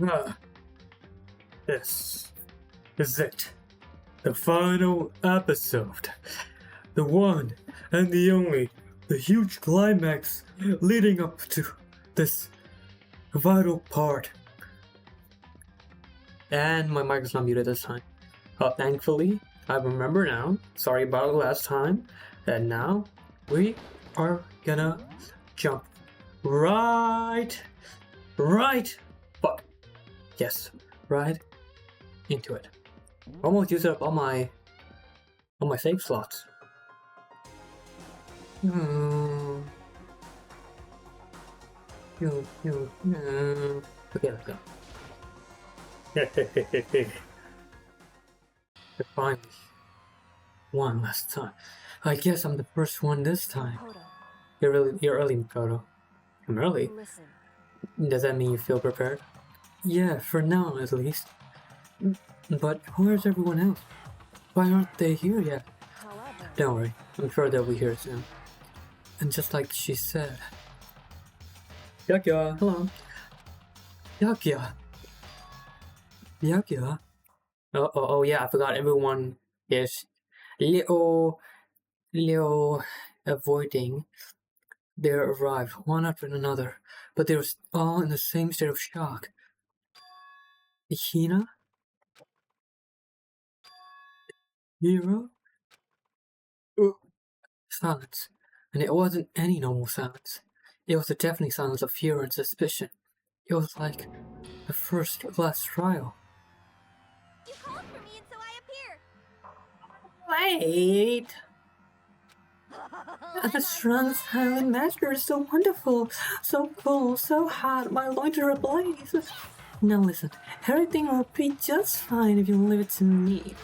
Ah, this is it. The final episode. The one and the only. The huge climax leading up to this vital part. And my mic is not muted this time. Thankfully, I remember now. Sorry about the last time. And now we are gonna jump right, but yes, right into it. Almost used up all my save slots. Okay, let's go. Finally, one last time. I guess I'm the first one this time. You're early, Makoto. I'm early. Listen. Does that mean you feel prepared? Yeah, for now at least. But where's everyone else? Why aren't they here yet? However, Don't worry, I'm sure they'll be here soon. And just like she said... Yakya, hello. Yakya. Oh yeah, I forgot everyone is little avoiding their arrival, one after another, but they were all in the same state of shock. Hina? Hero? Silence. And it wasn't any normal silence. It was a deafening silence of fear and suspicion. It was like the first class trial. you called for me and so I appeared. Wait! The strong silent master is so wonderful, so cool, so hot, my loins are ablaze. Now listen, everything will be just fine if you leave it to me.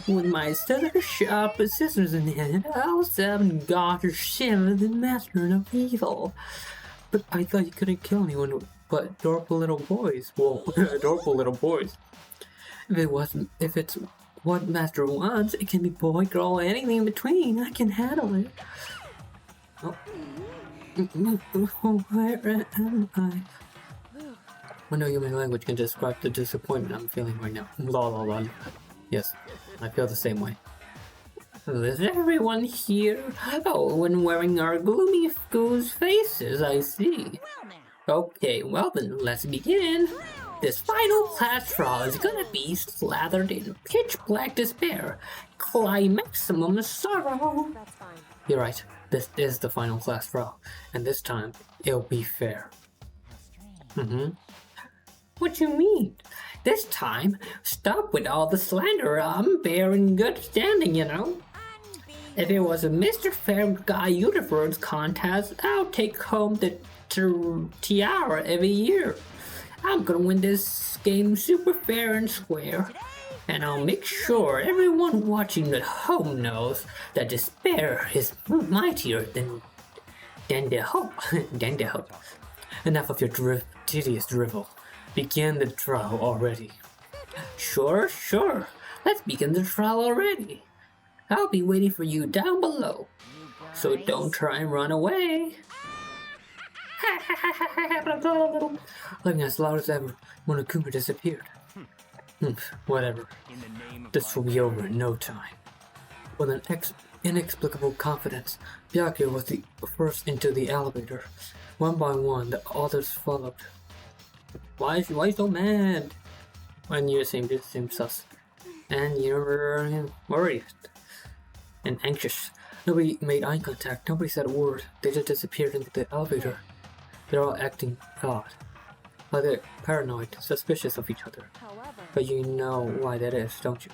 With my sharp scissors in hand, I'll stab God or Shiva, the master of evil. But I thought you couldn't kill anyone but adorable little boys. Well, adorable little boys. If it's what Master wants, it can be boy, girl, anything in between. I can handle it. Oh. Where am I? I know human language can describe the disappointment I'm feeling right now. La. Yes, I feel the same way. Is everyone here? Oh, when wearing our gloomy goose faces, I see. Okay, well then, let's begin. This final class trial is gonna be slathered in pitch black despair, climaximum sorrow. That's fine. You're right, this is the final class trial, and this time, it'll be fair. What you mean? This time, stop with all the slander. I'm bearing good standing, you know. If it was a Mr. Fair Guy Universe contest, I'll take home the tiara every year. I'm gonna win this game super fair and square. And I'll make sure everyone watching at home knows that despair is mightier than the hope. Enough of your tedious drivel. Begin the trial already. Sure. Let's begin the trial already. I'll be waiting for you down below. So don't try and run away. Laughing as loud as ever, Monokuma disappeared. Whatever. This will be over in no time. With an inexplicable confidence, Byakuya was the first into the elevator. One by one, the others followed. Why is so mad? I knew the same sus. And you're worried and anxious. Nobody made eye contact, nobody said a word. They just disappeared into the elevator. They're all acting odd. Like they're paranoid, suspicious of each other. However, But you know why that is, don't you?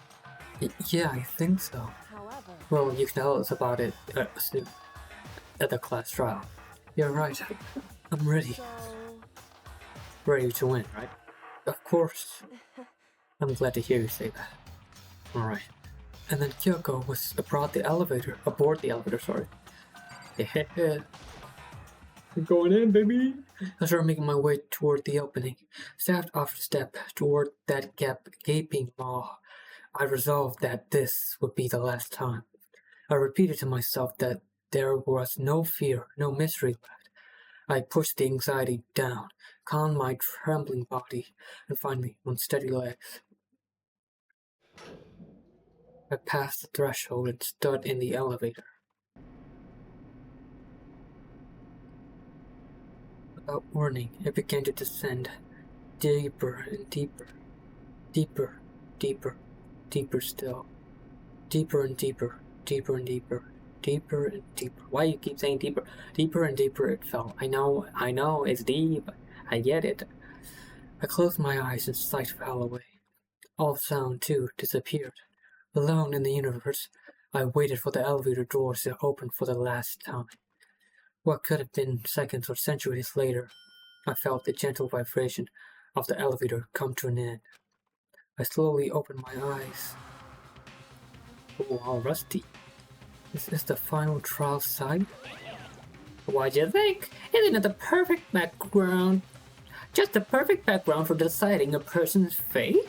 Yeah, I think so. however, Well, you can tell us about it soon. At the class trial. You're right. I'm ready. so Ready to win, right? Of course. I'm glad to hear you say that. Alright. And then Kyoko was aboard the elevator, sorry. I'm going in, baby! I started making my way toward the opening. Step after step toward that gaping maw. I resolved that this would be the last time. I repeated to myself that there was no fear, no mystery left. I pushed the anxiety down, calmed my trembling body, and finally, on steady legs, I passed the threshold and stood in the elevator. Without warning, it began to descend, deeper and deeper, deeper, deeper, deeper still, deeper and deeper, deeper and deeper, deeper and deeper. Why you keep saying deeper? Deeper and deeper it fell. I know, it's deep. I get it. I closed my eyes and sight fell away. All sound, too, disappeared. Alone in the universe, I waited for the elevator doors to open for the last time. What could have been seconds or centuries later, I felt the gentle vibration of the elevator come to an end. I slowly opened my eyes. Oh, all rusty. Is this the final trial site? What'd you think? Isn't it the perfect background? Just the perfect background for deciding a person's fate?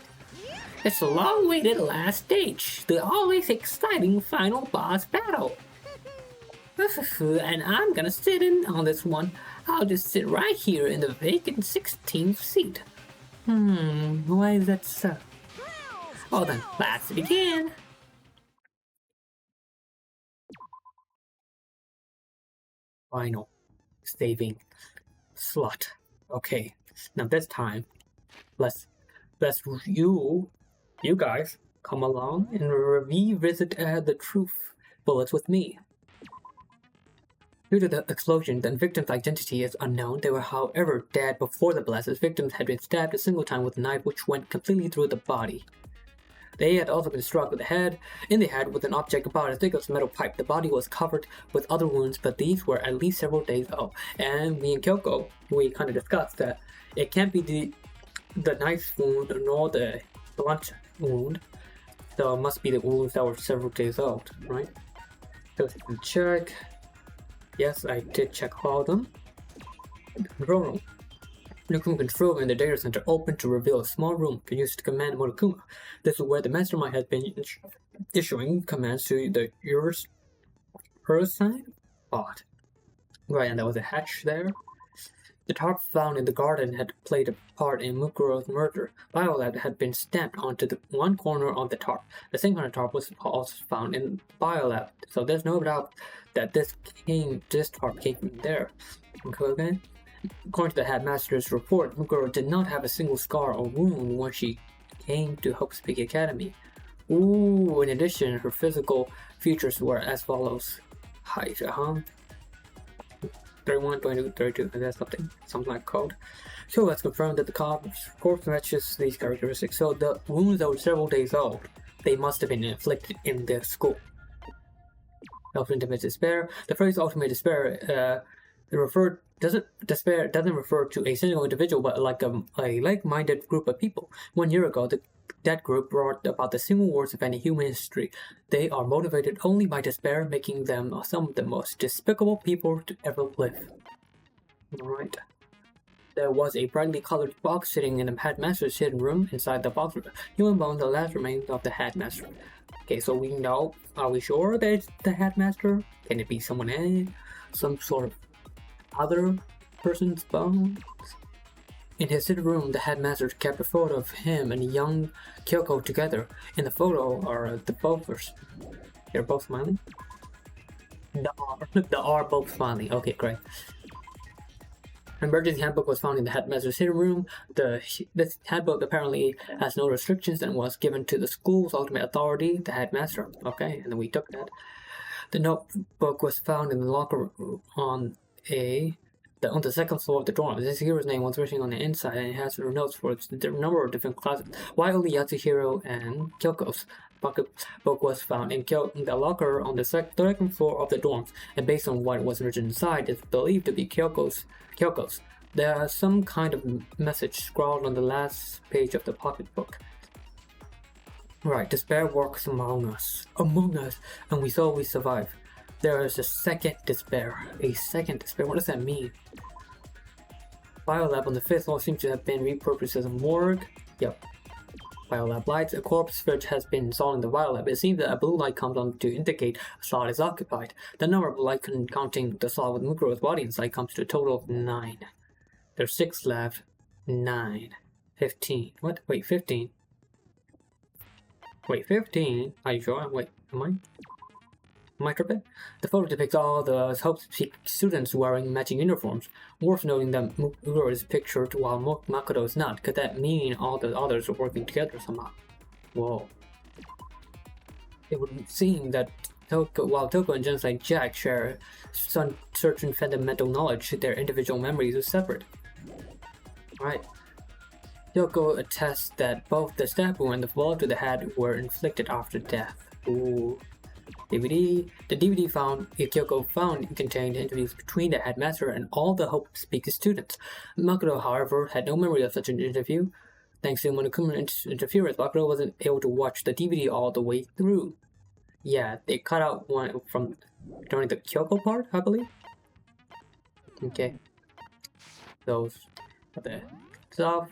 It's the long-awaited last stage, the always exciting final boss battle. And I'm gonna sit in on this one. I'll just sit right here in the vacant 16th seat. Why is that so? Well then, let's begin. Final saving slot. Okay, now this time, let's you guys come along and revisit the truth bullets with me. Due to the explosion, the victim's identity is unknown. They were, however, dead before the blast, as victims had been stabbed a single time with a knife which went completely through the body. They had also been struck in the head with an object about as thick as a metal pipe. The body was covered with other wounds, but these were at least several days old. And me and Kyoko, we kind of discussed that it can't be the knife wound nor the blunt wound, so it must be the wounds that were several days old, right? So let's check. Yes, I did check all of them. Control room. Nuclear control in the data center opened to reveal a small room used to command Monokuma. This is where the mastermind had been issuing commands to the Euroside bot. Right, and there was a hatch there. The tarp found in the garden had played a part in Mukuro's murder. Biolab had been stamped onto the one corner of the tarp. The same kind of tarp was also found in Biolab, so there's no doubt that this tarp came from there. Okay? According to the headmaster's report, Mukuro did not have a single scar or wound when she came to Hope's Peak Academy. In addition, her physical features were as follows. Height, 31, 22, 32, that's something like code. So let's confirm that the corpse matches these characteristics. So the wounds that were several days old, they must have been inflicted in the school. Ultimate despair. The phrase ultimate despair doesn't refer to a single individual, but like a like-minded group of people. 1 year ago, that group brought about the single worst of any human history. They are motivated only by despair, making them some of the most despicable people to ever live. Alright. There was a brightly colored box sitting in the headmaster's hidden room. Inside the box were human bones, the last remains of the headmaster. Okay, so we know. Are we sure that it's the headmaster? Can it be someone else? Some sort of other person's bones? In his hidden room, the headmaster kept a photo of him and young Kyoko together. In the photo are the bothers. They're both smiling? They are both smiling. Okay, great. An emergency handbook was found in the headmaster's hidden room. This handbook apparently has no restrictions and was given to the school's ultimate authority, the headmaster. Okay, and then we took that. The notebook was found in the locker room on the second floor of the dorm. Yatsuhiro's name was written on the inside, and it has notes for a number of different classes. Why only Yatsuhiro and Kyoko's pocketbook was found in the locker on the second floor of the dorms, and based on what was written inside, it's believed to be Kyoko's. There's some kind of message scrawled on the last page of the pocketbook. Right, despair works among us, and we survive. There is a second despair. What does that mean? Biolab on the 5th floor seems to have been repurposed as a morgue. Yep. Biolab lights. A corpse fridge has been installed in the biolab. It seems that a blue light comes on to indicate a slot is occupied. The number of lights counting the slot with Mukuro's body inside comes to a total of 9. There's 6 left. 9, 15. What? Wait, 15? Wait, 15? Are you sure? Wait, am I tripping? The photo depicts all the Hope students wearing matching uniforms. Worth noting that Mukuro is pictured while Makoto is not. Could that mean all the others are working together somehow? Whoa. It would seem that while Toko and gens like Jack share some certain fundamental knowledge, their individual memories are separate. Right. Yoko attests that both the stab wound and the blow to the head were inflicted after death. Ooh. The DVD Kyoko found contained interviews between the headmaster and all the Hope Speaker students. Makoto, however, had no memory of such an interview. Thanks to Monokuma's interference, Makoto wasn't able to watch the DVD all the way through. Yeah, they cut out one from during the Kyoko part, I believe. Okay. Those are the stuff.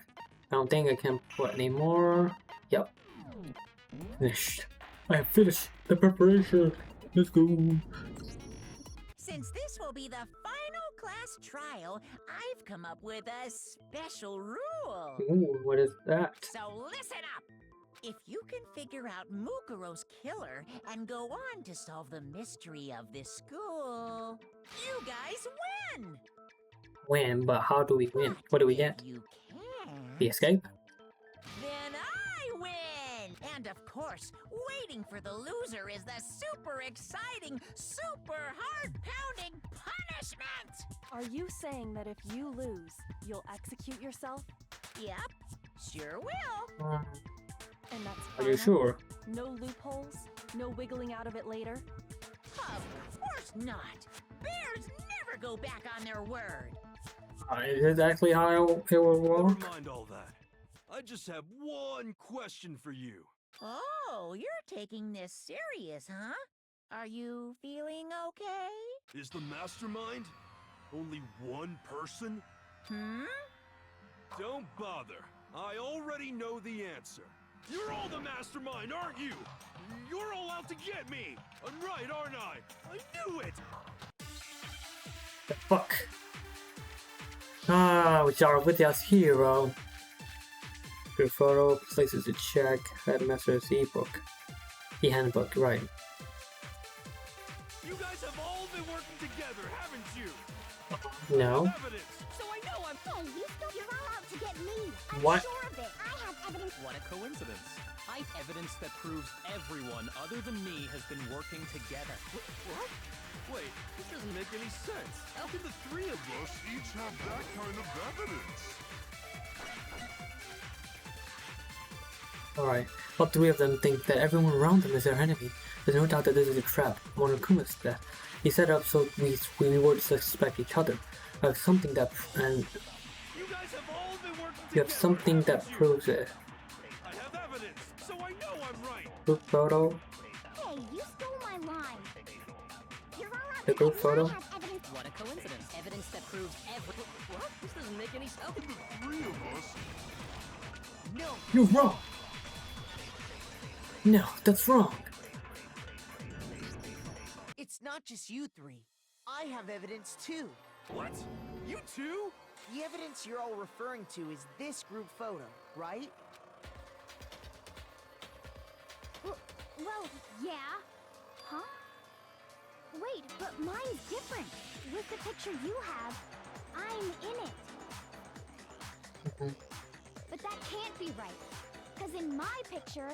I don't think I can put any more. Yep. Finished. I have finished the preparation. Let's go. Since this will be the final class trial, I've come up with a special rule. Ooh, what is that? So listen up! If you can figure out Mukuro's killer and go on to solve the mystery of this school, you guys win! Win, but how do we win? What do we get? If you can't, The escape? then I win! And of course, waiting for the loser is the super exciting, super heart-pounding punishment! Are you saying that if you lose, you'll execute yourself? Yep, sure will. And that's Are you final? sure? No loopholes? No wiggling out of it later? Of course not! Bears never go back on their word! Is this actually how it will work? Never mind all that. I just have one question for you. Oh, you're taking this serious, huh? Are you feeling okay? Is the mastermind only one person? Hmm? Don't bother. I already know the answer. You're all the mastermind, aren't you? You're all out to get me. I'm right, aren't I? I knew it. The fuck? Ah, we are with us, hero. Your photo places a check. Headmaster's e-book. E-handbook, right. You guys have all been working together, haven't you? No. Evidence. So I know I'm... Hey, you're all out to get me. I'm What? sure of it. I have evidence. What a coincidence. I have evidence that proves everyone other than me has been working together. What? Wait, this doesn't make any sense. How could the three of us each have that kind of evidence? Alright, all three of them think that everyone around them is their enemy. There's no doubt that this is a trap. Monokuma's death. He set it up so we would suspect each other. I have something that You guys have all been working you have together, something that haven't you? proves it. I have evidence, so I know I'm right. Group photo. Hey, you stole my line. You're all out The to group get me. photo? I have evidence. What a coincidence. Evidence that proves What? This doesn't make any sense. How could the three of us? No, You're wrong. No, that's wrong. It's not just you three. I have evidence too. What? You too? The evidence you're all referring to is this group photo, right? Well, yeah. Huh? Wait, but mine's different. With the picture you have, I'm in it. But that can't be right. Because in my picture...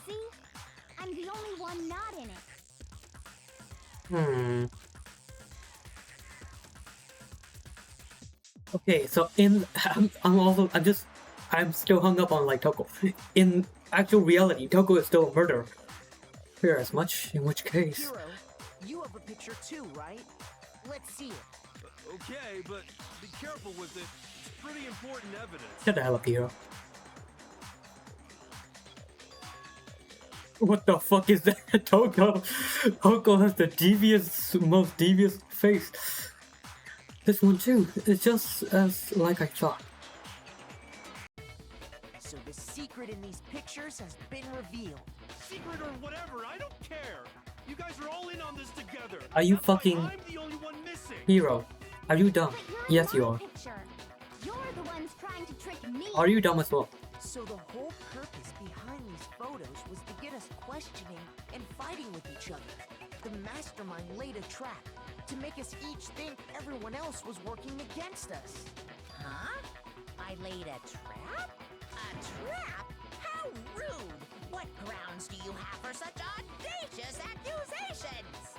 See? I'm the only one not in it. Okay, so I'm still hung up on like Toko. In actual reality, Toko is still a murderer. Fear as much, in which case. Hero, you have a picture too, right? Let's see it. Okay, but be careful with it. It's pretty important evidence. Shut the hell up, hero. What the fuck is that? Toko has the most devious face. This one too. It's just as like I thought. So the secret in these pictures has been revealed. Secret or whatever, I don't care. You guys are all in on this together. Are you That's why fucking I'm the only one missing. hero? Are you dumb? But you're Yes, in you my are. picture. You're the ones trying to trick me. Are you dumb as well? So the whole purpose behind these photos was to get us questioning and fighting with each other. The mastermind laid a trap to make us each think everyone else was working against us. Huh? I laid a trap? A trap? How rude! What grounds do you have for such audacious accusations?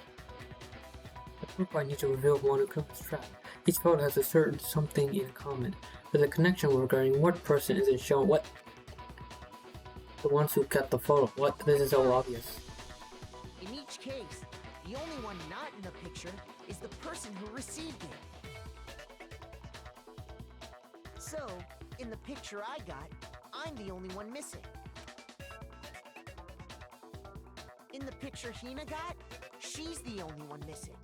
The proof I need to reveal Monokuma's trap. Each photo has a certain something in common. There's a connection regarding what person isn't shown. What? The ones who got the photo. What? This is so obvious. In each case, the only one not in the picture is the person who received it. So, in the picture I got, I'm the only one missing. In the picture Hina got, she's the only one missing.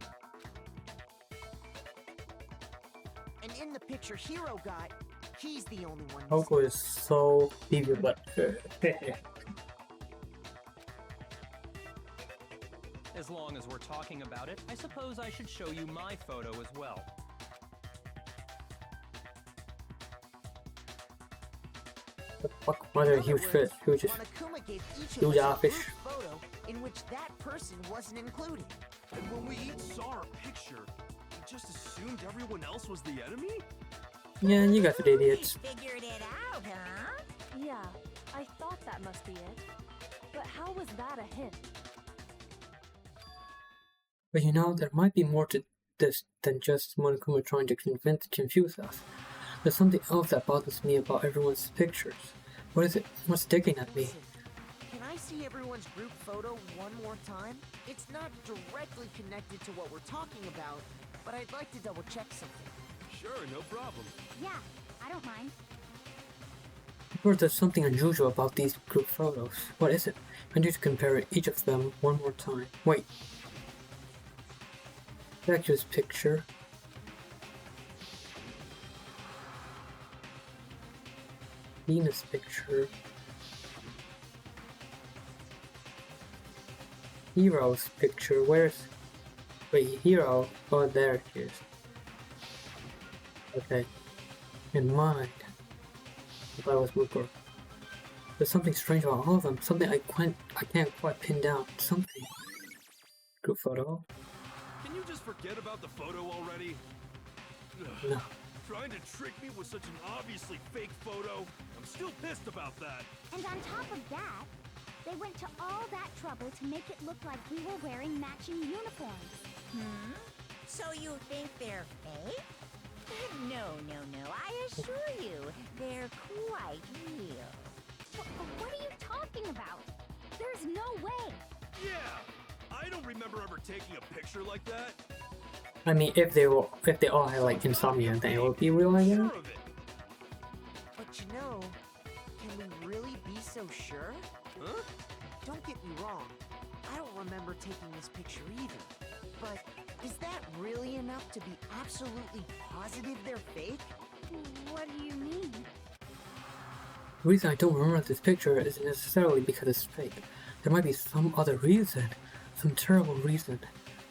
And in the picture Hiro got, he's the only one missing. Hoko is so evil, but As long as we're talking about it, I suppose I should show you my photo as well. the fuck? What a huge fish. Huge. Monokuma gave each of Huge us a fish. group photo in which that person wasn't included. And when we each saw our picture, we just assumed everyone else was the enemy? Yeah, you guys are idiots. Figured it out, huh? Yeah, I thought that must be it. But how was that a hint? But you know, there might be more to this than just Monokuma trying to confuse us. There's something else that bothers me about everyone's pictures. What is it? What's digging at me? Listen, can I see everyone's group photo one more time? It's not directly connected to what we're talking about, but I'd like to double check something. Sure, no problem. Yeah, I don't mind. Or there's something unusual about these group photos. What is it? I need to compare each of them one more time. Wait. Back to this picture. Venus picture. Hero's picture. Where's... Wait, Hero? Oh, there it is. Okay. In mine. If I was Mukuro. There's something strange about all of them. Something I can't quite pin down. Something. Group photo. Can you just forget about the photo already? Ugh. No. Trying to trick me with such an obviously fake photo? I'm still pissed about that. And on top of that, they went to all that trouble to make it look like we were wearing matching uniforms. Hmm? So you think they're fake? No, I assure you, they're quite real. What are you talking about? There's no way. Yeah! I don't remember ever taking a picture like that. I mean, if they all had like insomnia, then it would be real, I guess. Sure of it. But you know, can we really be so sure? Huh? Don't get me wrong, I don't remember taking this picture either. But is that really enough to be absolutely positive they're fake? What do you mean? The reason I don't remember this picture isn't necessarily because it's fake. There might be some other reason. Some terrible reason.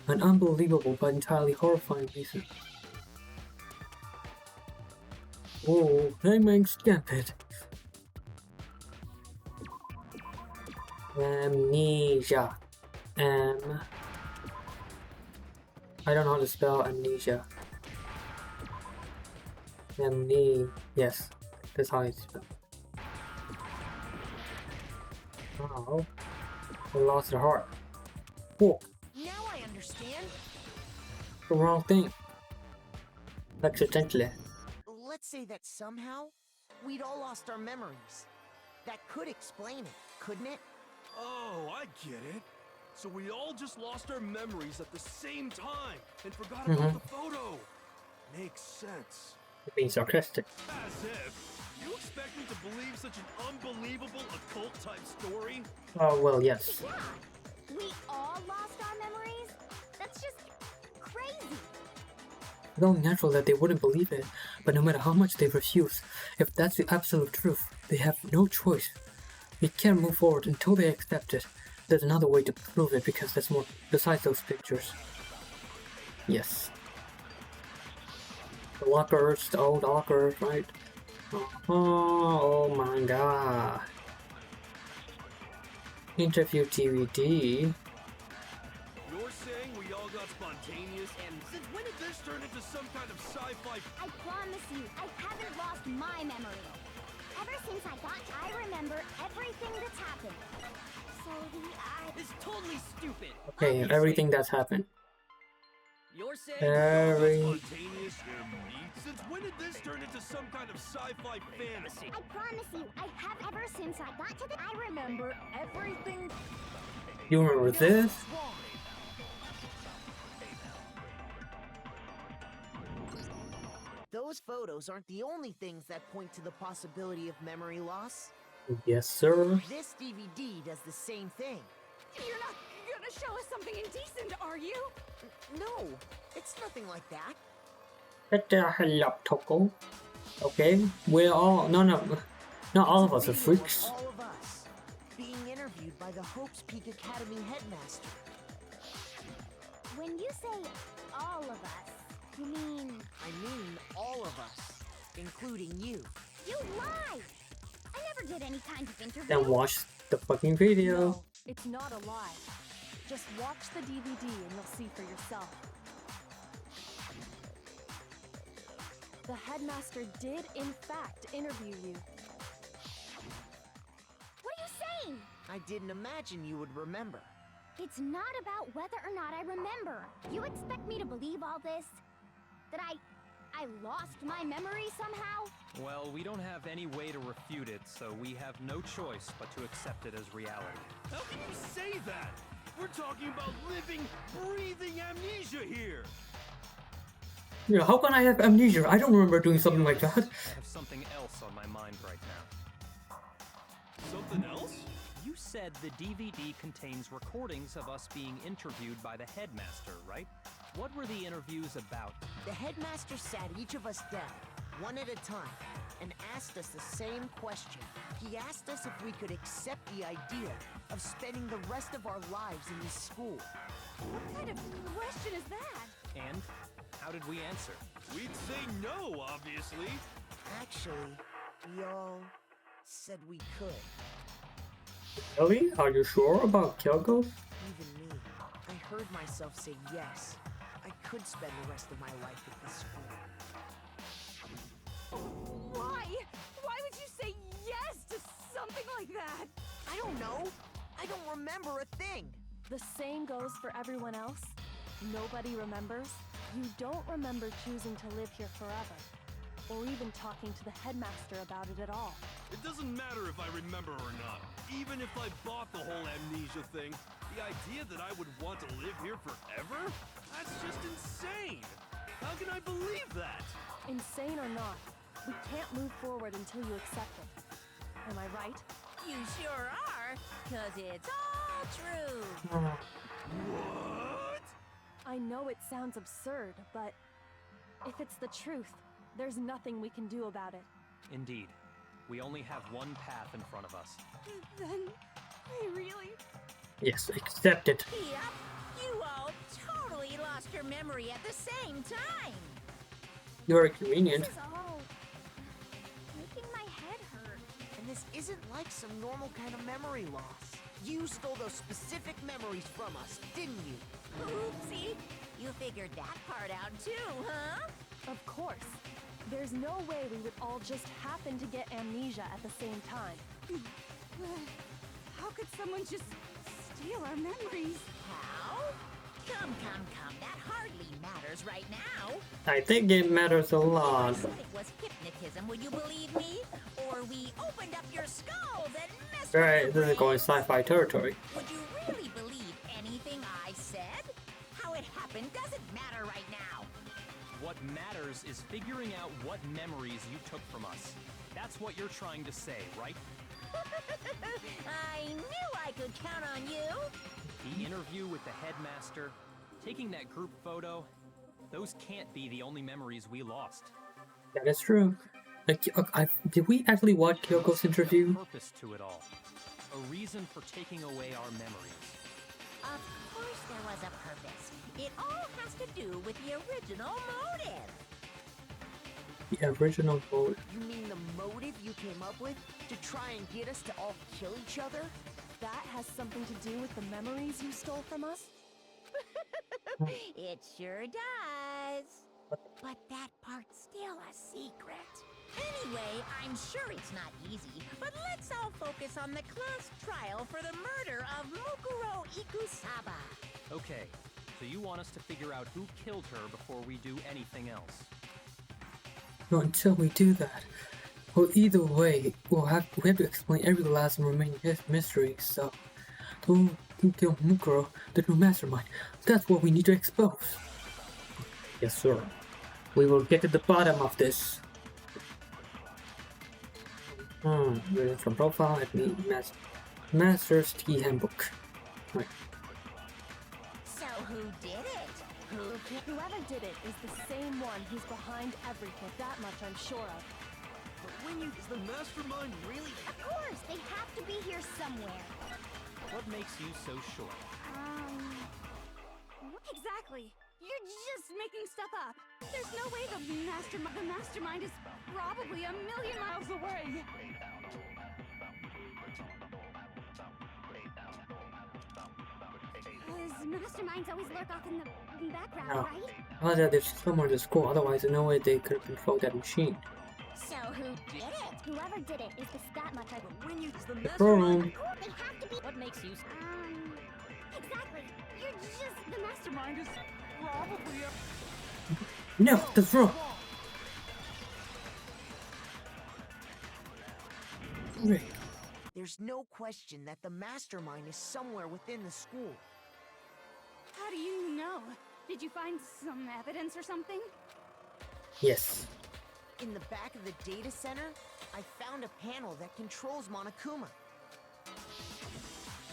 An unbelievable but entirely horrifying reason. Oh, hangman scamped. Amnesia. I don't know how to spell amnesia. Yes, that's how it's spelled. Oh, I lost the heart. Oh, Now I understand. the wrong thing. Accidentally. Let's say that somehow we'd all lost our memories. That could explain it, couldn't it? Oh, I get it. So we all just lost our memories at the same time and forgot Mm-hmm. about the photo. Makes sense. Being sarcastic. As if. You expect me to believe such an unbelievable occult type story? Oh, well, yes. Yeah, we all lost our memories? That's just crazy. It's only natural that they wouldn't believe it, but no matter how much they refuse, if that's the absolute truth, they have no choice. We can't move forward until they accept it. There's another way to prove it because there's more besides those pictures. Yes. The lockers, the old lockers, right? Oh my god. Interview DVD. You're saying we all got spontaneous, and since when did this turn into some kind of sci-fi? I promise you, I haven't lost my memory. Ever since I remember everything that's happened. So It's totally stupid. Okay, Obviously. everything that's happened. You're saying Every... Spontaneous and neat? Since when did this turn into some kind of sci-fi fantasy? I promise you, I have ever since I got to the. I remember everything. You remember this? Those photos aren't the only things that point to the possibility of memory loss. Yes, sir. This DVD does the same thing. You're not gonna show us something indecent, are you? No, it's nothing like that. What the hell up, Toko? Okay, we're all... No, not all of us are It's a video of freaks. all of us being interviewed by the Hopes Peak Academy headmaster. When you say all of us, you mean I mean all of us, including you. you lie? I never did any kind of interview. Then watch the fucking video. No, it's not a lie. Just watch the DVD and you'll see for yourself. The headmaster did, in fact, interview you. What are you saying? I didn't imagine you would remember. It's not about whether or not I remember. You expect me to believe all this? That I lost my memory somehow? Well, we don't have any way to refute it, so we have no choice but to accept it as reality. How can you say that? We're talking about living, breathing amnesia here. Yeah, how can I have amnesia? I don't remember doing something like that. I have something else on my mind right now. Something else? You said the DVD contains recordings of us being interviewed by the headmaster, right? What were the interviews about? The headmaster sat each of us down, one at a time, and asked us the same question. He asked us if we could accept the idea of spending the rest of our lives in this school. What kind of question is that? And how did we answer? We'd say no, obviously. Actually, we all said we could. Really? Are you sure about Kyoko? Even me. I heard myself say yes. I could spend the rest of my life at this school. Why? Why would you say yes to something like that? I don't know. I don't remember a thing. The same goes for everyone else. Nobody remembers. You don't remember choosing to live here forever, or even talking to the headmaster about it at all. It doesn't matter if I remember or not. Even if I bought the whole amnesia thing, the idea that I would want to live here forever? That's just insane! How can I believe that? Insane or not, we can't move forward until you accept it. Am I right? You sure are, 'cause it's all true. What? I know it sounds absurd, but if it's the truth, there's nothing we can do about it. Indeed. We only have one path in front of us. Then, we really... Yes, accept it. Yep, you all totally lost your memory at the same time. You're convenient. This is all making my head hurt. And this isn't like some normal kind of memory loss. You stole those specific memories from us, didn't you? Oopsie, you figured that part out too, huh? Of course. There's no way we would all just happen to get amnesia at the same time. How could someone just steal our memories? How? Come, that hardly matters right now. I think it matters a lot. If it was hypnotism, would you believe me? Or we opened up your skulls and messed with Right, your this is going brains? sci-fi territory. Would you really believe anything I said? How it happened doesn't matter right now. What matters is figuring out what memories you took from us. That's what you're trying to say, right? I knew I could count on you. The interview with the headmaster, taking that group photo, those can't be the only memories we lost. That is true. Like, did we actually watch Kyoko's interview? Purpose to it all. A reason for taking away our memories. Of course there was a purpose. It all has to do with the original motive. The original motive. You mean the motive you came up with to try and get us to all kill each other? That has something to do with the memories you stole from us? It sure does. But that part's still a secret. Anyway, I'm sure it's not easy, but let's all focus on the class trial for the murder of Mukuro Ikusaba. Okay, so you want us to figure out who killed her before we do anything else? No, until we do that. Well, either way, we have to explain every last remaining mystery, so who killed Mukuro, the new mastermind? That's what we need to expose. Yes, sir. We will get to the bottom of this. Reading from profile at the Master's Key Handbook. Right. So who did it? Whoever did it is the same one who's behind everything. That much I'm sure of. But is the mastermind really? Of course, they have to be here somewhere. What makes you so sure? Exactly. You're just making stuff up. There's no way the mastermind is probably a million miles away. Masterminds always lurk off in the background, No. right? Oh, there's someone in school, otherwise there's no way they could control that machine. So who did it? Whoever did it is that much I... Is the The problem. They have to be... What makes you Exactly. You're just... The mastermind is probably a... No, that's wrong. Great. There's no question that the mastermind is somewhere within the school. How do you know? Did you find some evidence or something? Yes. In the back of the data center, I found a panel that controls Monokuma.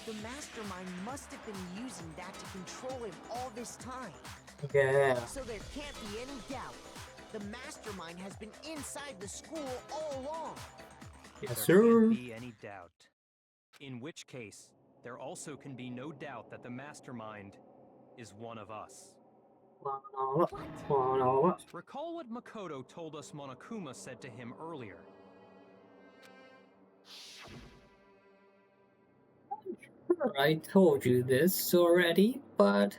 The mastermind must have been using that to control him all this time. Yeah. So there can't be any doubt. The mastermind has been inside the school all along. Yes, There sir. can't be any doubt. In which case, there also can be no doubt that the mastermind is one of us. Recall what Makoto told us Monokuma said to him earlier. I told you this already, but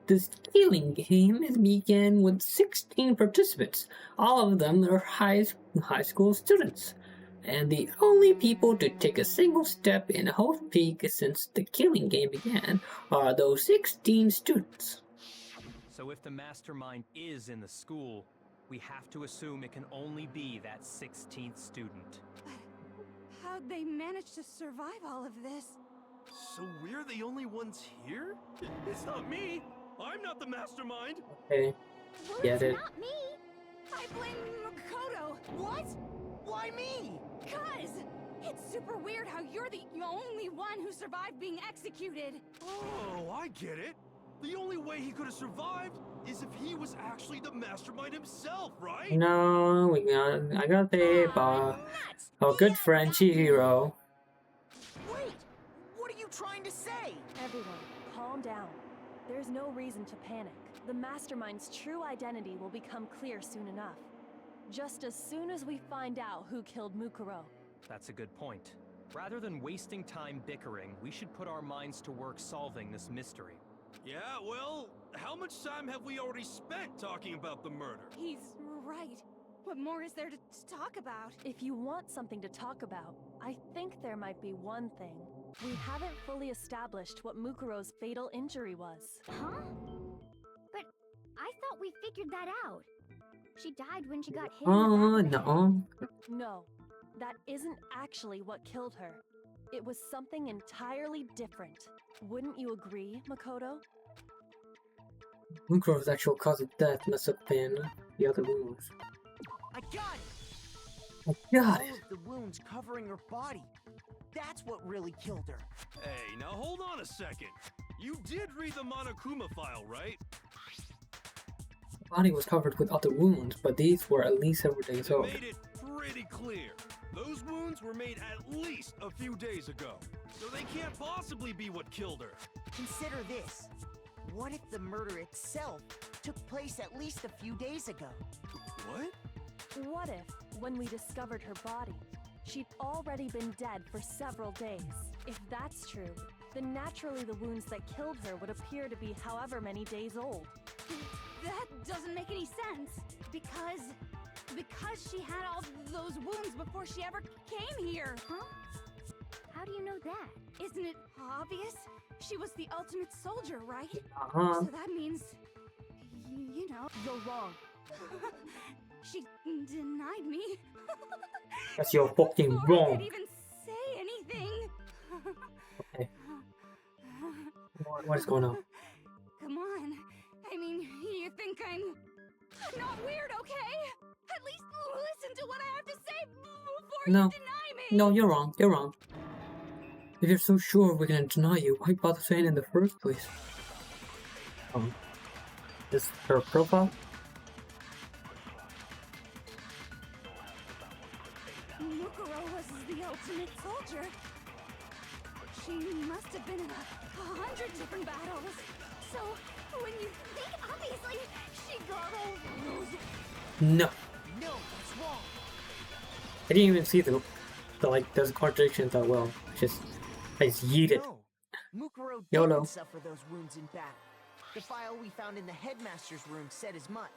this killing game began with 16 participants. All of them are high school students. And the only people to take a single step in Hope Peak since the killing game began are those 16 students. So if the mastermind is in the school, we have to assume it can only be that 16th student. How'd they manage to survive all of this? So we're the only ones here? It's not me! I'm not the mastermind! Okay, Well, get it's it. not me! I blame Makoto! What? Why me? Cuz! It's super weird how you're the only one who survived being executed! Oh, I get it! The only way he could have survived is if he was actually the mastermind himself, right? No, I got paper. Nuts! Our good friend Chihiro. Wait! What are you trying to say? Everyone, calm down. There's no reason to panic. The mastermind's true identity will become clear soon enough. Just as soon as we find out who killed Mukuro. That's a good point. Rather than wasting time bickering, we should put our minds to work solving this mystery. Yeah, well, how much time have we already spent talking about the murder? He's right. What more is there to talk about? If you want something to talk about, I think there might be one thing. We haven't fully established what Mukuro's fatal injury was. Huh? But I thought we figured that out. She died when she got hit Oh, in the back of the head. no. No, that isn't actually what killed her. It was something entirely different. Wouldn't you agree, Makoto? Mukuro's actual cause of death must have been the other wounds. I got it! I got All it. of the wounds covering her body. That's what really killed her. Hey, now hold on a second. You did read the Monokuma file, right? Her body was covered with other wounds, but these were at least several days They old. made it pretty clear. Those wounds were made at least a few days ago. So they can't possibly be what killed her. Consider this. What if the murder itself took place at least a few days ago? What? What if, when we discovered her body, she'd already been dead for several days? If that's true, then naturally the wounds that killed her would appear to be however many days old. That doesn't make any sense. Because she had all those wounds before she ever came here. Huh? How do you know that? Isn't it obvious? She was the ultimate soldier, right? So that means, you know. You're wrong. She denied me. That's your fucking Before I wrong. could even say anything. Okay. What is going on? Come on. I mean, you think I'm not weird, okay? At least listen to what I have to say before No. you deny me. No, you're wrong. You're wrong. If you're so sure we're gonna deny you, why bother saying it in the first place? This is her profile? Mukuro was the ultimate soldier. She must have been in 100 different battles. So, when you think, obviously, she got all those. No. No, that's wrong. I didn't even see the like those contradictions that well. I just yeeted. No, Mukuro YOLO. didn't suffer those wounds in battle. The file we found in the headmaster's room said as much.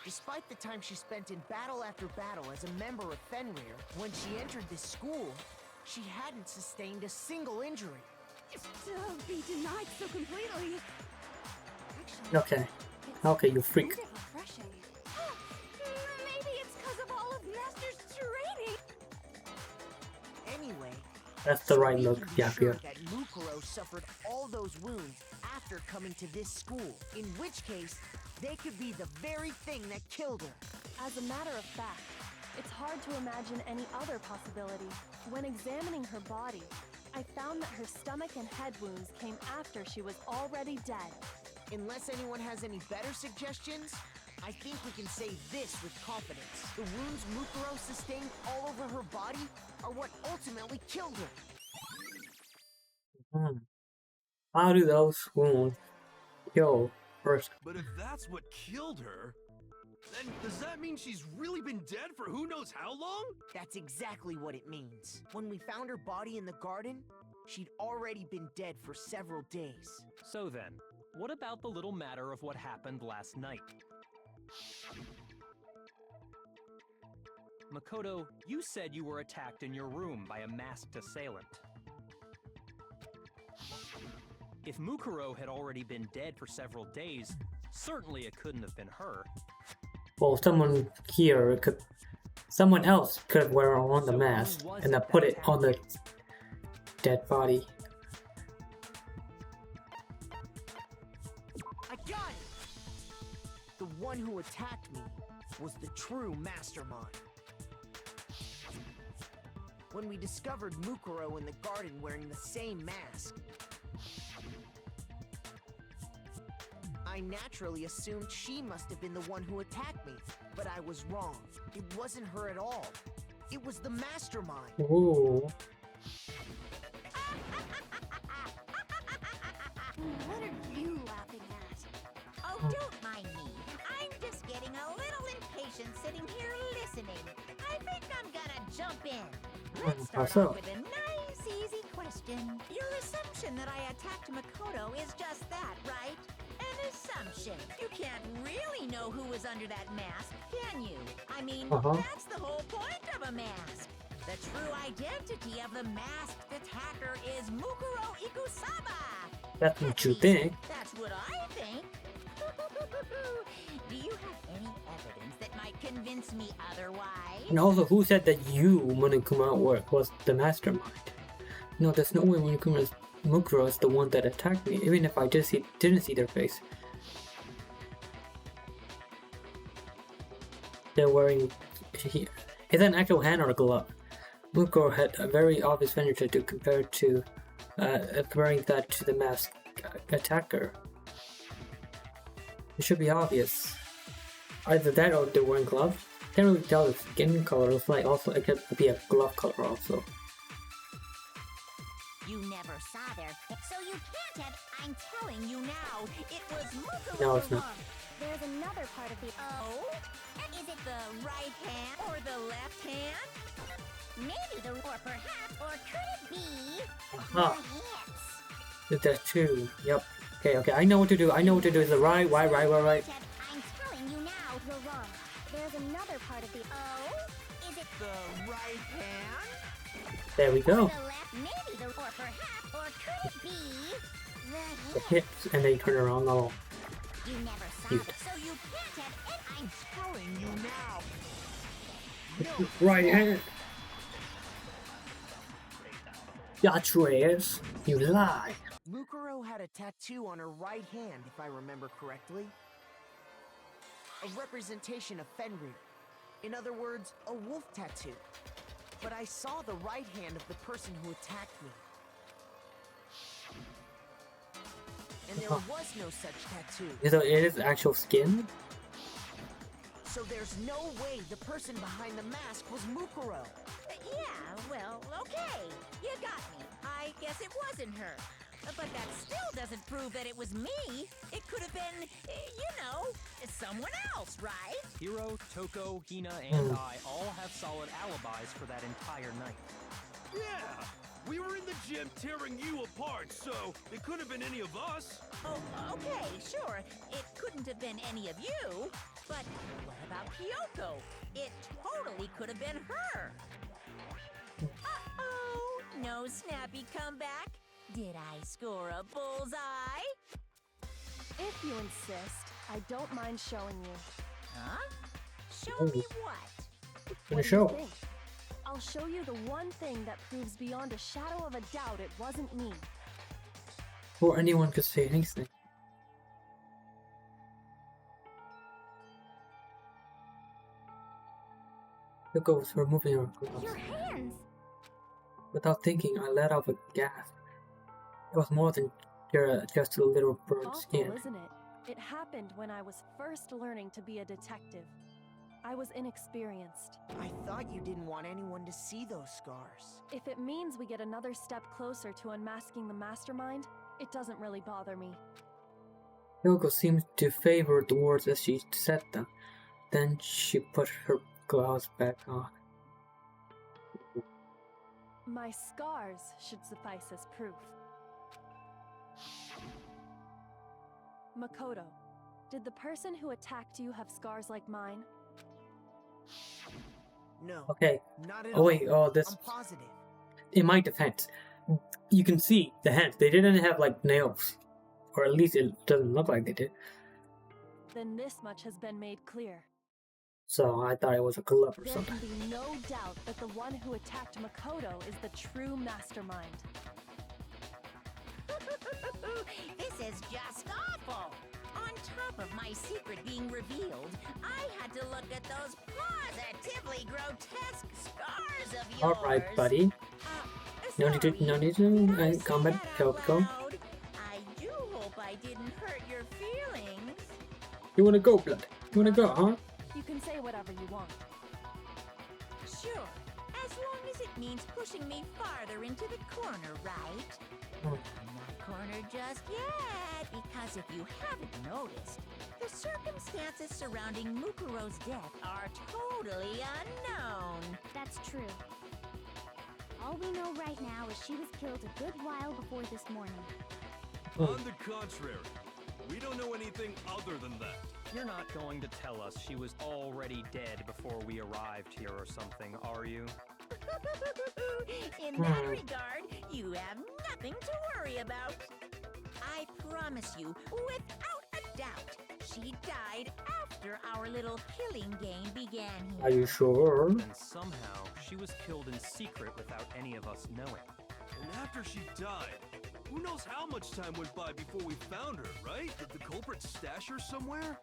Despite the time she spent in battle after battle as a member of Fenrir, when she entered this school, she hadn't sustained a single injury. To be denied so completely. Actually, Okay. Okay, you freak. kind of refreshing. Maybe it's because of all of Master's training. Anyway, That's the right we look. can be Yeah, sure yeah. that Mukuro suffered all those wounds after coming to this school, in which case, they could be the very thing that killed her. As a matter of fact, it's hard to imagine any other possibility. When examining her body, I found that her stomach and head wounds came after she was already dead. Unless anyone has any better suggestions, I think we can say this with confidence. The wounds Mukuro sustained all over her body are what ultimately killed her. How do those wounds kill first? But if that's what killed her, then does that mean she's really been dead for who knows how long? That's exactly what it means. When we found her body in the garden, she'd already been dead for several days. So then, what about the little matter of what happened last night? Makoto, you said you were attacked in your room by a masked assailant. If Mukuro had already been dead for several days, certainly it couldn't have been her. Well, someone else could have worn on the mask and then put it on the dead body. I got it! The one who attacked me was the true mastermind. When we discovered Mukuro in the garden wearing the same mask, I naturally assumed she must have been the one who attacked me, but I was wrong. It wasn't her at all. It was the mastermind. Ooh. What are you laughing at? Oh, don't mind me. I'm just getting a little impatient sitting here listening. I think I'm gonna jump in. Let's How start so? off with a nice, easy question. Your assumption that I attacked Makoto is just that, right? An assumption. You can't really know who was under that mask, can you? I mean, that's the whole point of a mask. The true identity of the masked attacker is Mukuro Ikusaba. That's what you think. That's what I think. Do you have any evidence that might convince me otherwise? And also, who said that you, Monokuma, was the mastermind? No, there's no way Mukuro is the one that attacked me, even if I just didn't see their face. They're wearing... Is that an actual hand or a glove? Mukuro had a very obvious finisher to compare to wearing that to the masked attacker. It should be obvious. Either that or they're wearing gloves. Can't really tell the skin color. It's like also it could be a glove color also. You never saw their so you can't have. I'm telling you now, it was Mukuro. No, it's not. There's another part of the. Oh? Is it the right hand or the left hand? Maybe the or perhaps or could it be Aha. the hips? There's two. Yep. Okay. I know what to do. I know what to do. Is the right. I'm telling you now, You're wrong. There's another part of the. oh? Is it The right hand? There we go. the left? Maybe the or perhaps or could it be The the hips? hips, and then you turn around. Oh, You never saw Cute. it, so you can't have it. I'm Telling you now. right hand. Yatres, you lie. Mukuro had a tattoo on her right hand, if I remember correctly. A representation of Fenrir. In other words, a wolf tattoo. But I saw the right hand of the person who attacked me. And there was no such tattoo. So it is actual skin. So there's no way the person behind the mask was Mukuro. Yeah, well, okay. You got me. I guess it wasn't her. But that still doesn't prove that it was me. It could have been, someone else, right? Hiro, Toko, Hina, and I all have solid alibis for that entire night. Yeah! We were in the gym tearing you apart, so it could have been any of us. Oh, okay, sure. It couldn't have been any of you. But what about Kyoko? It totally could have been her. Uh-oh! No snappy comeback? Did I score a bullseye? If you insist, I don't mind showing you. Huh? Show me what? In What the do show. you think? I'll show you the one thing that proves beyond a shadow of a doubt it wasn't me. Or anyone could say anything. Yoko was removing her gloves. Your hands! Without thinking, I let off a gasp. It was more than just a little burnt Awful, skin. isn't it? It happened when I was first learning to be a detective. I was inexperienced. I thought you didn't want anyone to see those scars. If it means we get another step closer to unmasking the mastermind, it doesn't really bother me. Yoko seemed to favor the words as she said them. Then she put her gloves back on. My scars should suffice as proof. Makoto, did the person who attacked you have scars like mine? No, Okay. not at Oh all. wait. Oh, this. I'm positive. In my defense, you can see the hands. They didn't have like nails, or at least it doesn't look like they did. Then this much has been made clear. So I thought it was a glove or There something. can be no doubt that the one who attacked Makoto is the true mastermind. This is just awful. On top of my secret being revealed, I had to look at those positively grotesque scars of yours. All right, buddy. No need to. No need to comment. Kyoko. I do hope I didn't hurt your feelings. You wanna go, blood? You wanna go, huh? You can say whatever you want. Sure, as long as it means pushing me farther into the corner, right? Hmm. I'm not cornered just yet, because if you haven't noticed, the circumstances surrounding Mukuro's death are totally unknown. That's true. All we know right now is she was killed a good while before this morning. On the contrary, we don't know anything other than that. You're not going to tell us she was already dead before we arrived here or something, are you? In that regard, you have nothing to worry about. I promise you, without a doubt, she died after our little killing game began here. Are you sure? And somehow, she was killed in secret without any of us knowing. And after she died, who knows how much time went by before we found her, right? Did the culprit stash her somewhere?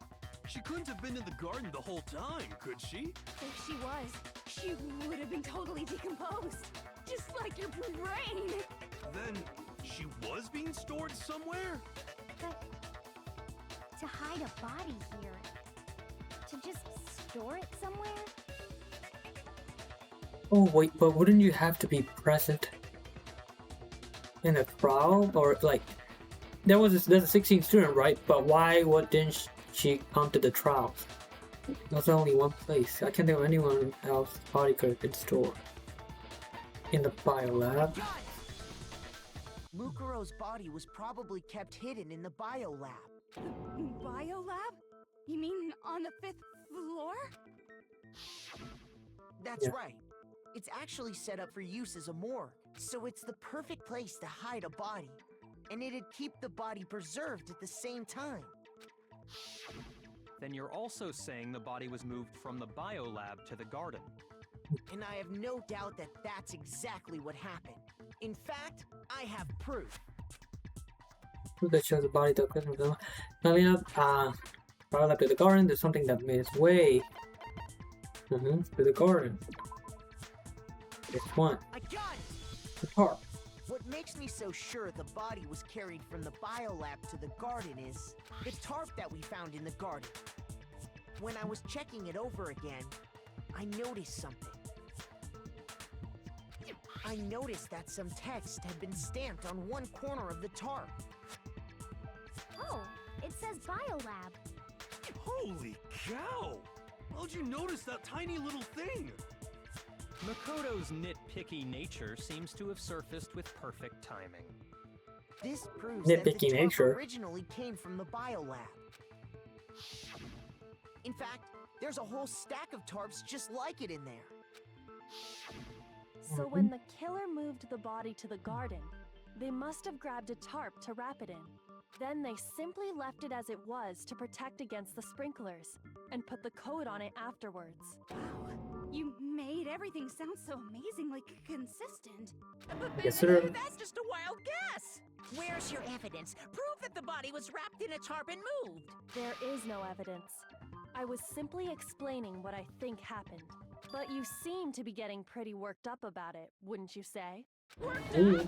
She couldn't have been in the garden the whole time, could she? If she was, she would have been totally decomposed. Just like your brain. Then she was being stored somewhere? But to hide a body here, to just store it somewhere? Oh wait, but wouldn't you have to be present? in a trial, or like there's a 16 student, right? But why didn't she come to the trial? There's only one place. I can't think of anyone else body could be stored in the biolab. Mukuro's body was probably kept hidden in the biolab. Biolab? You mean on the 5th floor? That's Yeah. right. It's actually set up for use as a morgue, so it's the perfect place to hide a body. And it'd keep the body preserved at the same time. Then you're also saying the body was moved from the biolab to the garden. And I have no doubt that that's exactly what happened. In fact, I have proof. Proof that shows the body to the biolab to the garden. There's something that made its way to the garden. This one. I got it! The park. What makes me so sure the body was carried from the biolab to the garden is the tarp that we found in the garden. When I was checking it over again, I noticed something. I noticed that some text had been stamped on one corner of the tarp. Oh, it says Biolab. Holy cow! How'd you notice that tiny little thing? Makoto's nitpicky nature seems to have surfaced with perfect timing. This proves that the Nitpicky tarp nature. originally came from the biolab. In fact, there's a whole stack of tarps just like it in there. So when the killer moved the body to the garden, they must have grabbed a tarp to wrap it in. Then they simply left it as it was to protect against the sprinklers, and put the coat on it afterwards. Wow, you made everything sound so amazingly consistent. Yes, sir. That's just a wild guess. Where's your evidence? Prove that the body was wrapped in a tarp and moved. There is no evidence. I was simply explaining what I think happened. But you seem to be getting pretty worked up about it, wouldn't you say? Ooh.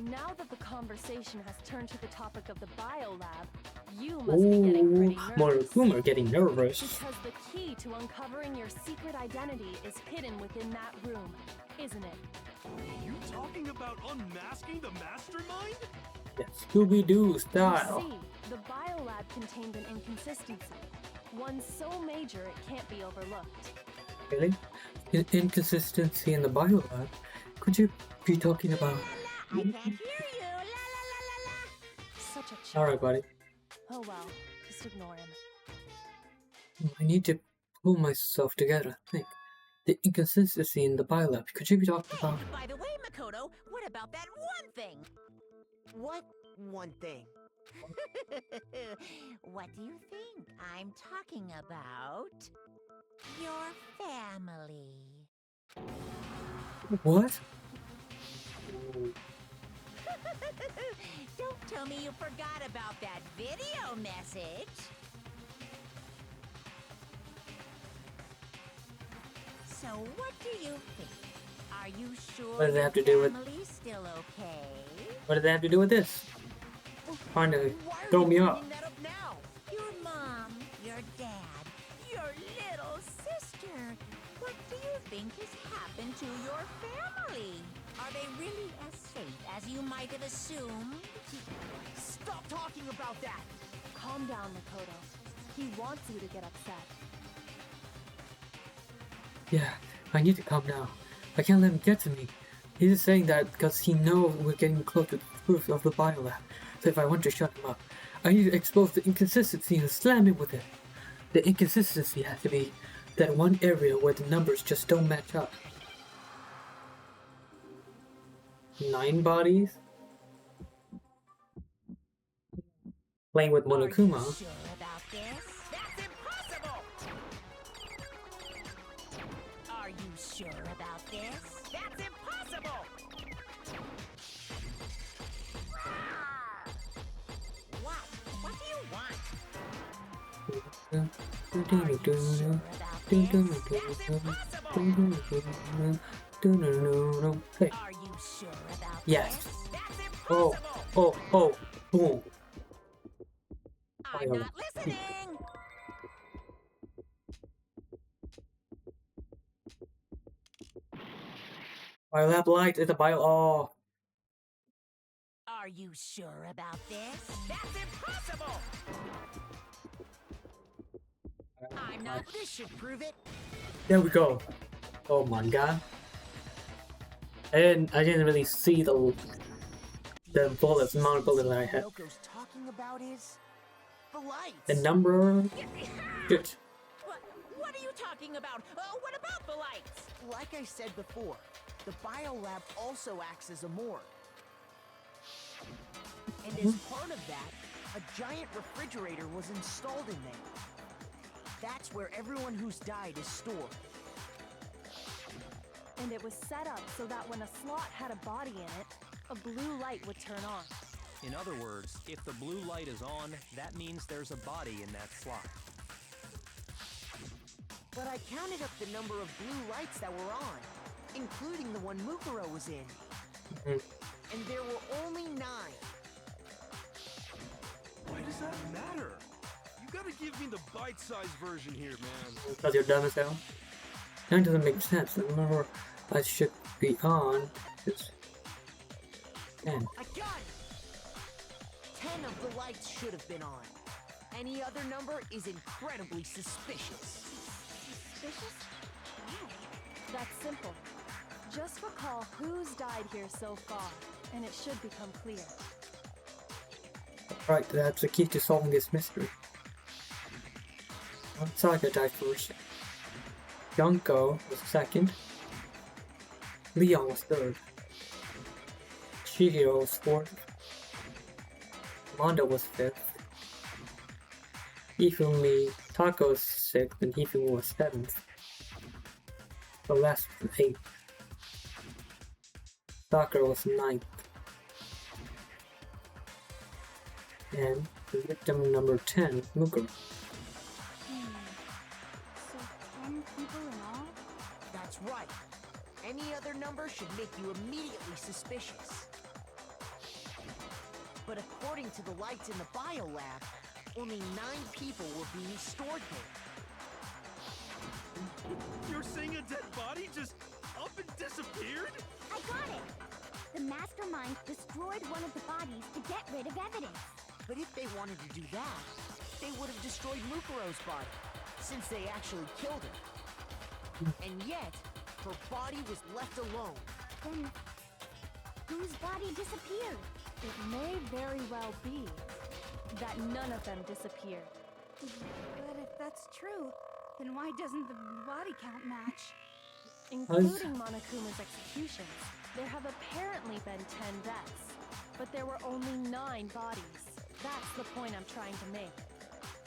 Now that the conversation has turned to the topic of the biolab, you must be getting pretty nervous. Monokuma getting nervous. Because the key to uncovering your secret identity is hidden within that room, isn't it? You talking about unmasking the mastermind? Yeah, Scooby-Doo You style. see, the biolab contained an inconsistency. One so major it can't be overlooked. Really? An inconsistency in the biolab? Could you be talking about? I can't hear you. La la la la la. Such a child. Alright, buddy. Oh well, just ignore him. I need to pull myself together. Think. The inconsistency in the biolab. Could you be talking about? By the way, Makoto, what about that one thing? What one thing? What do you think I'm talking about? Your family. What? Don't tell me you forgot about that video message. So what do you think? Are you sure What does it have to your do with- family's still okay? What does that have to do with this? Trying to Why are throw you me bringing up. that up now? Your mom, your dad, your little sister. What do you think has happened to your family? Are they really as safe as you might have assumed? Stop talking about that! Calm down, Makoto. He wants you to get upset. Yeah, I need to calm down. I can't let him get to me. He's just saying that because he knows we're getting close to the proof of the biolab. So if I want to shut him up, I need to expose the inconsistency and slam him with it. The inconsistency has to be that one area where the numbers just don't match up. 9 bodies? Playing with Monokuma. Are you sure about this? That's impossible! Are you sure about this? That's impossible! What? What do you want? Are you sure about this? That's impossible! Hey. Are you sure about Yes. this? That's Oh, impossible! boom. I'm not listening! Biolab light is a bio. Oh. you sure about this? That's impossible! I'm not. This should prove it. There we go. Oh my god. I didn't really see the bullets, amount of bullets that I had. Yoko's talking about is the lights. The number. Good. What are you talking about? What about the lights? Like I said before, the biolab also acts as a morgue. And as part of that, a giant refrigerator was installed in there. That's where everyone who's died is stored. And it was set up so that when a slot had a body in it, a blue light would turn on. In other words, if the blue light is on, that means there's a body in that slot. But I counted up the number of blue lights that were on, including the one Mukuro was in. And there were only 9. Why does that matter? You gotta give me the bite-sized version here, man. Because you're dumb as hell. That doesn't make sense. The number I should be on is 10. I got it! 10 of the lights should have been on. Any other number is incredibly suspicious. Suspicious? Why? That's simple. Just recall who's died here so far, and it should become clear. Right, that's the key to solving this mystery. Saga died first. Yonko was second. Leon was third. Chihiro was fourth. Mondo was fifth. Ifumi Tako was sixth, and Ifumi was seventh. The last was eighth. Sakura was ninth. And the victim number 10, Mukuro. So 10 people in all? That's right. Any other number should make you immediately suspicious. But according to the lights in the biolab, only 9 people were being stored there. You're saying a dead body just up and disappeared? I got it! The mastermind destroyed one of the bodies to get rid of evidence. But if they wanted to do that, they would have destroyed Mukuro's body, since they actually killed her. And yet, her body was left alone. Then, whose body disappeared? It may very well be that none of them disappeared. But if that's true, then why doesn't the body count match? Including Monokuma's executions, there have apparently been 10 deaths, but there were only 9 bodies. That's the point I'm trying to make.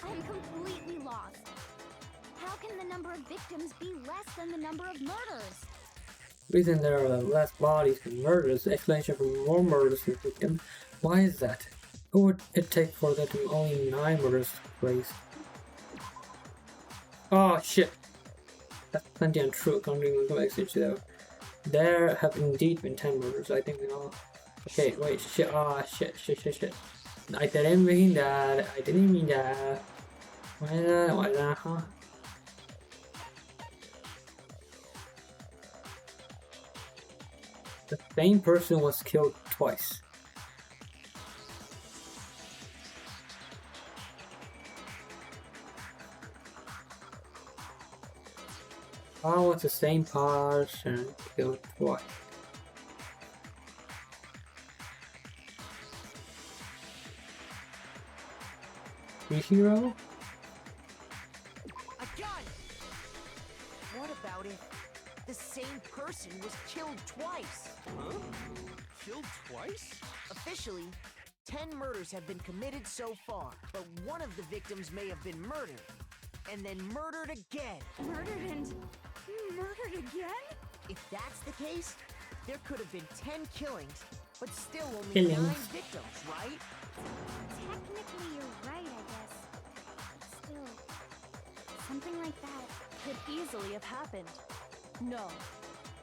I'm completely lost. How can the number of victims be less than the number of murders? Reason there are less bodies than murders, the explanation for more murders than victims. Why is that? What would it take for there to be only 9 murders took place? Oh shit! That's plenty untrue according to the message though. There have indeed been 10 murders, I think we all. Okay, wait, shit, shit. I didn't mean that. Why not, huh? The same person was killed twice. How was the same person killed twice? Hero? I got it! What about if the same person was killed twice? Huh? Killed twice? Officially, 10 murders have been committed so far, but one of the victims may have been murdered, and then murdered again. Murdered and murdered again? If that's the case, there could have been 10 killings, but still only Killings. 9 victims, right? Technically, you're right, I guess. But still, something like that. Could easily have happened. No,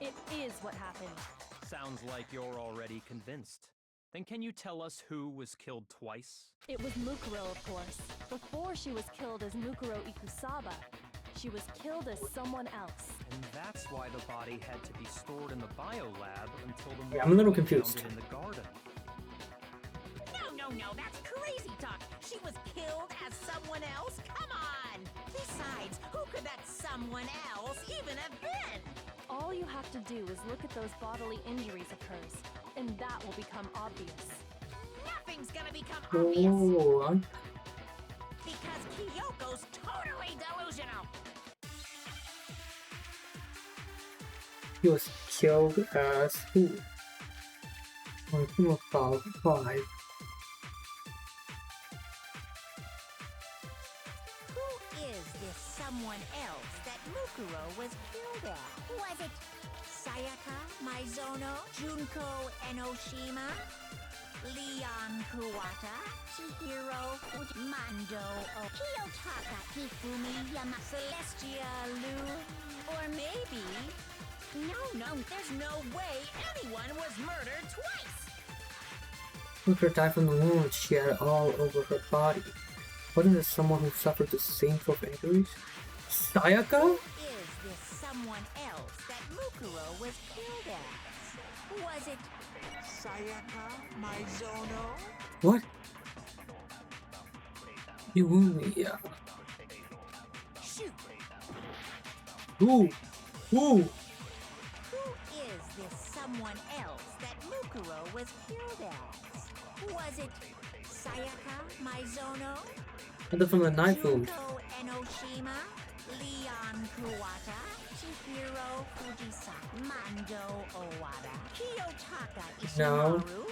it is what happened. Sounds like you're already convinced. Then can you tell us who was killed twice? It was Mukuro, of course. Before she was killed as Mukuro Ikusaba, she was killed as someone else. And that's why the body had to be stored in the biolab until the Yeah, I'm a little morning confused. found it in the garden. no, that's crazy talk. She was killed as someone else? Come on! Besides, who could that someone else even have been? All you have to do is look at those bodily injuries of hers, and that will become obvious. Nothing's gonna become obvious. Oh, Because Kyoko's totally delusional. he was killed as who? About 5. Who is this someone else that Mukuro was killed at? Was it Sayaka Maizono, Junko Enoshima, Leon Kuwata, Chihiro Mando, Kiyotaka Hifumi Yama, Celestia Lu, or maybe... No, there's no way anyone was murdered twice! Mukuro died from the wounds she had all over her body. Wasn't it someone who suffered the same sort of injuries? Sayaka? Who is this someone else that Mukuro was killed as? Was it Sayaka Maizono? What? You wound me, yeah. Shoot! Ooh! Who is this someone else that Mukuro was killed as? Was it Sayaka Maizono? And then from the knife wound. Junko Enoshima? Leon Kuwata? Chihiro Fujisaki? Mando Owada? Kiyotaka Ishimaru?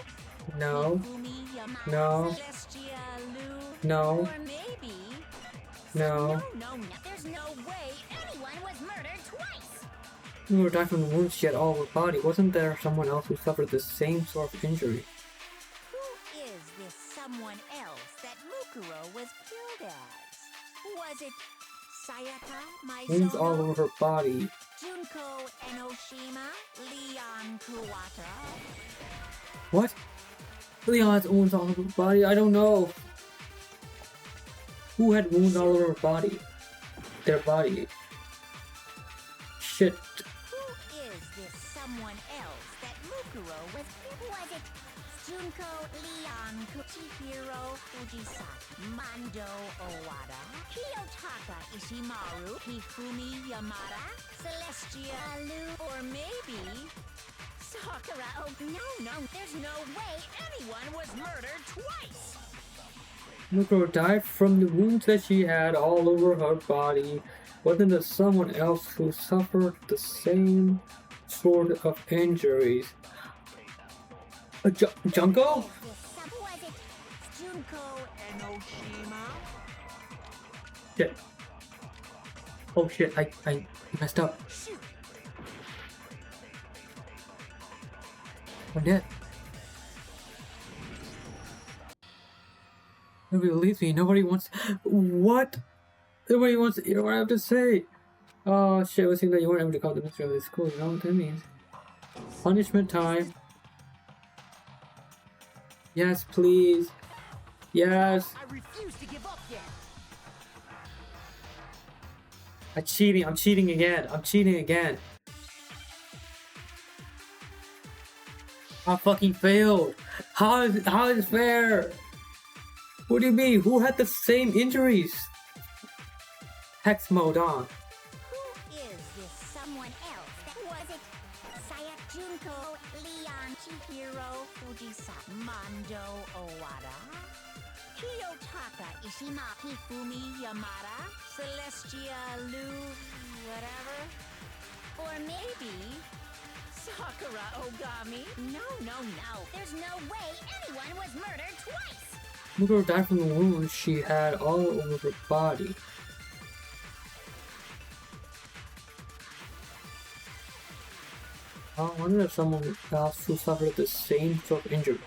No. Hifumi Yamada? No. Celestia Lu? No. Or maybe... No. No, there's no way anyone was murdered twice! Mukuro died from the wounds she had all over her body. Wasn't there someone else who suffered the same sort of injury? Who is this someone else that Mukuro was killed as? Was it Sayaka Wounds all Maizono? over her body. Junko Enoshima? Leon Kuwata? What? Leon has wounds all over her body? I don't know. Who had wounds all over her body? Their body. Shit. Who is this someone else that Mukuro was killed? Was it Junko Leon Chihiro Fujisaki? Mando Owada? Kiyotaka Ishimaru? Hifumi Yamada? Celestia Lu? Or maybe... Sakura... Oh, no, there's no way anyone was murdered twice! Mukuro died from the wounds that she had all over her body. Wasn't there someone else who suffered the same sort of injuries? Junko? Was it Junko Enoshima? Shit. Oh shit, I messed up. Shoot! I'm dead. Nobody believes me. Nobody wants... What? Nobody wants to hear what I have to say. Oh shit, it seems that you weren't able to call the mystery of this school. You know what that means? Punishment time. Yes, please. Yes. I refuse to give up yet. I'm cheating. I'm cheating again. I'm cheating again. I fucking failed. How is it fair? What do you mean? Who had the same injuries? Hex mode on. Who is this someone else? Was it Sayak Junko, Leon Chihiro Fujisaki, Mando Owada? Kiyotaka Ishima, Hifumi Yamada, Celestia Lu, whatever? Or maybe Sakura Ogami? No. There's no way anyone was murdered twice! Mukuro died from the wounds she had all over her body. I wonder if someone else who suffered the same sort of injuries.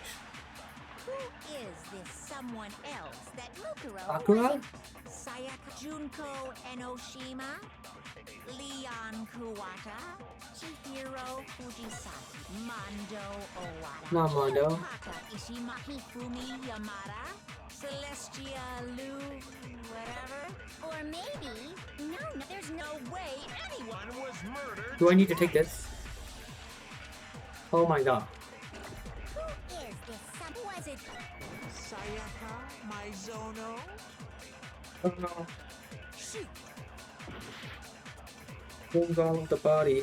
Who is this someone else that Mukuro... Sakura? Sayaka Junko Enoshima? Leon Kuwata? Chihiro Fujisaki? Mando Owada? Not Mando. Kiyotaka Ishima? Hifumi Yamada? Celestia Lu? Whatever? Or maybe... No, there's no way anyone was murdered. Do I need to take this? Oh my god. Who is this? Was it Sayaka, my Zono. Oh no. Shoot! Wounds all of the body.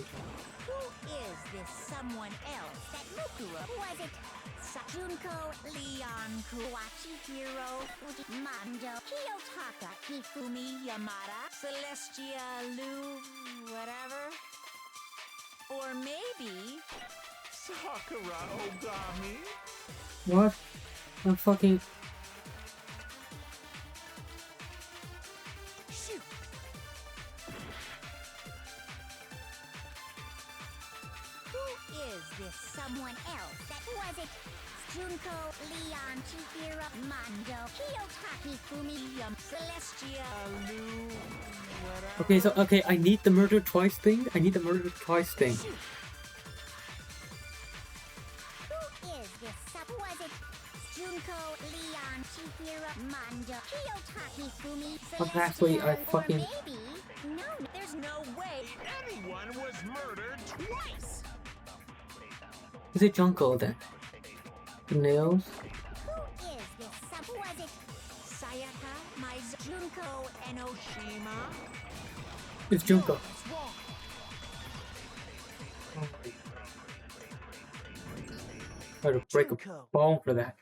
Who is this someone else that Mukuro? Was it Junko, Leon, Kuwachi, Hiro, Mando, Kiyotaka, Hifumi, Yamada, Celestia, Lu, whatever? Or maybe... Sakura Ogami. What? I'm fucking. Shoot! Who is this someone else that was it? Junko, Leon, Chihiro, Mando, Kiyotaki, Fumi, Celestia, Lu, whatever. Okay, I need the murder twice thing. I need the murder twice thing. Shoot. Who is this was it? Junko, Leon, Chihiro, Mando, Kiyotaki, Fumi, Celestia, Actually, I or fucking. maybe... No, there's no way anyone was murdered twice! Is it Junko then? The nails? Who is this? Was it Sayaka, my Junko, and Oshima? It's Junko. What's wrong? I had to break a Junko. bone for that.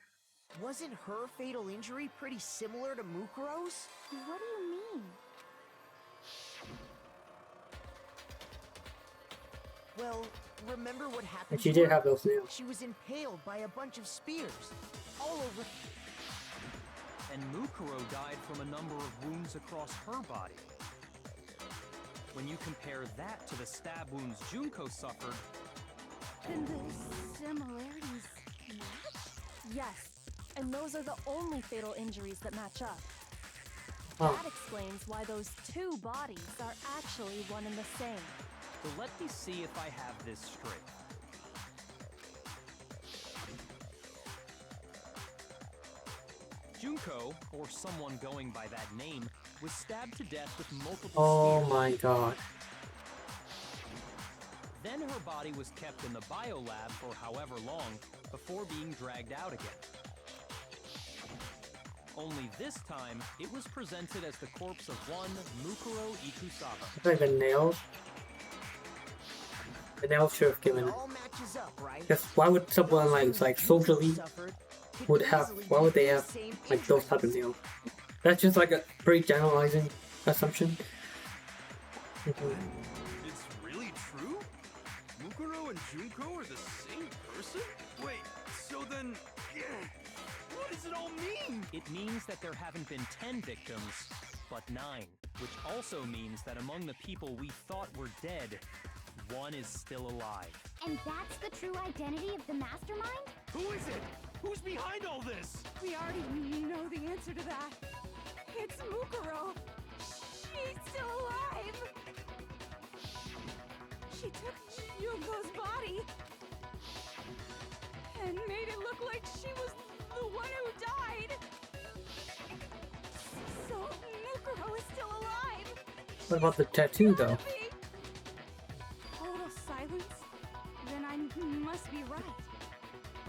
Wasn't her fatal injury pretty similar to Mukuro's? What do you mean? Well, remember what happened And she to did her? have those nails. She was impaled by a bunch of spears. All over. And Mukuro died from a number of wounds across her body. When you compare that to the stab wounds Junko suffered, Then the similarities match? Yes, and those are the only fatal injuries that match up. Oh. That explains why those two bodies are actually one and the same. so let me see if I have this straight. Junko, or someone going by that name, was stabbed to death with multiple Oh spears. my god. Then her body was kept in the biolab for however long before being dragged out again. Only this time, it was presented as the corpse of one Mukuro Ikusawa. It's like the nails. The nails should have given It it. all matches up, right? Because why would someone like socially Suffered could would have? easily Why would they be the have same like those type of nails? That's just like a pretty generalizing assumption. Mhm. It's really true? Mukuro and Junko are the same person? Wait, so then... What does it all mean? It means that there haven't been 10 victims, but 9, which also means that among the people we thought were dead, one is still alive. And that's the true identity of the mastermind? Who is it? Who's behind all this? We already know the answer to that. It's Mukuro. She's still alive. She took Yuko's body and made it look like she was the one who died. So Mukuro is still alive. What about the tattoo though? Total silence? Then I must be right.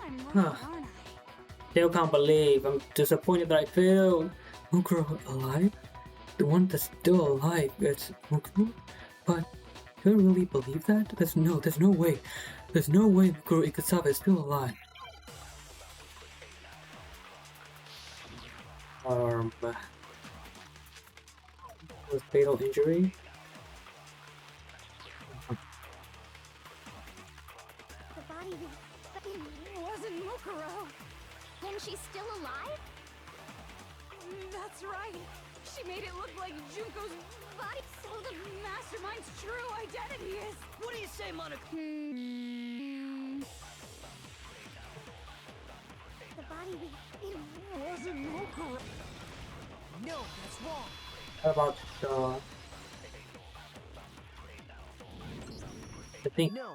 I'm Huh. wrong, aren't I? Still can't believe. I'm disappointed that I failed. Mukuro alive? The one that's still alive. It's Mukuro? But do I really believe that? There's no way. There's no way Mukuro Ikusawa is still alive. Was fatal injury? The body wasn't Mukuro. Then she's still alive? That's right. She made it look like Junko's body. So the mastermind's true identity is... What do you say, Monica? The body wasn't Mukuro. No, that's wrong. How about I think No,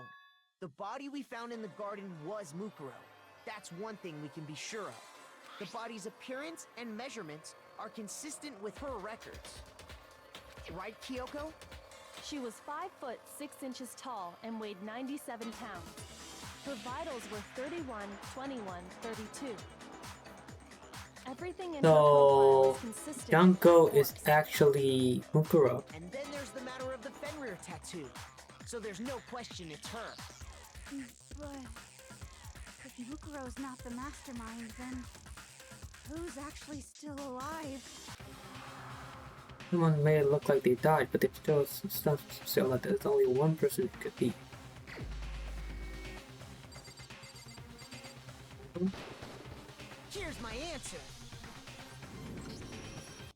the body we found in the garden was Mukuro. That's one thing we can be sure of. The body's appearance and measurements are consistent with her records. Right, Kyoko? She was 5 foot 6 inches tall and weighed 97 pounds. Her vitals were 31, 21, 32. Everything in her So profile is consistent Junko with is the corpse. actually Mukuro. And then there's the matter of the Fenrir tattoo. So there's no question it's her. But if Mukuro's not the mastermind, then who's actually still alive? Someone made it look like they died, but it still still that there's only one person it could be. Here's my answer.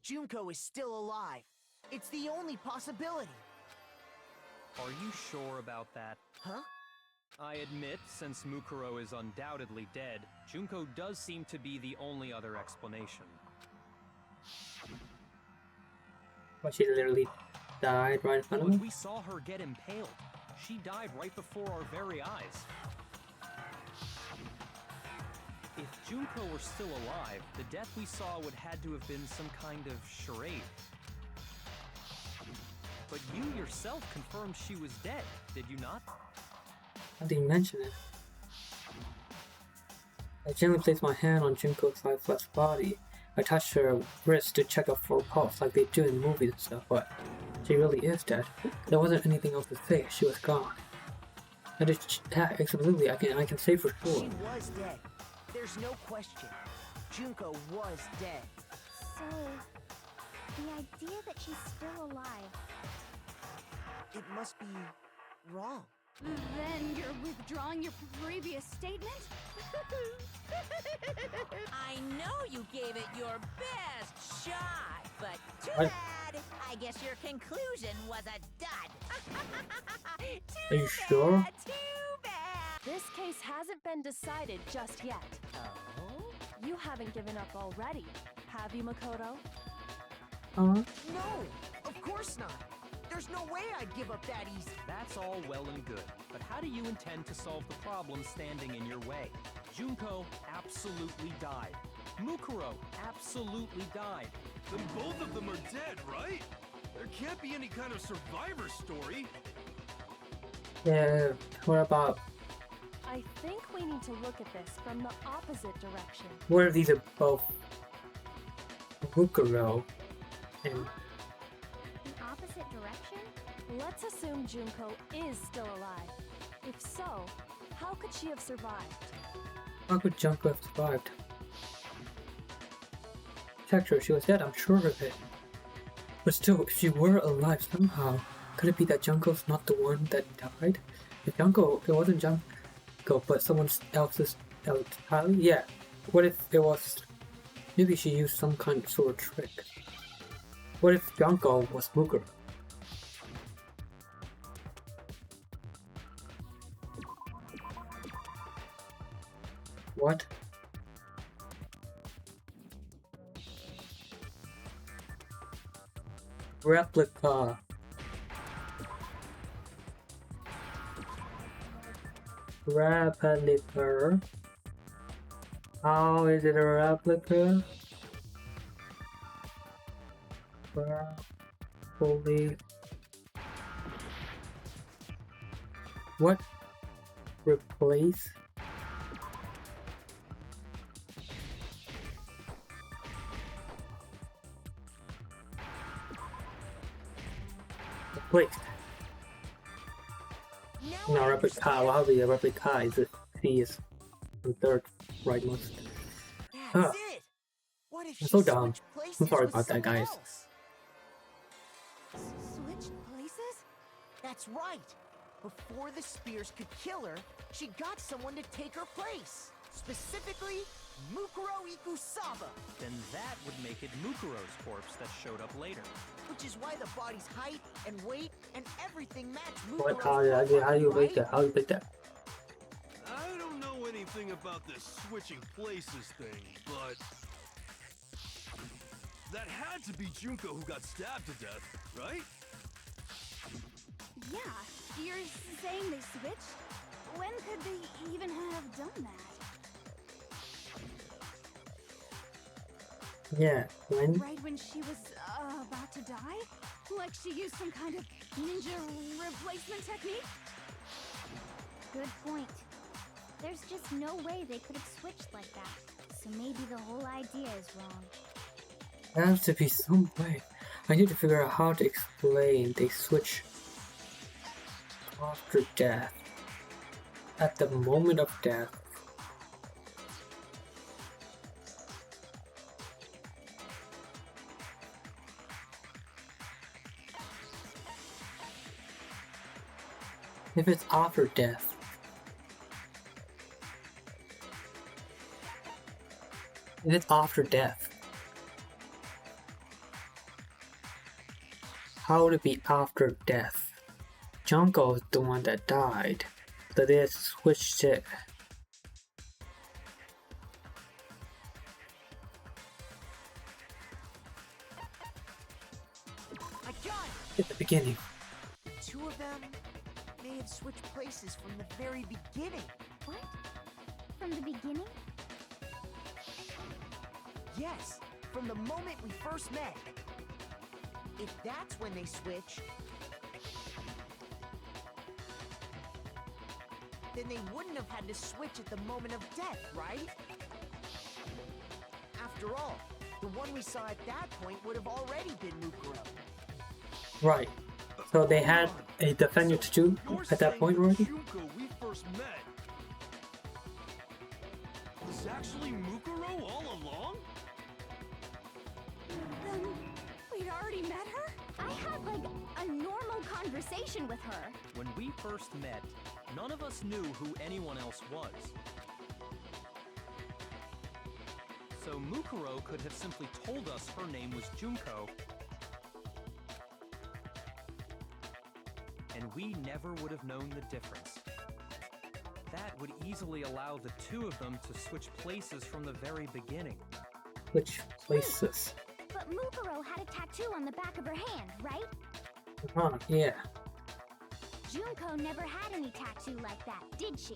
Junko is still alive. It's the only possibility. Are you sure about that? Huh? I admit, since Mukuro is undoubtedly dead, Junko does seem to be the only other explanation. But she literally died right in front of But him. we saw her get impaled. She died right before our very eyes. If Junko were still alive, the death we saw would had to have been some kind of charade. But you yourself confirmed she was dead, did you not? I didn't mention it. I gently placed my hand on Junko's lifeless body. I touched her wrist to check up for a pulse like they do in movies and stuff, but she really is dead. There wasn't anything else to say. She was gone. That is absolutely, I can say for sure. She was dead. There's no question. Junko was dead. So, the idea that she's still alive, It must be wrong. then you're withdrawing your previous statement? I know you gave it your best shot, but too What? bad. I guess your conclusion was a dud. Are you sure? Too bad. This case hasn't been decided just yet. Oh? You haven't given up already, have you, Makoto? Huh? No, of course not. There's no way I'd give up that easy. That's all well and good, but how do you intend to solve the problem standing in your way? Junko absolutely died. Mukuro absolutely died. Then both of them are dead, right? There can't be any kind of survivor story. Yeah, what about, I think we need to look at this from the opposite direction. what if these are both Mukuro and In opposite direction? Let's assume Junko is still alive. If so, how could she have survived? how could Junko have survived? Checked her, she was dead, I'm sure of it. But still, if she were alive somehow, could it be that Junko's not the one that died? If Junko, it wasn't Junko, but someone else's entirely? Yeah. What if it was, maybe she used some kind of sort of trick? What if Junko was Mukuro? What? Replica. Replica. How is it a replica? Fully. What? Replace? Replace. No, I replica. understand. How the replica is it? C is the third rightmost. Huh. That's it. What if I'm she so dumb. switched places I'm sorry with about that, someone guys. else? Switch places? That's right. Before the spears could kill her, she got someone to take her place. Specifically, Mukuro Ikusaba. Then that would make it Mukuro's corpse that showed up later. Which is why the body's height and weight and everything match What? Mukuro's How do you profile, make that? right? How do you make that? I don't know anything about this switching places thing, but that had to be Junko who got stabbed to death, right? Yeah, you're saying they switched? When could they even have done that? Yeah, when? Right when she was about to die? Like she used some kind of ninja replacement technique? Good point. There's just no way they could have switched like that. so maybe the whole idea is wrong. There has to be some way. I need to figure out how to explain they switch after death. At the moment of death. If it's after death. If it's after death. How would it be after death? Junko is the one that died, so they switched it. I got it! At the beginning. The two of them may have switched places from the very beginning. What? From the beginning? Yes, from the moment we first met. If that's when they switched, then they wouldn't have had to switch at the moment of death, right? After all, the one we saw at that point would have already been Mukuro. Right. So they had a defender to do at that point already? Junko we first met was actually Mukuro all along? Then we'd already met her? I had like a normal conversation with her. When we first met, none of us knew who anyone else was. So Mukuro could have simply told us her name was Junko, and we never would have known the difference. That would easily allow the two of them to switch places from the very beginning. Which places? But Mukuro had a tattoo on the back of her hand, right? Huh, yeah. Junko never had any tattoo like that, did she?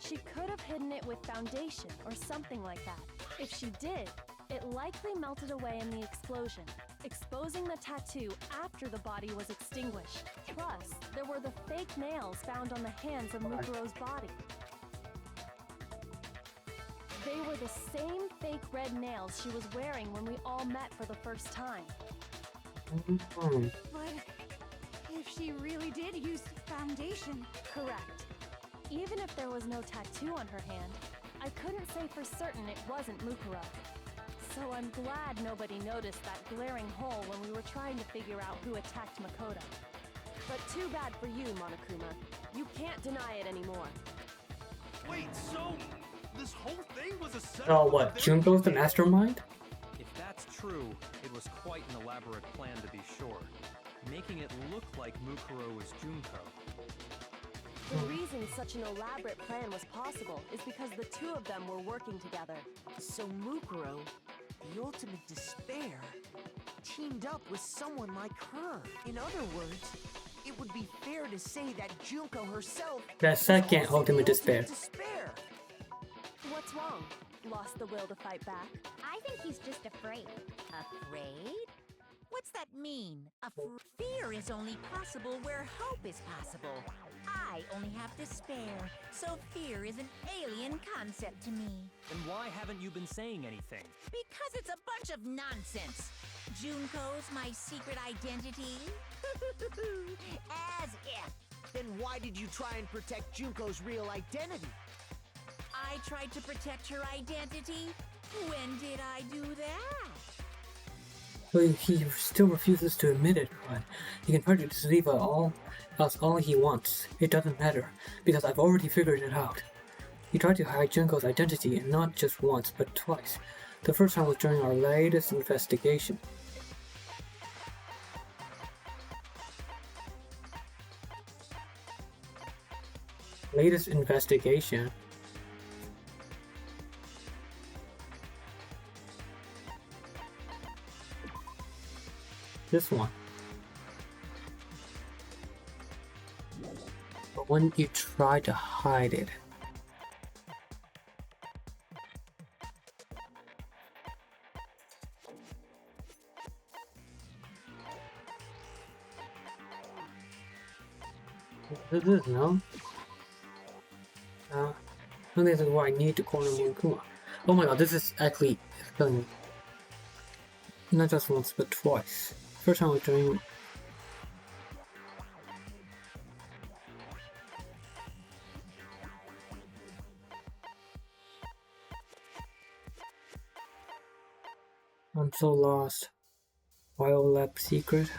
She could have hidden it with foundation or something like that. If she did, it likely melted away in the explosion, exposing the tattoo after the body was extinguished. Plus, there were the fake nails found on the hands of Mukuro's body. They were the same fake red nails she was wearing when we all met for the first time. Mhm. But if she really did use foundation... Correct. Even if there was no tattoo on her hand, I couldn't say for certain it wasn't Mukuro. So I'm glad nobody noticed that glaring hole when we were trying to figure out who attacked Makoto. But too bad for you, Monokuma. You can't deny it anymore. Wait, so this whole thing was a setup? Oh, from what? the very Junko's the beginning? mastermind? If that's true, it was quite an elaborate plan to be sure, making it look like Mukuro was Junko. The reason such an elaborate plan was possible is because the two of them were working together. So Mukuro, the ultimate despair, teamed up with someone like her. In other words, it would be fair to say that Junko herself The was second also the ultimate despair. despair. What's wrong? Lost the will to fight back? I think he's just afraid. Afraid? What's that mean? Fear is only possible where hope is possible. I only have despair, so fear is an alien concept to me. Then why haven't you been saying anything? Because it's a bunch of nonsense. Junko's my secret identity? As if. Then why did you try and protect Junko's real identity? I tried to protect her identity? When did I do that? So he still refuses to admit it, but he can try to deceive us all he wants. It doesn't matter, because I've already figured it out. He tried to hide Junko's identity, and not just once, but twice. The first time was during our latest investigation. Latest investigation? This one. But when you try to hide it, this is no. And this is why I need to corner Monkuma. Oh my god, this is actually killing me. Not just once, but twice. First time I was doing. I'm so lost. Biolab secret.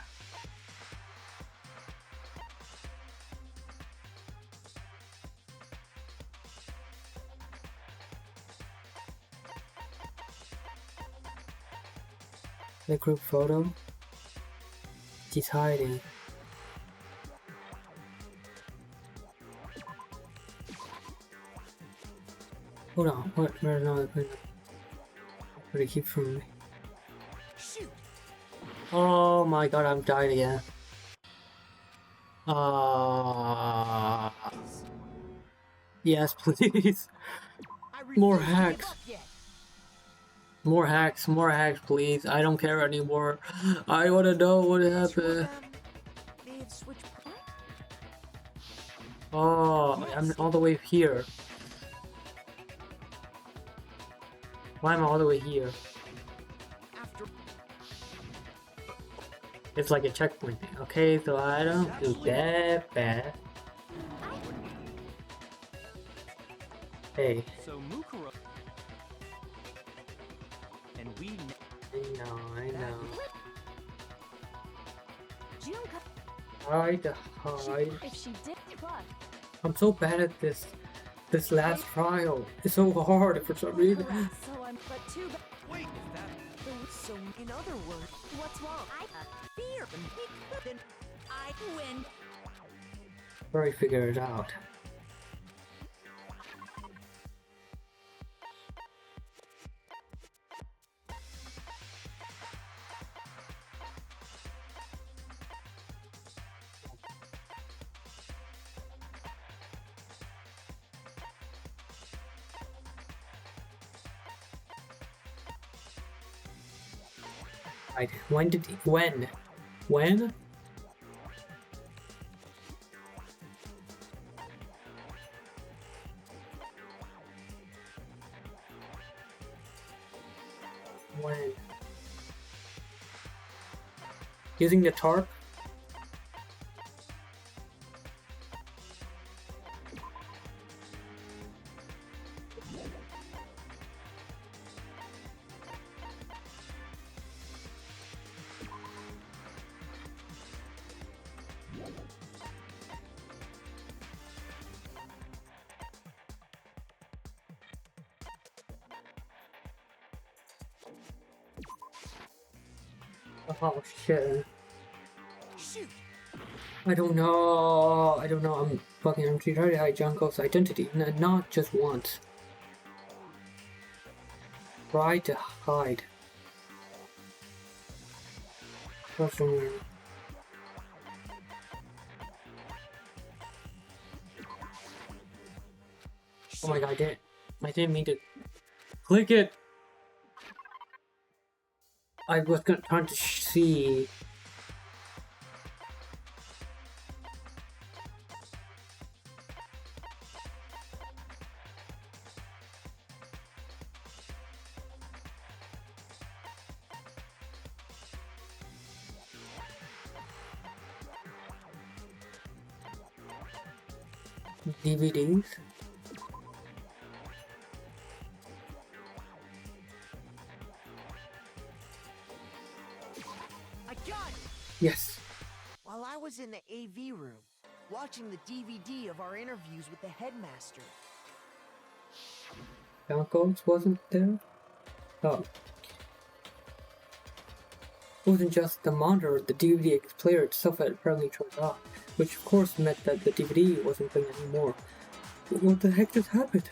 The group photo. She's hiding. Hold on, what? Where's another thing? What did it keep from me? Shoot! Oh my god, I'm dying again. Yes, please. More hacks. More hacks, please. I don't care anymore. I wanna know what happened. Oh, I'm all the way here. Why am I all the way here? It's like a checkpoint thing. Okay, so I don't do that bad. Hey. So Mukuro and we. I know. Junko. Hide. If she did, what? I'm so bad at this. This last trial. It's so hard for some reason. So I'm but too bad. Wait, is that? So, in other words, What's wrong? I fear then I win. Already figure it out. When did he, when? When? When? Using the tarp? Oh shit. shoot! I don't know. I'm trying to hide Junko's identity. Not just once. Try to hide. What's wrong? Oh my god, I didn't mean to click it. I was trying to see. DVDs. I got it! Yes. While I was in the AV room, watching the DVD of our interviews with the headmaster. Falcons wasn't there? Oh. It wasn't just the monitor, the DVD player itself had apparently turned off, which of course meant that the DVD wasn't playing anymore. What the heck just happened?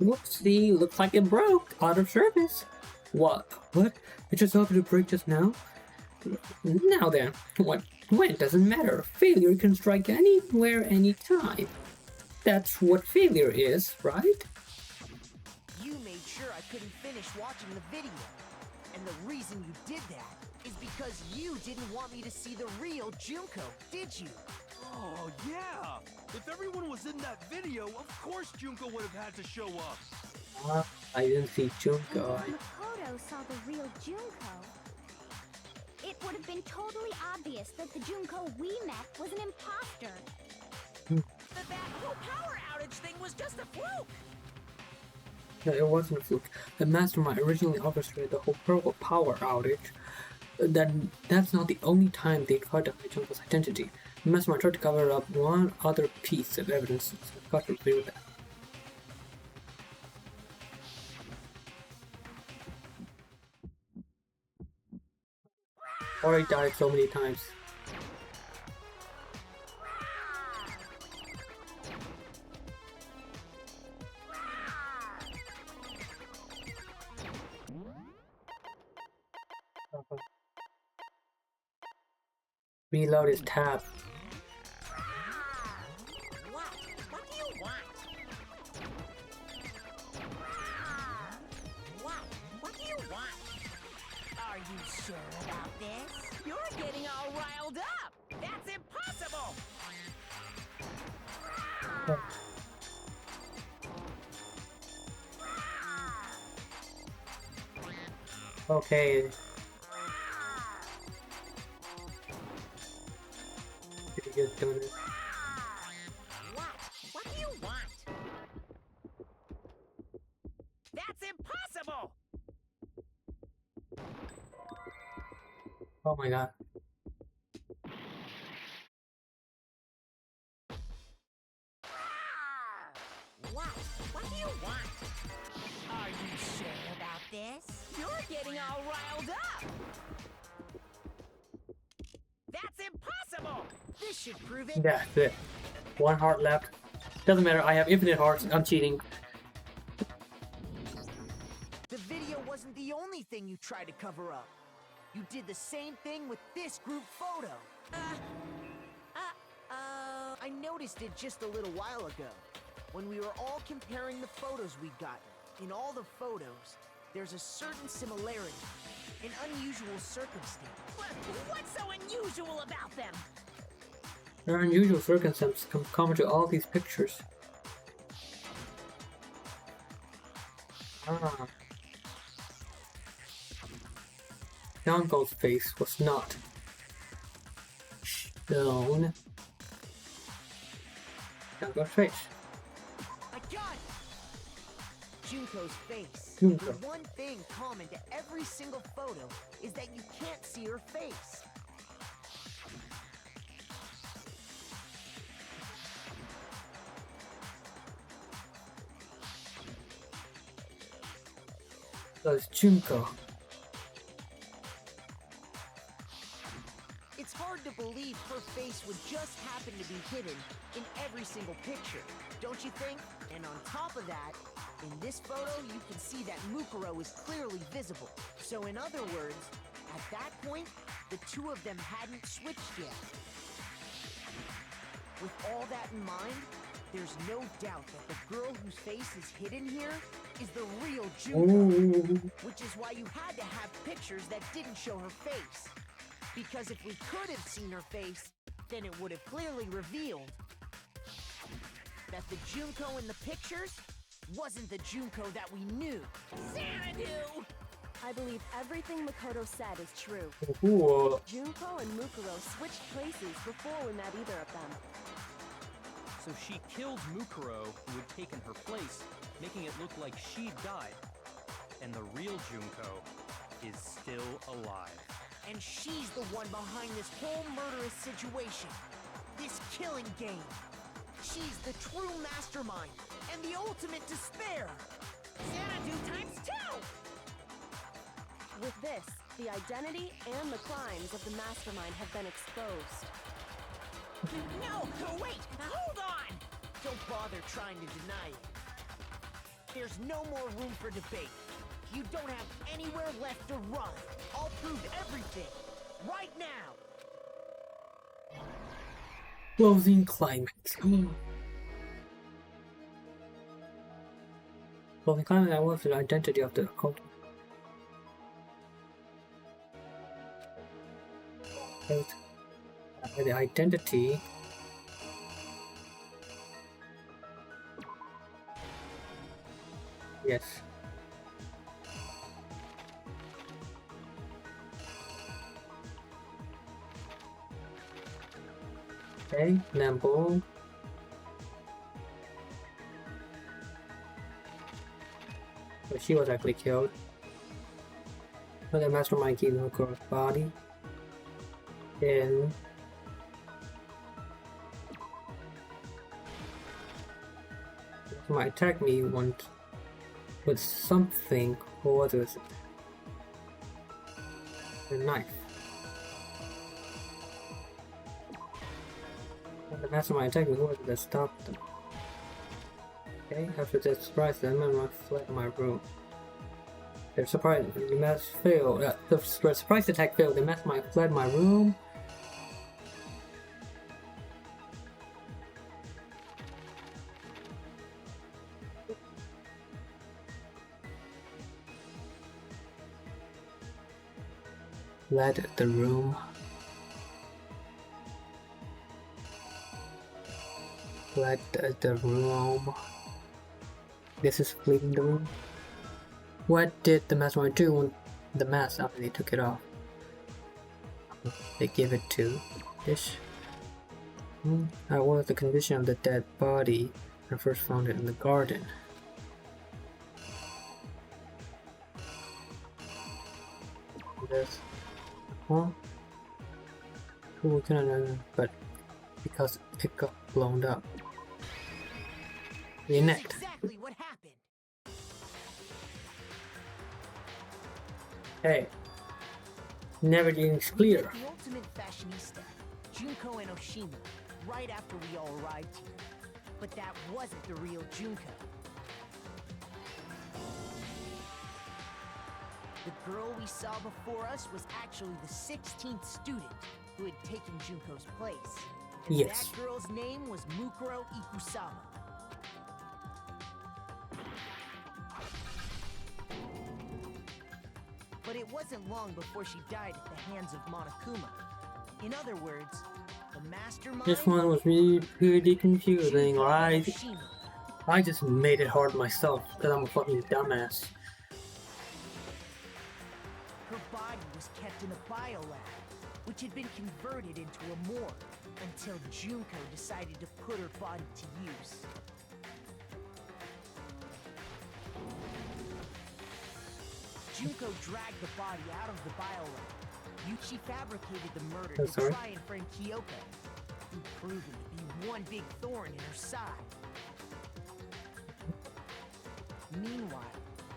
Whoopsie, looks like it broke. Out of service. What? It just happened to break just now? Now then, when doesn't matter. Failure can strike anywhere, anytime. That's what failure is, right? You made sure I couldn't finish watching the video. And the reason you did that is because you didn't want me to see the real Junko, did you? Oh, yeah! If everyone was in that video, of course Junko would have had to show up. I didn't see Junko. If Makoto saw the real Junko, it would have been totally obvious that the Junko we met was an imposter. That whole power outage thing was just a fluke. No, it wasn't a fluke. The mastermind originally orchestrated the whole purple power outage. That's not the only time they tried to hide Junko's identity. The mastermind tried to cover up one other piece of evidence, so I've got to agree with that. Already died so many times. Reload his tab. What? What do you want? What do you want? Are you sure about this? You're getting all riled up. That's impossible. Okay. Pretty good doing it. What do you want? That's impossible. Oh my god. What do you want? Are you sure about this? You're getting all riled up. That's impossible. This should prove it. That's it. One heart left. Doesn't matter, I have infinite hearts. I'm cheating. The video wasn't the only thing you tried to cover up. You did the same thing with this group photo. I noticed it just a little while ago, when we were all comparing the photos we'd gotten. In all the photos, there's a certain similarity, an unusual circumstance. What's so unusual about them? There are unusual circumstances common to all these pictures. Junko's face was not shown. Junko's face. I got it! Junko's face. Junko. The one thing common to every single photo is that you can't see her face. That's Junko. It's hard to believe her face would just happen to be hidden in every single picture, don't you think? And on top of that, in this photo you can see that Mukuro is clearly visible. So in other words, at that point, the two of them hadn't switched yet. With all that in mind, there's no doubt that the girl whose face is hidden here is the real Junko. Which is why you had to have pictures that didn't show her face. Because if we could have seen her face, then it would have clearly revealed that the Junko in the pictures wasn't the Junko that we knew. Xanadu! I believe everything Makoto said is true. Ooh. Junko and Mukuro switched places before we met either of them. So she killed Mukuro, who had taken her place, making it look like she'd died. And the real Junko is still alive. And she's the one behind this whole murderous situation. This killing game. She's the true mastermind and the ultimate despair. Xanadu times 2! With this, the identity and the crimes of the mastermind have been exposed. No, wait! Hold on! Don't bother trying to deny it. There's no more room for debate. You don't have anywhere left to run. I'll prove everything, right now. Closing climax. Closing climax, I was the identity of the cult. The identity Yes. Okay, Lambo. But she was actually killed. But the mastermind keeps Mukuro's body. Then might attack me once with something. What was it? A knife. And the mastermind attacked me. Who was it that stopped them? Okay, after that surprise, the man fled my room. They're surprised. The mass failed. The surprise attack failed. The mastermind fled my room. Fled the room. Fled the room. This is fleeing the room. What did the mastermind do when the mask after they took it off? They gave it to Dish. What was the condition of the dead body when I first found it in the garden? This. Huh? We couldn't know, but because it got blown up. Reenact. Exactly what happened. Hey, everything's clear. The ultimate fashionista, Junko and Oshima, right after we all arrived here. But that wasn't the real Junko. The girl we saw before us was actually the 16th student who had taken Junko's place. And Yes. that girl's name was Mukuro Ikusama. But it wasn't long before she died at the hands of Monokuma. In other words, the mastermind... This one was really pretty confusing, Junko right? Oshima. I just made it hard myself because I'm a fucking dumbass. Her body was kept in a biolab, which had been converted into a morgue, until Junko decided to put her body to use. Junko dragged the body out of the biolab. She fabricated the murder Oh, to sorry. try and frame Kyoko, who proven to be one big thorn in her side. Meanwhile,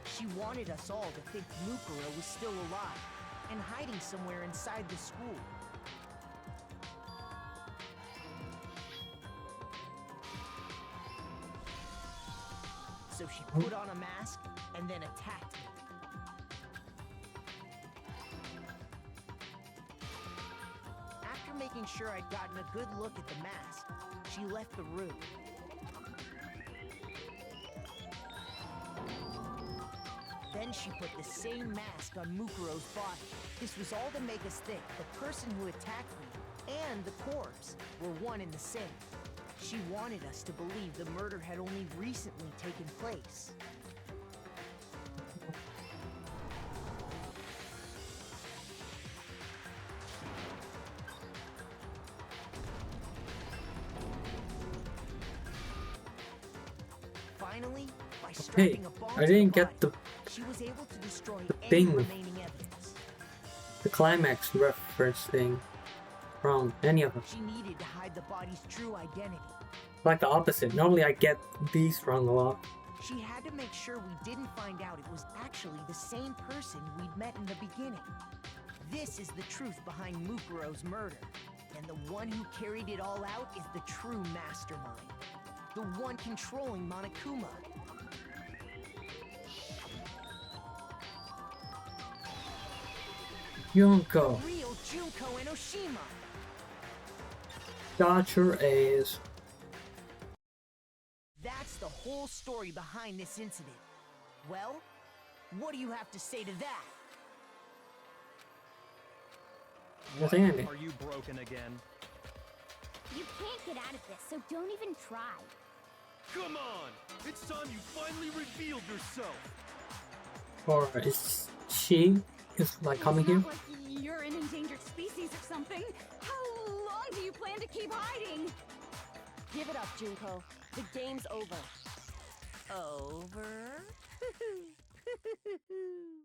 she wanted us all to think Mukuro was still alive and hiding somewhere inside the school. So she put on a mask and then attacked me. After making sure I'd gotten a good look at the mask, she left the room. Then she put the same mask on Mukuro's body. This was all to make us think the person who attacked me and the corpse were one and the same. She wanted us to believe the murder had only recently taken place. Finally, by strapping a bomb I to didn't the get body, she was able to destroy any thing. remaining evidence. The climax reference thing from any of them. She needed to hide the body's true identity. Like the opposite. Normally I get these wrong a lot. She had to make sure we didn't find out it was actually the same person we'd met in the beginning. This is the truth behind Mukuro's murder. And the one who carried it all out is the true mastermind. The one controlling Monokuma. Yonko, Real Junko and Oshima. got your A's. That's the whole story behind this incident. Well, what do you have to say to that? Nothing ending. Are you broken again? You can't get out of this, so don't even try. Come on! It's time you finally revealed yourself. Or is she like coming It's here? not like you're an endangered species or something. How long do you plan to keep hiding? Give it up, Junko. The game's over. Over?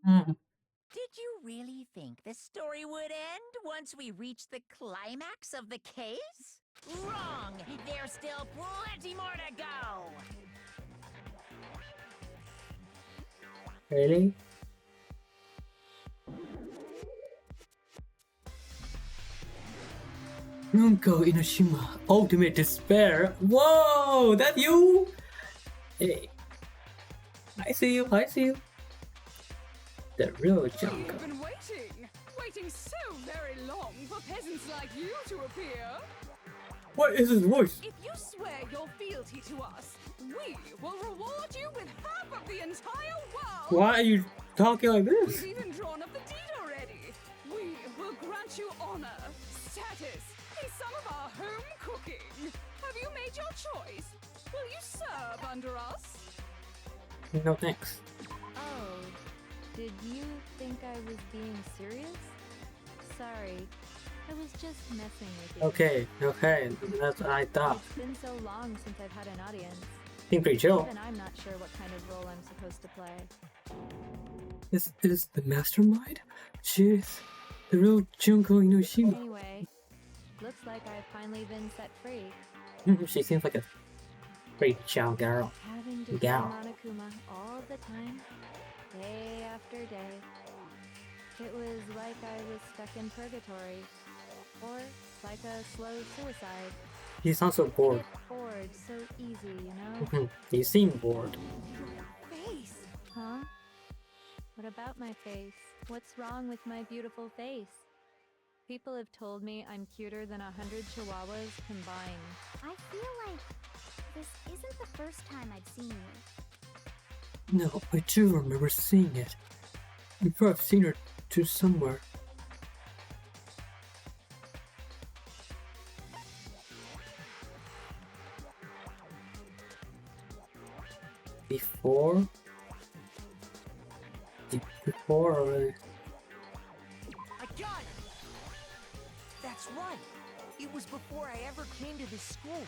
Hmm. Did you really think the story would end once we reached the climax of the case? Wrong! There's still plenty more to go! Really? Junko Inoshima, Ultimate Despair. Whoa, that you? Hey, I see you. I see you. The real Junko. We've been waiting so very long for peasants like you to appear. What is his voice? If you swear your fealty to us, we will reward you with half of the entire world. Why are you talking like this? We've even drawn up the deed already. We will grant you honor, status, and some of our home cooking. Have you made your choice? Will you serve under us? No thanks. Oh, did you think I was being serious? Sorry, I was just messing with you. Okay, that's what I thought. It's been so long since I've had an audience. Seems pretty chill. Even I'm not sure what kind of role I'm supposed to play. This is the mastermind? Jeez, the real Junko Inoshima. Anyway, looks like I've finally been set free. She seems like a pretty chill girl. Having to Gal. play Monokuma all the time, day after day. It was like I was stuck in purgatory. Or like a slow suicide. You sound so I bored. get bored so easy, you know? You seem bored. Face! Huh? What about my face? What's wrong with my beautiful face? People have told me I'm cuter than 100 chihuahuas combined. I feel like this isn't the first time I've seen you. No, I do remember seeing it. I'm sure I've seen her to somewhere. Before? Before or... I got it! That's right! It was before I ever came to this school.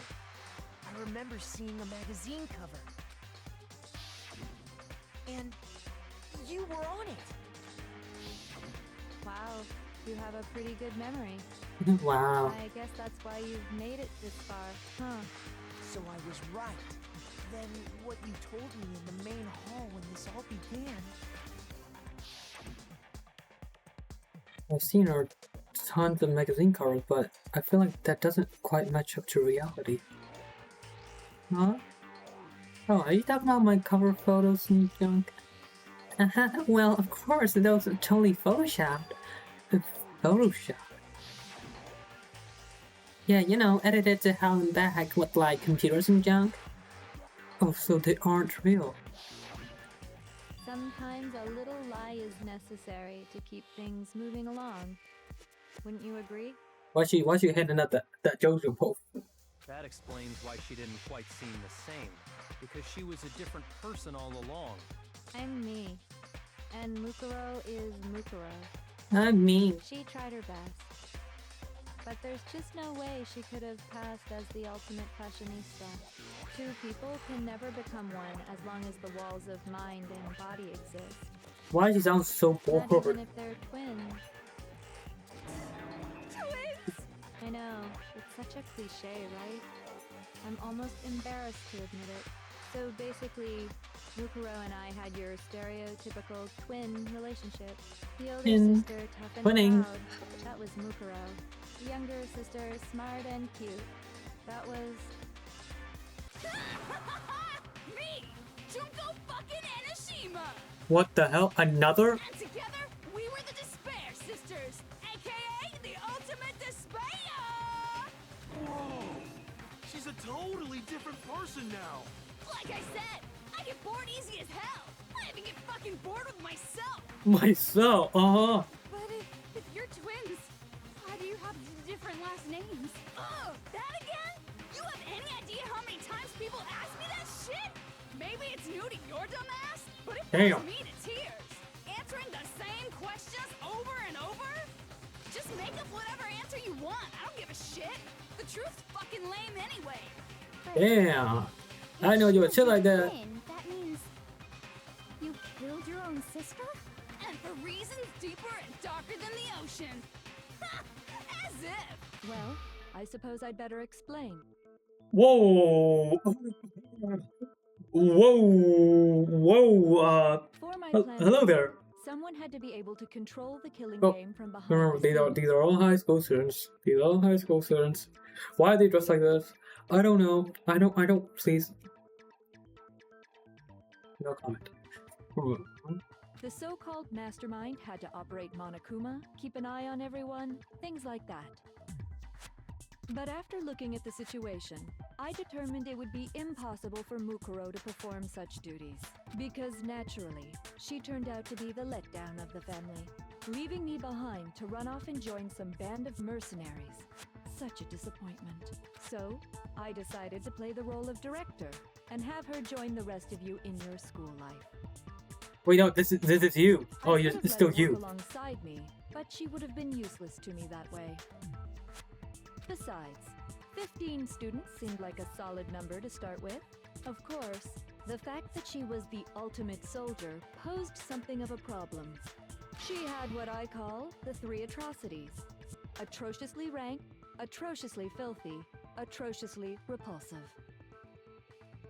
I remember seeing a magazine cover. And you were on it. Wow, you have a pretty good memory. Wow. I guess that's why you've made it this far, huh? So I was right. Then what you told me in the main hall when this all began... I've seen her tons of magazine covers, but I feel like that doesn't quite match up to reality. Huh? Oh, are you talking about my cover photos and junk? Well, of course, those are totally photoshopped. Photoshopped. Yeah, you know, edited to hell and back with like computers and junk. Oh, so they aren't real. Sometimes a little lie is necessary to keep things moving along. Wouldn't you agree? Why she hitting up that JoJo post? That explains why she didn't quite seem the same. Because she was a different person all along. I'm me. And Mukuro is Mukuro. I mean, She tried her best. But there's just no way she could have passed as the ultimate fashionista. Two people can never become one as long as the walls of mind and body exist. why she sounds so Not even bored? if they're twins. Twins! I know, it's such a cliche, right? I'm almost embarrassed to admit it. So basically, Mukuro and I had your stereotypical twin relationship. The older Twin. sister, tough and Twinning. proud. That was Mukuro. The younger sister, smart and cute. That was... Me! Junko fucking Enoshima! What the hell? Another? And together, we were the Despair Sisters, aka the Ultimate Despair! Whoa! She's a totally different person now. Like I said, I get bored easy as hell. I even get fucking bored with myself. Myself, But if you're twins, why do you have different last names? Ugh, that again? You have any idea how many times people ask me that shit? to your dumb ass, but it Damn. brings me to tears. Answering the same questions over and over? Just make up whatever answer you want. I don't give a shit. The truth's fucking lame anyway. Damn. I know you would shit like that. That means you killed your own sister? And for reasons deeper and darker than the ocean. As if. Well, I suppose I'd better explain. Whoa. Whoa. For my Hello plan, there. someone had to be able to control the killing Oh, game from behind Remember, the these are all high school students. These are all high school students. Why are they dressed like this? I don't know. I don't. Please. No comment. The so-called mastermind had to operate Monokuma, keep an eye on everyone, things like that. But after looking at the situation, I determined it would be impossible for Mukuro to perform such duties. Because naturally, she turned out to be the letdown of the family, leaving me behind to run off and join some band of mercenaries. Such a disappointment. So, I decided to play the role of director and have her join the rest of you in your school life. Wait, no, this is you. Oh, I could have it's still let her you. work alongside me, but she would have been useless to me that way. Besides, 15 students seemed like a solid number to start with. Of course, the fact that she was the ultimate soldier posed something of a problem. She had what I call the three atrocities: atrociously rank, atrociously filthy, atrociously repulsive.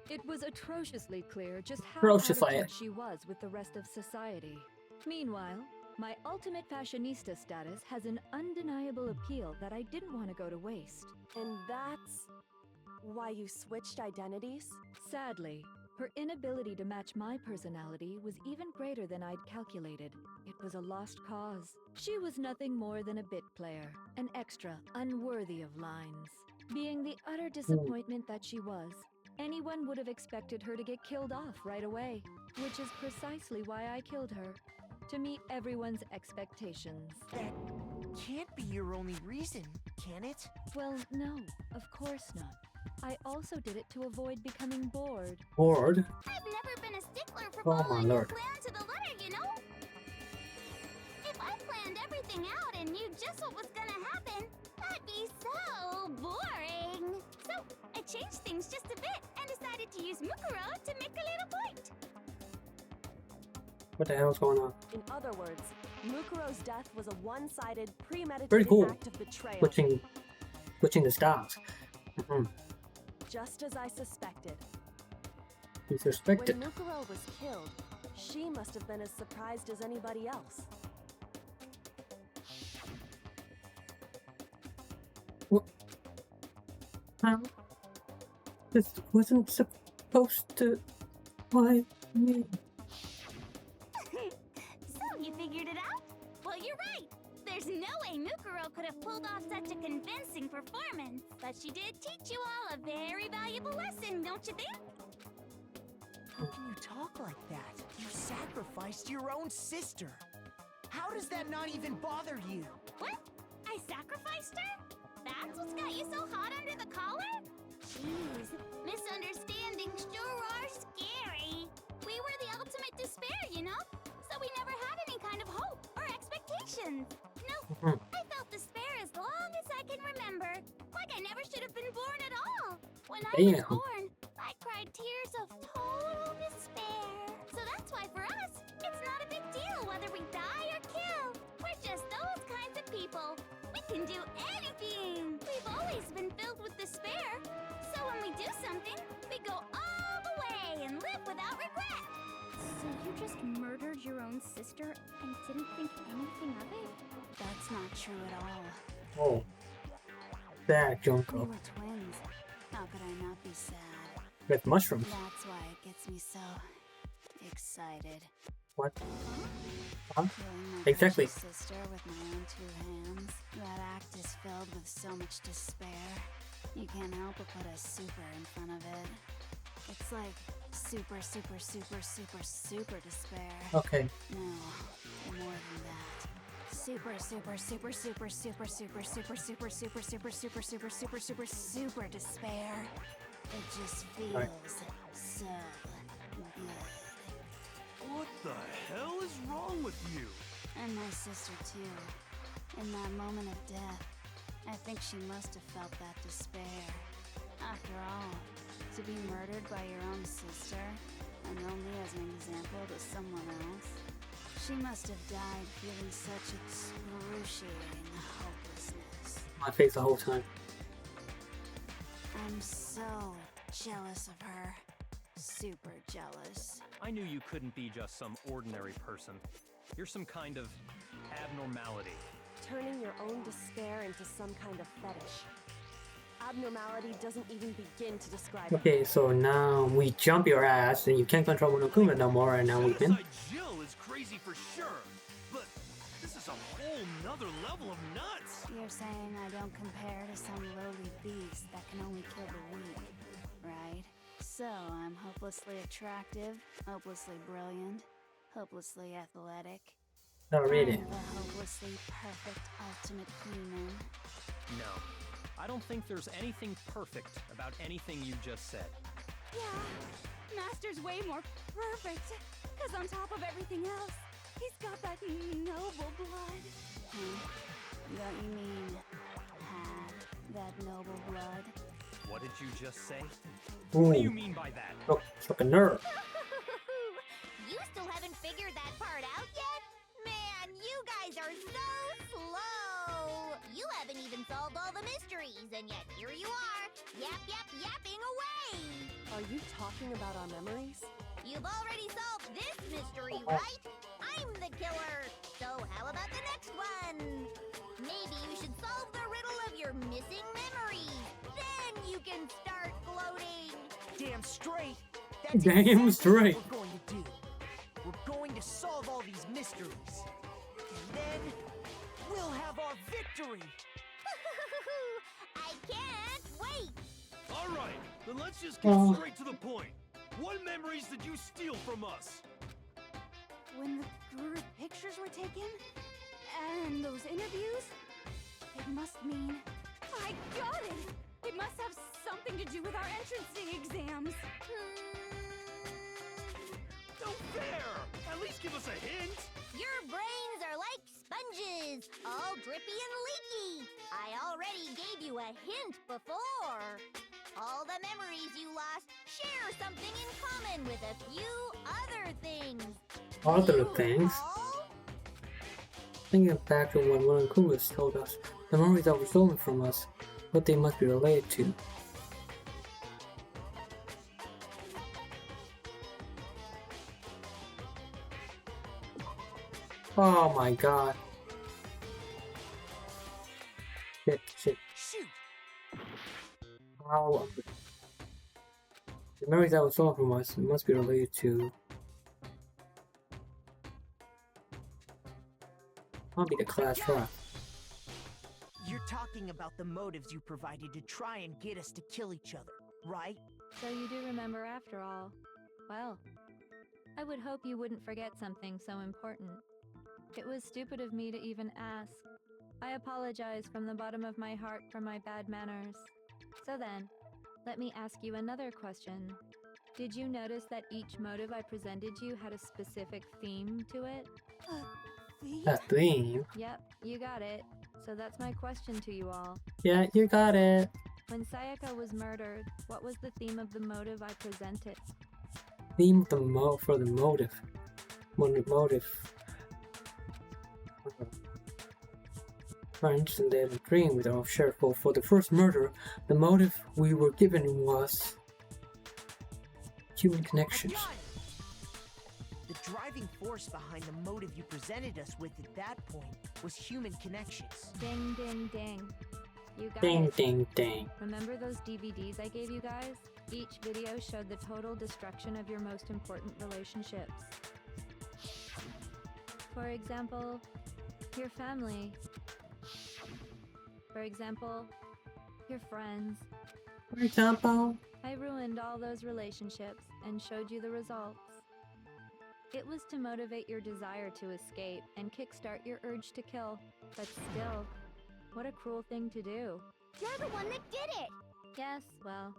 It was atrociously clear just how out of Atrociously. touch she was with the rest of society. Meanwhile, my ultimate fashionista status has an undeniable appeal that I didn't want to go to waste. And that's why you switched identities? Sadly, her inability to match my personality was even greater than I'd calculated. It was a lost cause. She was nothing more than a bit player, an extra unworthy of lines. Being the utter disappointment that she was, anyone would have expected her to get killed off right away, which is precisely why I killed her. To meet everyone's expectations. That can't be your only reason, can it? Well, no, of course not. I also did it to avoid becoming bored. Bored? I've never been a stickler for Oh my following a lord. plan to the letter, you know? If I planned everything out and knew just what was gonna happen, that'd be so boring. So, I changed things just a bit and decided to use Mukuro to make a little point. What the hell's going on? In other words, Mukuro's death was a one-sided, premeditated Very cool. act of betrayal. Switching the styles. Just as I suspected. You suspected. When Mukuro was killed, she must have been as surprised as anybody else. What? This wasn't supposed to. Why me? So, you figured it out? Well, you're right. There's no way Mukuro could have pulled off such a convincing performance. But she did teach you all a very valuable lesson, don't you think? How can you talk like that? You sacrificed your own sister. How does that not even bother you? What? I sacrificed her? That's what's got you so hot under the collar? Jeez, misunderstandings sure are scary. We were the ultimate despair, you know? So we never had any kind of hope or expectations. No, I felt despair as long as I can remember. Like I never should have been born at all. When I was Damn. born, I cried tears of total despair. So that's why for us, it's not a big deal whether we die or kill. We're just those kinds of people. We can do anything. We've always been filled with despair. So when we do something, we go all the way and live without regret. So you just murdered your own sister and didn't think anything of it? That's not true at all. Oh. Bad We Junko. were twins. How could I not be sad? With mushrooms. That's why it gets me so excited. What? Killing my Exactly. precious sister with my own two hands. That act is filled with so much despair. You can't help but put a super in front of it. It's like super, super, super, super, super despair. Okay. No, more than that. Super, super, super, super, super, super, super, super, super, super, super, super, super, super, super despair. It just feels Right. so good. What the hell is wrong with you? And my sister, too. In that moment of death, I think she must have felt that despair. After all, to be murdered by your own sister, and only as an example to someone else, she must have died feeling such excruciating hopelessness. My face the whole time. I'm so jealous of her. Super jealous. I knew you couldn't be just some ordinary person. You're some kind of abnormality. Turning your own despair into some kind of fetish. Abnormality doesn't even begin to describe it. Okay, so now we jump your ass and you can't control Monokuma no more, and now we win. Genocide Jill is crazy for sure, but this is a whole nother level of nuts. You're saying I don't compare to some lowly beast that can only kill the weak, right? So I'm hopelessly attractive, hopelessly brilliant, hopelessly athletic. Not really. I'm the hopelessly perfect ultimate human. No, I don't think there's anything perfect about anything you just said. Yeah, Master's way more perfect. Cause on top of everything else, he's got that noble blood. Don't you mean had that noble blood? What did you just say? Ooh. What do you mean by that? Oh, fucking nerve. You still haven't figured that part out yet? Man, you guys are so slow! You haven't even solved all the mysteries, and yet here you are, yapping away! Are you talking about our memories? You've already solved this mystery, right? I'm the killer! So how about the next one? Maybe you should solve the riddle of your missing memories. Then you can start gloating! Damn straight. That's Damn exactly straight. what we're going to do. We're going to solve all these mysteries. And then we'll have our victory. I can't wait! Alright, then let's just get straight to the point. What memories did you steal from us? When the group pictures were taken, and those interviews, it must mean... I got it! It must have something to do with our entrancing exams. No fair! At least give us a hint! Your brains are like sponges, all drippy and leaky. I already gave you a hint before. All the memories you lost share something in common with a few other things. Other You things? recall? Thinking back to what Monokuma told us, the memories that were stolen from us, what they must be related to. Oh my god. Shit. Shoot. How? The memories that were stolen from us must be related to. I'll be the class trap. You're talking about the motives you provided to try and get us to kill each other, right? So you do remember after all. Well, I would hope you wouldn't forget something so important. It was stupid of me to even ask. I apologize from the bottom of my heart for my bad manners. So then, let me ask you another question. Did you notice that each motive I presented you had a specific theme to it? A theme? Yep, you got it. So that's my question to you all. Yeah, you got it. When Sayaka was murdered, what was the theme of the motive I presented? Theme of the for the motive. Motive. For instance, they had a dream with our sheriff. For the first murder, the motive we were given was human connections. The driving force behind the motive you presented us with at that point was human connections. Ding, ding, ding. You got Ding, it. ding, ding. Remember those DVDs I gave you guys? Each video showed the total destruction of your most important relationships. For example, your family. For example, your friends. For example, I ruined all those relationships and showed you the results. It was to motivate your desire to escape and kickstart your urge to kill. But still, what a cruel thing to do. You're the one that did it! Yes, well,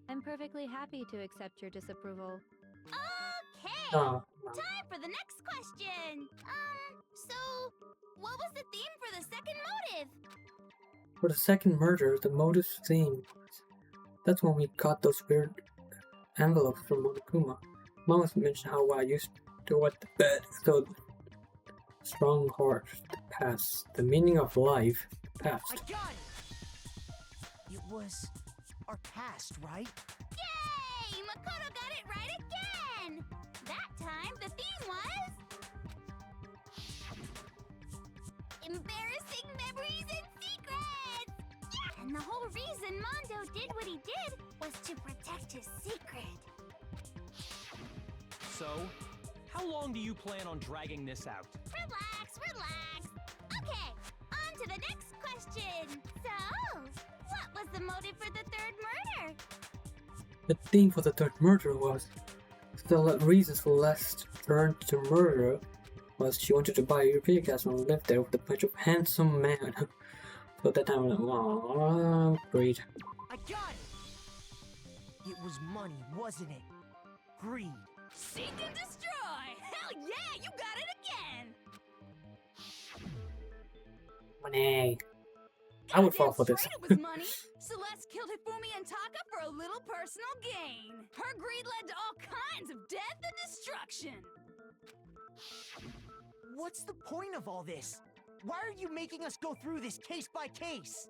I'm perfectly happy to accept your disapproval. Okay, Oh, time for the next question. So, what was the theme for the second motive? for the second murder, the motive theme. That's when we got those weird envelopes from Monokuma. Mom was mentioned how I used to wet the bed, so strong heart, the past, the meaning of life, I past. got it! It was our past, right? Yay! Makoto got it right again! That time, the theme was... embarrassing memories and secrets! Yeah! And the whole reason Mondo did what he did was to protect his secret. So, how long do you plan on dragging this out? Relax, relax. Okay, on to the next question. So, what was the motive for the third murder? The theme for the third murder was the reason Celeste turned to murder was she wanted to buy a European castle and live there with a bunch of handsome men. So at that time, I was like, great. I got it! It was money, wasn't it? Greed. Seek and destroy! Hell yeah, you got it again! Money. I would fall for this. Straight it was money. Celeste killed Hifumi and Taka for a little personal gain. Her greed led to all kinds of death and destruction. What's the point of all this? Why are you making us go through this case by case?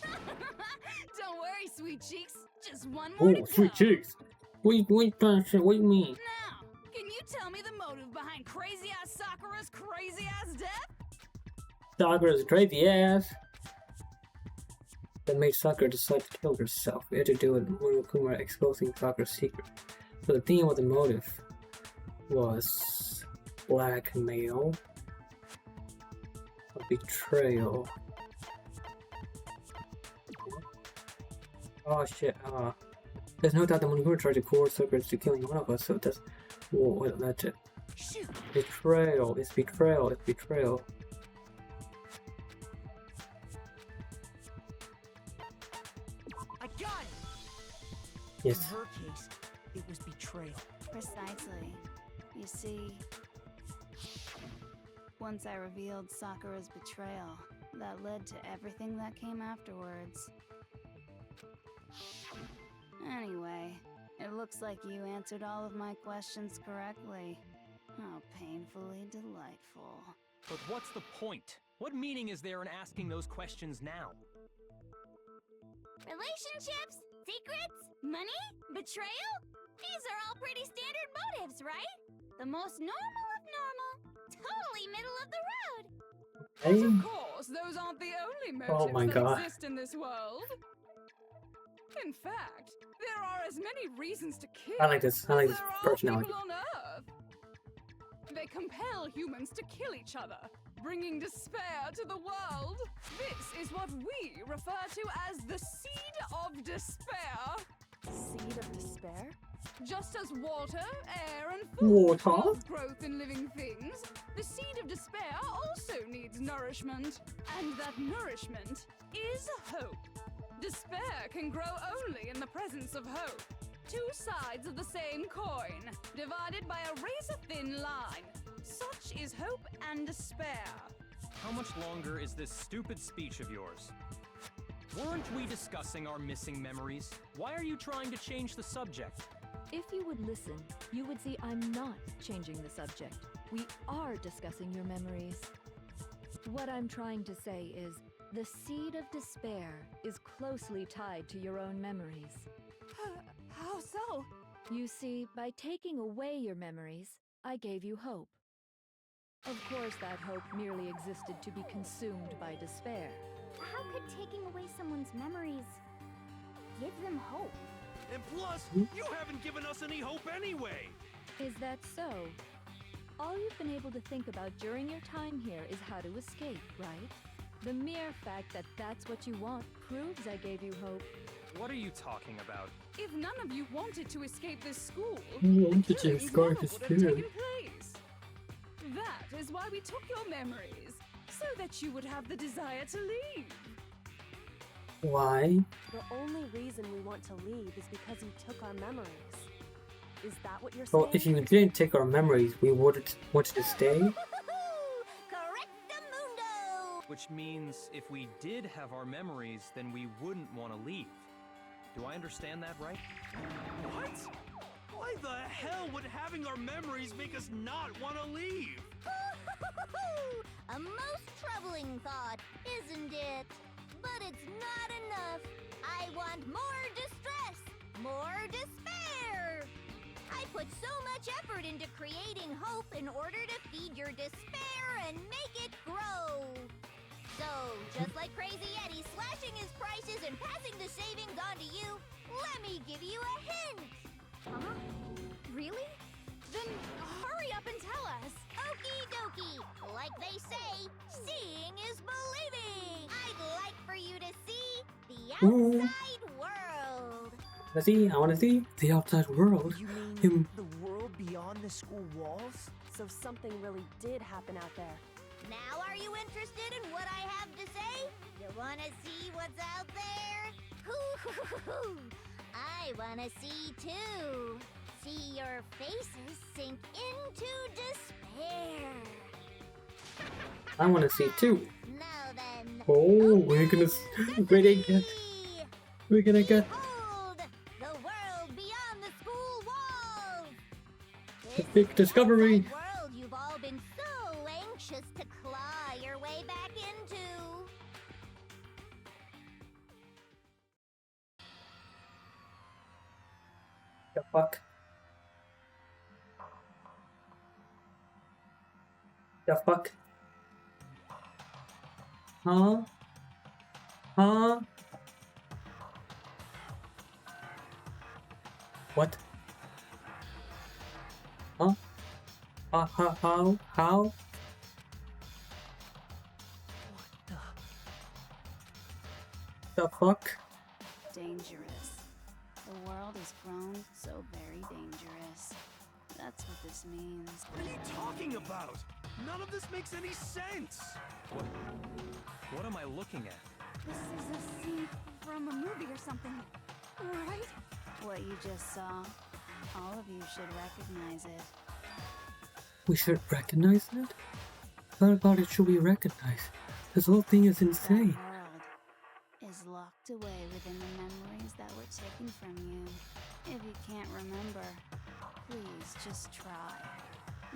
Don't worry, sweet cheeks. Just one more to Oh, sweet go. cheeks. What do you mean? Now, can you tell me the motive behind crazy-ass Sakura's crazy-ass death? Sakura's crazy ass. That made Sakura decide to kill herself. It had to do with Monokuma exposing Sakura's secret. So the theme of the motive was blackmail, or betrayal. Oh shit, there's no doubt that Monokuma tried to coerce Sakura into killing one of us, so that's what led to Shoot! betrayal. It's betrayal, it's betrayal. I got it! Yes. In her case, it was betrayal. Precisely. You see, once I revealed Sakura's betrayal, that led to everything that came afterwards. Anyway, it looks like you answered all of my questions correctly. How painfully delightful. But what's the point? What meaning is there in asking those questions now? Relationships? Secrets? Money? Betrayal? These are all pretty standard motives, right? The most normal of normal. Totally middle of the road. Hey. Of course, those aren't the only motives my that God. exist in this world. In fact, there are as many reasons to kill I like this. I like as this there are personality. people on Earth. They compel humans to kill each other, bringing despair to the world. This is what we refer to as the seed of despair. Seed of despair? Just as water, air, and food Water? cause growth in living things, the seed of despair also needs nourishment. And that nourishment is hope. Despair can grow only in the presence of hope. Two sides of the same coin, divided by a razor-thin line. Such is hope and despair. How much longer is this stupid speech of yours? Weren't we discussing our missing memories? Why are you trying to change the subject? If you would listen, you would see I'm not changing the subject. We are discussing your memories. What I'm trying to say is, the seed of despair is closely tied to your own memories. How so? You see, by taking away your memories, I gave you hope. Of course, that hope merely existed to be consumed by despair. How could taking away someone's memories give them hope? And plus, you haven't given us any hope anyway! Is that so? All you've been able to think about during your time here is how to escape, right? The mere fact that that's what you want proves I gave you hope. What are you talking about? If none of you wanted to escape this school, You the wanted to killings escape never this would have school. taken place. That is why we took your memories, so that you would have the desire to leave. Why? The only reason we want to leave is because you took our memories. Is that what you're Well, saying? if you didn't take our memories, we wouldn't want you to stay. Correctamundo! Which means if we did have our memories, then we wouldn't want to leave. Do I understand that right? What? Why the hell would having our memories make us not want to leave? A most troubling thought, isn't it? But it's not enough. I want more distress, more despair. I put so much effort into creating hope in order to feed your despair and make it grow. So, just like Crazy Eddie slashing his prices and passing the savings on to you, let me give you a hint. Huh? Really? Then hurry up and tell us. Okie dokie. Like they say, seeing is believing. I'd like for you to see the outside world. Let's see, I want to see the outside world. You mean Him. the world beyond the school walls? So something really did happen out there. Now are you interested in what I have to say? You wanna see what's out there? Hoo-hoo-hoo-hoo. I wanna see too. See your faces sink into despair. I want to see too. Now then. Oh, we're gonna get Behold, the world beyond the school walls. the big discovery. This world you've all been so anxious to claw your way back into. The fuck? The fuck? Huh? Huh? What? Huh? How? The fuck? Dangerous. The world has grown so very dangerous. That's what this means. What are you talking about? None of this makes any sense. What am I looking at? This is a scene from a movie or something, right? What you just saw, all of you should recognize it. We should recognize it? What about it should we recognize? This whole thing is insane. The world is locked away within the memories that were taken from you. If you can't remember, please just try.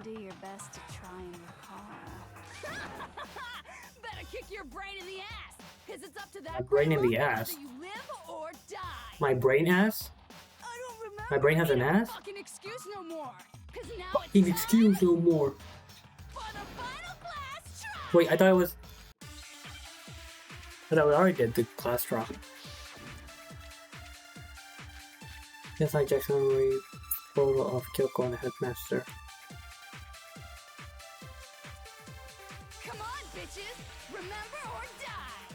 Do your best to try and recall. Better kick your brain in the ass, because it's up to that My brain in the ass? whether you live or die. My brain ass? I don't remember. My brain has an ass? Fucking excuse no more, because now Fucking it's excuse no more. for the final class try. Wait, I thought we already did the class drop. Yes, I Jackson memory photo of Kyoko and the headmaster. Come on, bitches! Remember or die!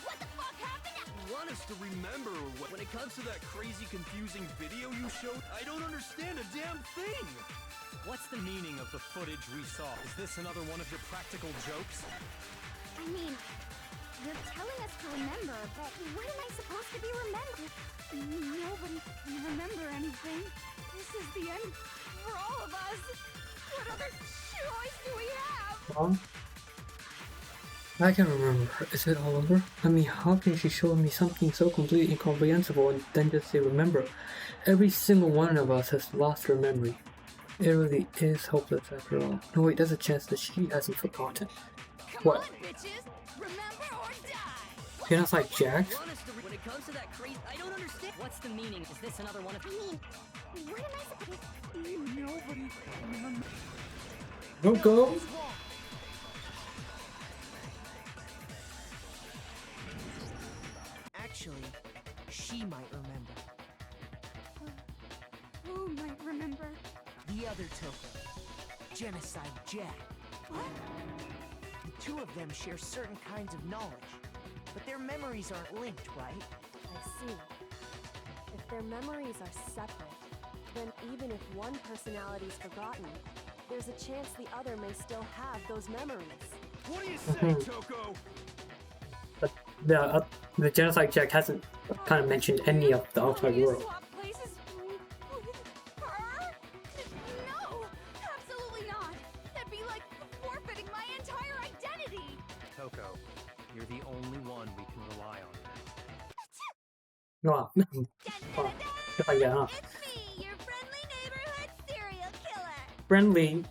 What the fuck happened? You want us to remember when it comes to that crazy, confusing video you showed? I don't understand a damn thing. What's the meaning of the footage we saw? Is this another one of your practical jokes? I mean, you're telling us to remember, but what am I supposed to be remembering? Nobody can remember anything. This is the end for all of us. What other choice do we have? Huh? I can't remember. Is it all over? I mean, how can she show me something so completely incomprehensible and then just say remember? Every single one of us has lost her memory. It really is hopeless after all. No wait, there's a chance that she hasn't forgotten. What? Come on, bitches! Remember or die! You're not like Jack? When it comes to that crazy, I don't understand. What's the meaning? Is this another one of? I mean, what am I supposed to... Nobody remembers. Don't go! Actually, she might remember. Who might remember? The other Toko, Genocide Jack. What? The two of them share certain kinds of knowledge, but their memories aren't linked, right? I see. If their memories are separate, then even if one personality is forgotten, there's a chance the other may still have those memories. What do you say, Toko? But the Genocide Jack hasn't kind of mentioned any of the outside world. Swap places with her? Toko. You're the only one we can rely on. No. Oh, yeah. It's me, your friendly neighborhood serial killer.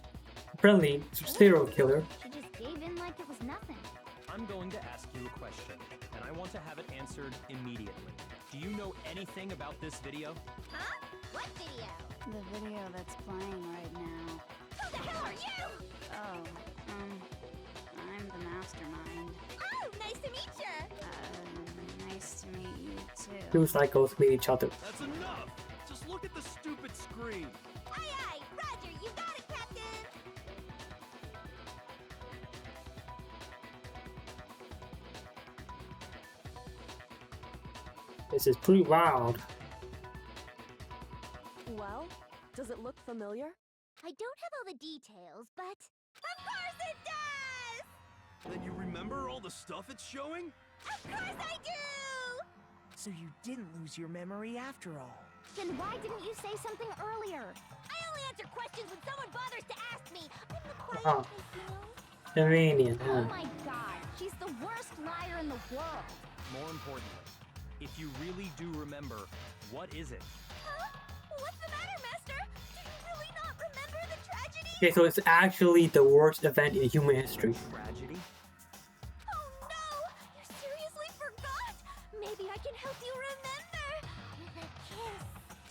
Friendly serial killer. She just gave in like it was nothing. I'm going to ask you a question, and I want to have it answered immediately. Do you know anything about this video? Huh? What video? The video that's playing right now. Who the hell are you? Oh, I'm the mastermind. Oh, nice to meet you. Nice to meet you too. Two psychos meet each other. That's enough! Just look at the stupid screen! Aye, aye, Roger, you got it, Captain. This is pretty wild. Well, does it look familiar? I don't have all the details, but of course it does! Then you remember all the stuff it's showing? Of course I do! So you didn't lose your memory after all. Then why didn't you say something earlier? I only answer questions when someone bothers to ask me. I'm the quiet Oh. type, you know? Convenient, Oh huh? my god, she's the worst liar in the world. More importantly, if you really do remember, what is it? Huh? What's the matter, Master? Do you really not remember the tragedy? Okay, so it's actually the worst event in human history. Tragedy? Oh no! You seriously forgot? Maybe I can help you remember with a kiss.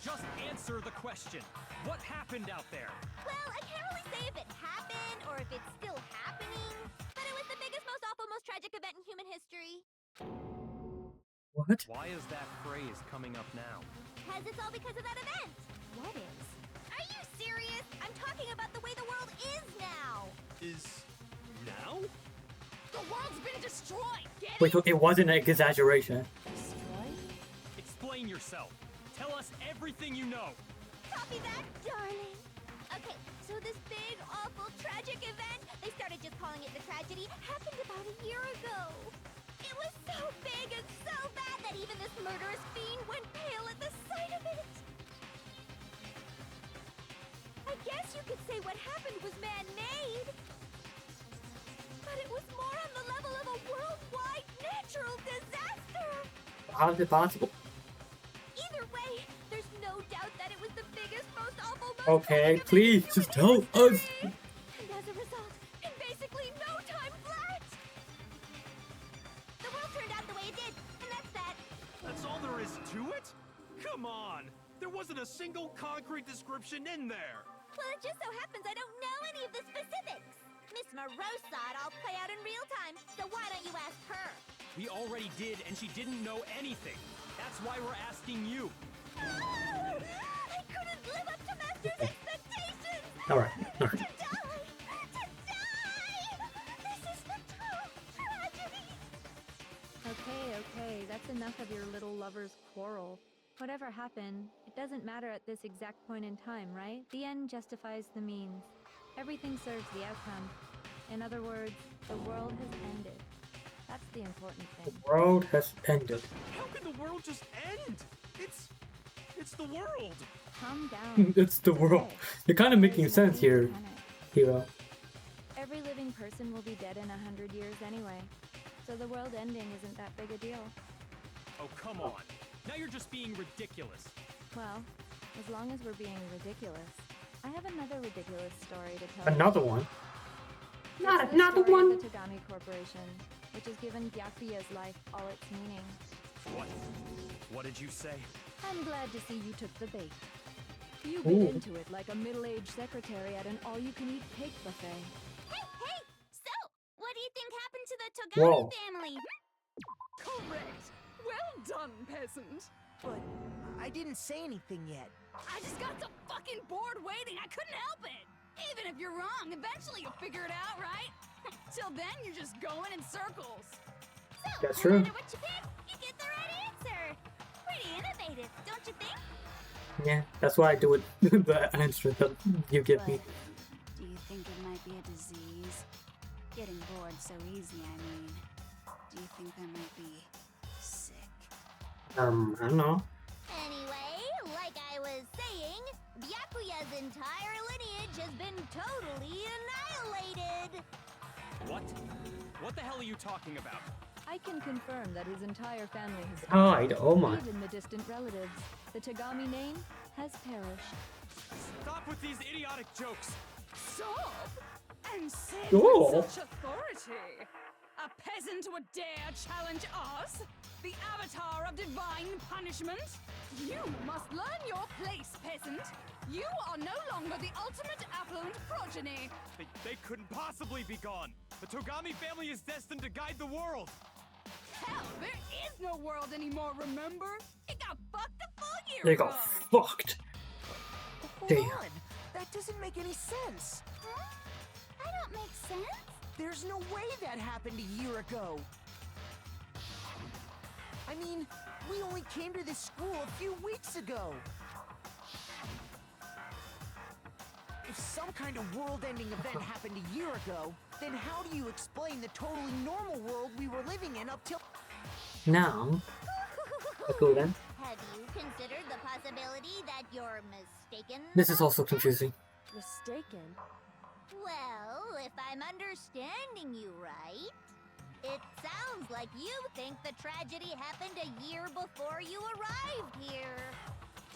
Just answer the question. What happened out there? Well, I can't really say if it happened or if it's still happening, but it was the biggest, most awful, most tragic event in human history. What? Why is that phrase coming up now? Because it's all because of that event. What is? Are you serious? I'm talking about the way the world is now. Is... now? The world's been destroyed. Get Wait, so it wasn't an exaggeration. Explain yourself. Tell us everything you know. Copy that, darling. Okay, so this big, awful, tragic event, they started just calling it the tragedy, happened about a year ago. It was so big and so bad that even this murderous fiend went pale at the sight of it. I guess you could say what happened was man-made. But it was more on the level of a worldwide natural disaster. How is it possible? Either way, there's no doubt that it was the biggest, most awful, most Okay, tragic please, event in just human tell us. history. And as a result, in basically no time flat, the world turned out the way it did, and that's that. That's all there is to it? Come on! There wasn't a single concrete description in there! Well, it just so happens I don't know any of the specifics. Miss Moreau saw it all play out in real time, so why don't you ask her? We already did, and she didn't know anything. That's why we're asking you. Oh, I couldn't live up to Master's expectations! Alright, To die! To die! This is the total tragedy! Okay, that's enough of your little lover's quarrel. Whatever happened, it doesn't matter at this exact point in time, right? The end justifies the means. Everything serves the outcome. In other words, the world has ended. That's the important thing. the world has ended. How can the world just end? It's the world! Calm down. It's the world. You're kind of making There's no sense need to here, panic. Hero. Every living person will be dead in 100 years anyway. So the world ending isn't that big a deal. Oh, come on. Now you're just being ridiculous. Well, as long as we're being ridiculous. I have another ridiculous story to tell you. Another one. It's Not the another story of one. the Togami Corporation, which has given Byakuya's life all its meaning. What? What did you say? I'm glad to see you took the bait. You Ooh. bit into it like a middle-aged secretary at an all-you-can-eat cake buffet. Hey! So, what do you think happened to the Togami Whoa. family? Correct. Well done, peasant. But I didn't say anything yet. I just got so fucking bored waiting, I couldn't help it. Even if you're wrong, eventually you'll figure it out, right? Till then, you're just going in circles. So, That's no true. matter what you pick, you get the right answer. Pretty innovative, don't you think? Yeah, that's why I do it. The answer that you give me. Do you think it might be a disease? Getting bored so easy, I mean. Do you think I might be sick? I don't know. Anyway, like I was saying, Byakuya's entire lineage has been totally annihilated. What? What the hell are you talking about? I can confirm that his entire family has Died. Oh my. Even the distant relatives. The Tagami name has perished. Stop with these idiotic jokes! Stop! And sit Oh. with such authority! A peasant would dare challenge us? The avatar of divine punishment? You must learn your place, peasant! You are no longer the ultimate affluent progeny! They couldn't possibly be gone! The Togami family is destined to guide the world! Hell, there is no world anymore, remember? It got fucked a full year They ago! got fucked. Hold Damn. on! That doesn't make any sense! Huh? I don't make sense. There's no way that happened a year ago! I mean, we only came to this school a few weeks ago! If some kind of world-ending event happened a year ago, then how do you explain the totally normal world we were living in up till... Now. Cool then. Have you considered the possibility that you're mistaken? This is also confusing. Mistaken? Well, if I'm understanding you right, it sounds like you think the tragedy happened a year before you arrived here.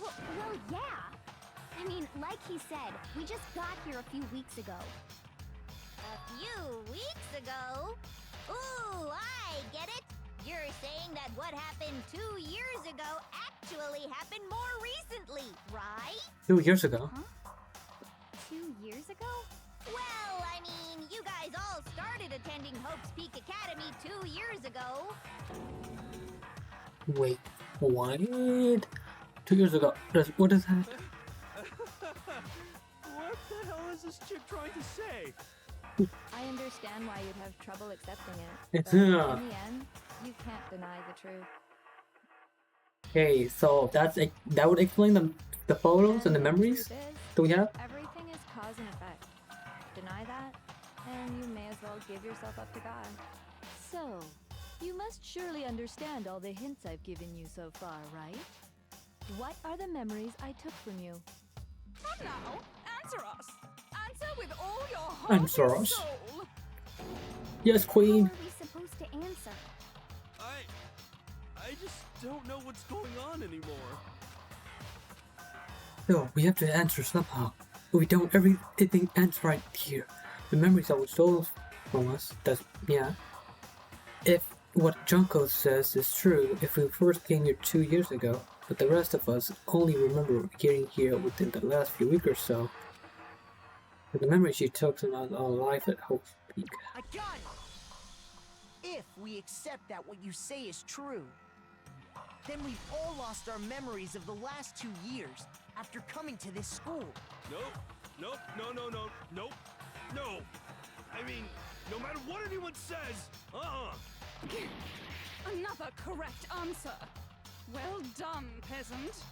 Well, yeah. I mean, like he said, we just got here a few weeks ago. A few weeks ago? Ooh, I get it. You're saying that what happened 2 years ago actually happened more recently, right? 2 years ago. Huh? 2 years ago? Well, I mean, you guys all started attending Hope's Peak Academy 2 years ago. Wait, what? 2 years ago. What is that? What the hell is this chick trying to say? I understand why you'd have trouble accepting it. It's But in the end, you can't deny the truth. Okay, so that would explain the photos and the memories truth is, that we have. everything is cause and effect. Deny that, and you may as well give yourself up to God. So, you must surely understand all the hints I've given you so far, right? What are the memories I took from you? Come now, answer us! Answer with all your heart Answer and us. soul! Yes, Queen. How are we supposed to answer? I just don't know what's going on anymore. No, we have to answer somehow. If we don't, everything ends right here. The memories that were stolen from us. If what Junko says is true, if we first came here 2 years ago, but the rest of us only remember getting here within the last few weeks or so, and the memories she took from our life at Hope Peak. I got it! If we accept that what you say is true, then we've all lost our memories of the last 2 years after coming to this school. Nope. No. I mean, no matter what anyone says, Another correct answer. Well done, peasant.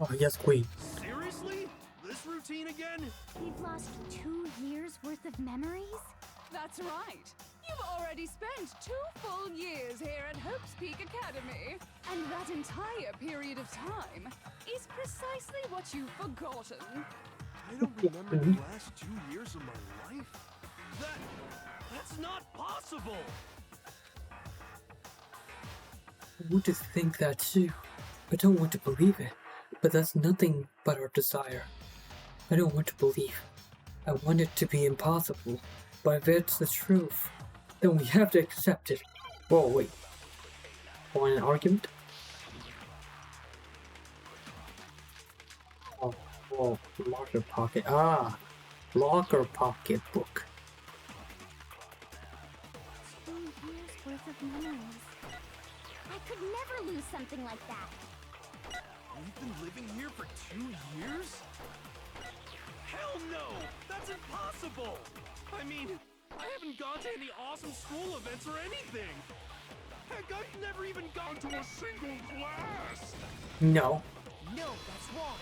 Oh, yes, Queen. seriously? This routine again? We've lost 2 years worth of memories? That's right. You've already spent 2 full years here at Hope's Peak Academy. And that entire period of time is precisely what you've forgotten. I don't remember the last 2 years of my life? That's not possible! I want to think that too. I don't want to believe it, but that's nothing but our desire. I don't want to believe. I want it to be impossible, but if it's the truth, then we have to accept it. Whoa, wait. Want an argument? Oh, locker pocket. Locker pocket book. 2 years worth of memories. I could never lose something like that. We've been living here for 2 years? Hell no! That's impossible! I mean, I haven't gone to any awesome school events or anything! Heck, I've never even gone to a single class! No. No, that's wrong.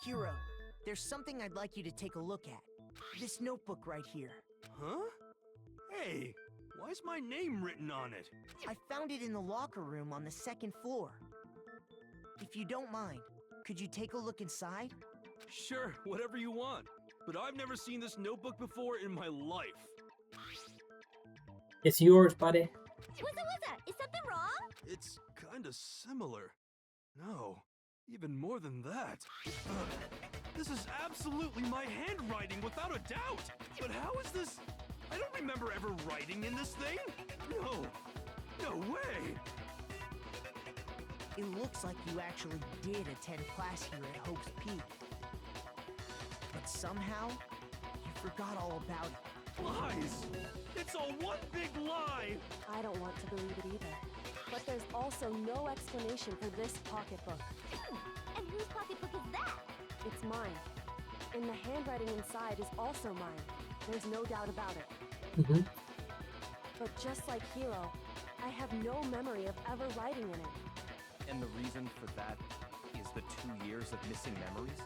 Hiro, there's something I'd like you to take a look at. This notebook right here. Huh? Hey, why is my name written on it? I found it in the locker room on the 2nd floor. If you don't mind, could you take a look inside? Sure, whatever you want. But I've never seen this notebook before in my life. It's yours, buddy. What's is something wrong? It's kinda similar. No, even more than that. This is absolutely my handwriting, without a doubt! But how is this? I don't remember ever writing in this thing! No way! It looks like you actually did attend class here at Hope's Peak. But somehow, you forgot all about it. Lies! It's all one big lie! I don't want to believe it either. But there's also no explanation for this pocketbook. And whose pocketbook is that? It's mine. And the handwriting inside is also mine. There's no doubt about it. Mm-hmm. But just like Hiro, I have no memory of ever writing in it. And the reason for that is the 2 years of missing memories?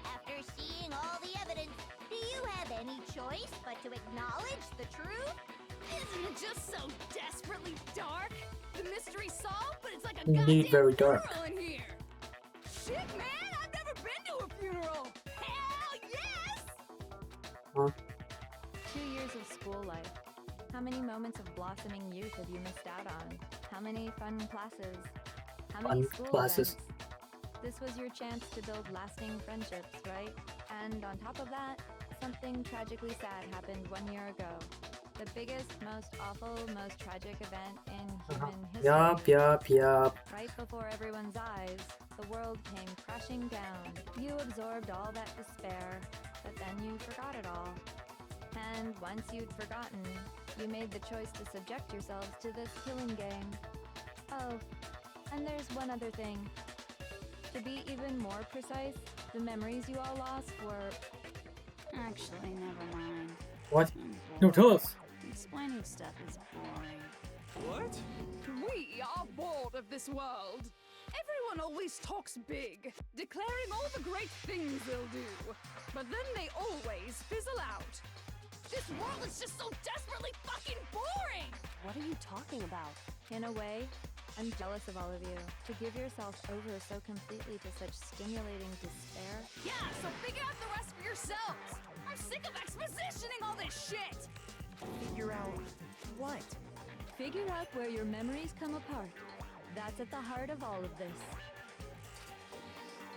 After seeing all the evidence, do you have any choice but to acknowledge the truth? Isn't it just so desperately dark? The mystery solved, but it's like a Indeed, goddamn very dark. funeral in here. Shit, man, I've never been to a funeral. Hell yes! Huh? 2 years of school life. How many moments of blossoming youth have you missed out on? How many fun classes? How many Fun school classes. events? This was your chance to build lasting friendships, right? And on top of that, something tragically sad happened 1 year ago. The biggest, most awful, most tragic event in human history. Yup. Right before everyone's eyes, the world came crashing down. You absorbed all that despair, but then you forgot it all. And once you'd forgotten, you made the choice to subject yourselves to this killing game. Oh, and there's one other thing. To be even more precise, the memories you all lost were... Actually, never mind. What? No, tell us. Explaining stuff is boring. What? We are bored of this world. Everyone always talks big, declaring all the great things they'll do. But then they always fizzle out. This world is just so desperately fucking boring! What are you talking about? In a way, I'm jealous of all of you. To give yourself over so completely to such stimulating despair. Yeah, so figure out the rest for yourselves! I'm sick of expositioning all this shit! Figure out what? Figure out where your memories come apart. That's at the heart of all of this.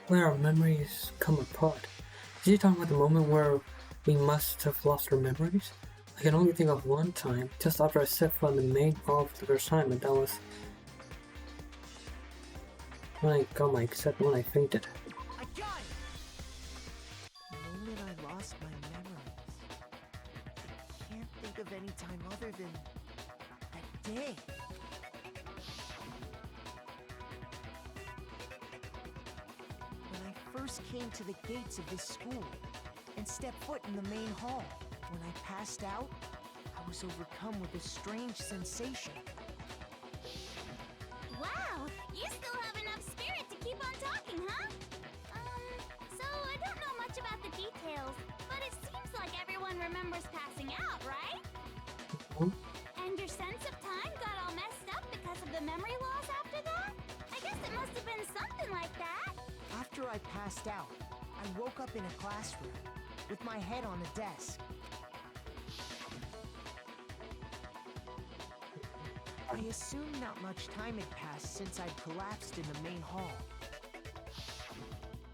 Where our memories come apart. Is he talking about the moment where we must have lost our memories? I can only think of one time, just after I stepped from the main hall for the first time, and that was when I got my cassette when I fainted. I got it! The moment I lost my memories. I can't think of any time other than that day. When I first came to the gates of this school and stepped foot in the main hall, when I passed out, I was overcome with a strange sensation. Wow, you still have enough spirit to keep on talking, huh? So I don't know much about the details, but it seems like everyone remembers passing out, right? And your sense of time got all messed up because of the memory loss after that? I guess it must have been something like that. After I passed out, I woke up in a classroom with my head on a desk. I assumed not much time had passed since I'd collapsed in the main hall.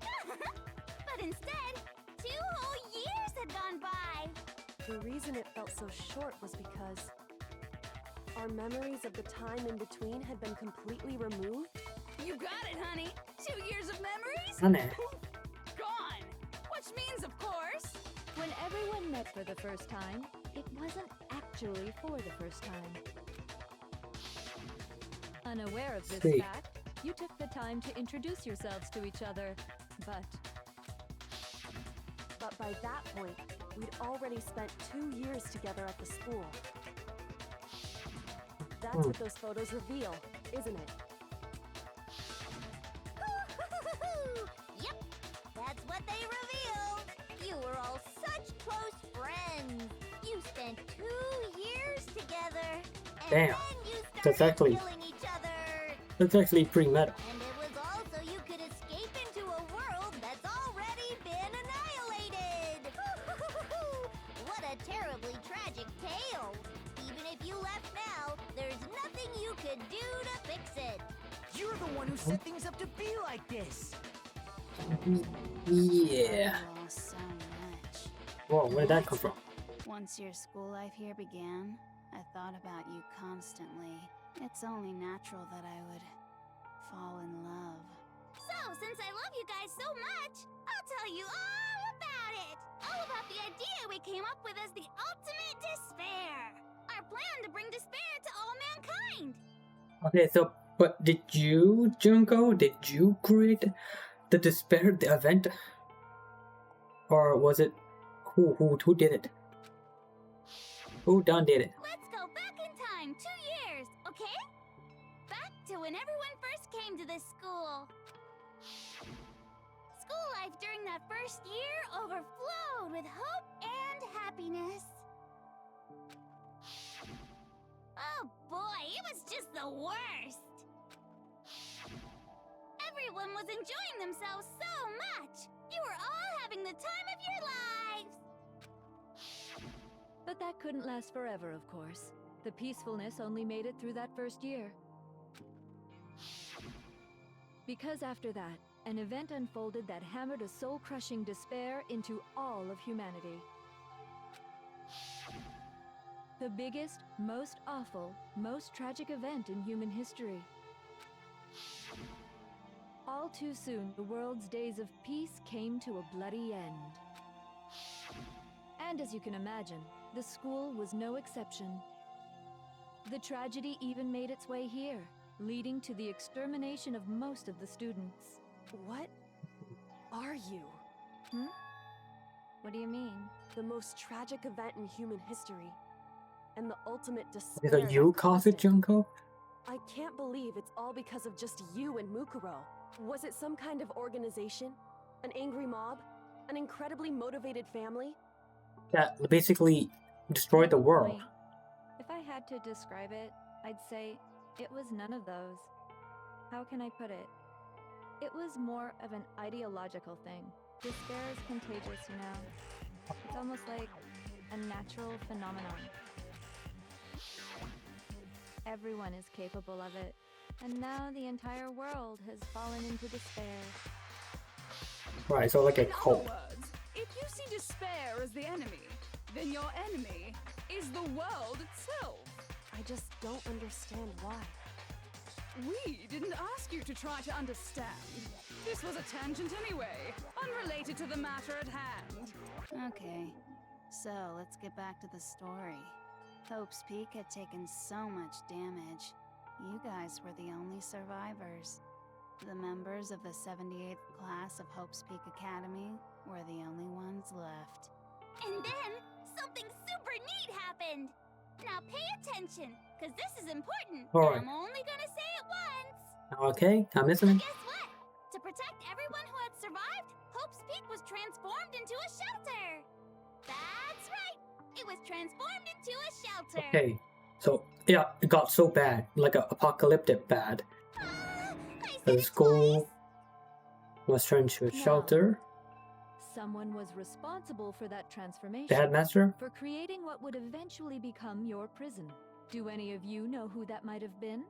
But instead, 2 whole years had gone by. The reason it felt so short was because our memories of the time in between had been completely removed. You got it, honey! 2 years of memories? Honey. Gone! Which means, of course... When everyone met for the first time, it wasn't actually for the first time. Unaware of this See. fact, you took the time to introduce yourselves to each other, but by that point, we'd already spent 2 years together at the school. That's what those photos reveal, isn't it? Yep, that's what they revealed. You were all such close friends. You spent 2 years together. And Damn, then you that's started actually- killing each other. That's actually pretty meta. And it was also you could escape into a world set things up to be like this? Yeah. Oh, so much. Whoa, where did that come from? Once your school life here began, I thought about you constantly. It's only natural that I would fall in love. So, since I love you guys so much, I'll tell you all about it! All about the idea we came up with as the ultimate despair! Our plan to bring despair to all mankind! Okay, so, but did you, Junko, did you create the despair, the event? Or was it, who did it? Who done did it? Let's go back in time 2 years, okay? Back to when everyone first came to this school. School life during that first year overflowed with hope and happiness. Oh boy, it was just the worst! Everyone was enjoying themselves so much! You were all having the time of your lives! But that couldn't last forever, of course. The peacefulness only made it through that first year. Because after that, an event unfolded that hammered a soul-crushing despair into all of humanity. The biggest, most awful, most tragic event in human history. All too soon, the world's days of peace came to a bloody end. And as you can imagine, the school was no exception. The tragedy even made its way here, leading to the extermination of most of the students. What are you? What do you mean? The most tragic event in human history. And the ultimate despair. Is it you caused it, Junko? I can't believe it's all because of just you and Mukuro. Was it some kind of organization? An angry mob? An incredibly motivated family? That basically destroyed the world. Point. If I had to describe it, I'd say it was none of those. How can I put it? It was more of an ideological thing. Despair is contagious, you know. It's almost like a natural phenomenon. Everyone is capable of it, and now the entire world has fallen into despair. Right, so like a In cult. other words, if you see despair as the enemy, then your enemy is the world itself. I just don't understand why. We didn't ask you to try to understand. This was a tangent anyway, unrelated to the matter at hand. Okay, so let's get back to the story. Hope's Peak had taken so much damage. You guys were the only survivors. The members of the 78th class of Hope's Peak Academy were the only ones left. And then, something super neat happened! Now pay attention, because this is important. Alright. I'm only gonna say it once! Okay, I'm listening. Guess what? To protect everyone who had survived, Hope's Peak was transformed into a shelter! That's right! It was transformed into a shelter! Okay, so yeah, it got so bad, like a apocalyptic bad. The school was turned into a shelter. Someone was responsible for that transformation. The headmaster? For creating what would eventually become your prison. Do any of you know who that might have been?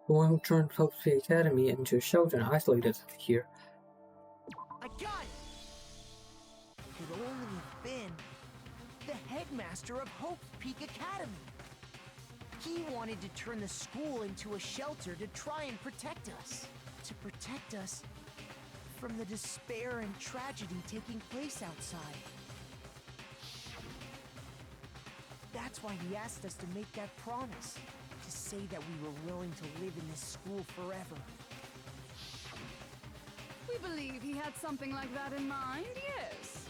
The one who turned Hope's Peak Academy into a shelter and isolated us here. I got it! It could only have been the headmaster of Hope's Peak Academy. He wanted to turn the school into a shelter to try and protect us. To protect us from the despair and tragedy taking place outside. That's why he asked us to make that promise. To say that we were willing to live in this school forever. We believe he had something like that in mind, yes.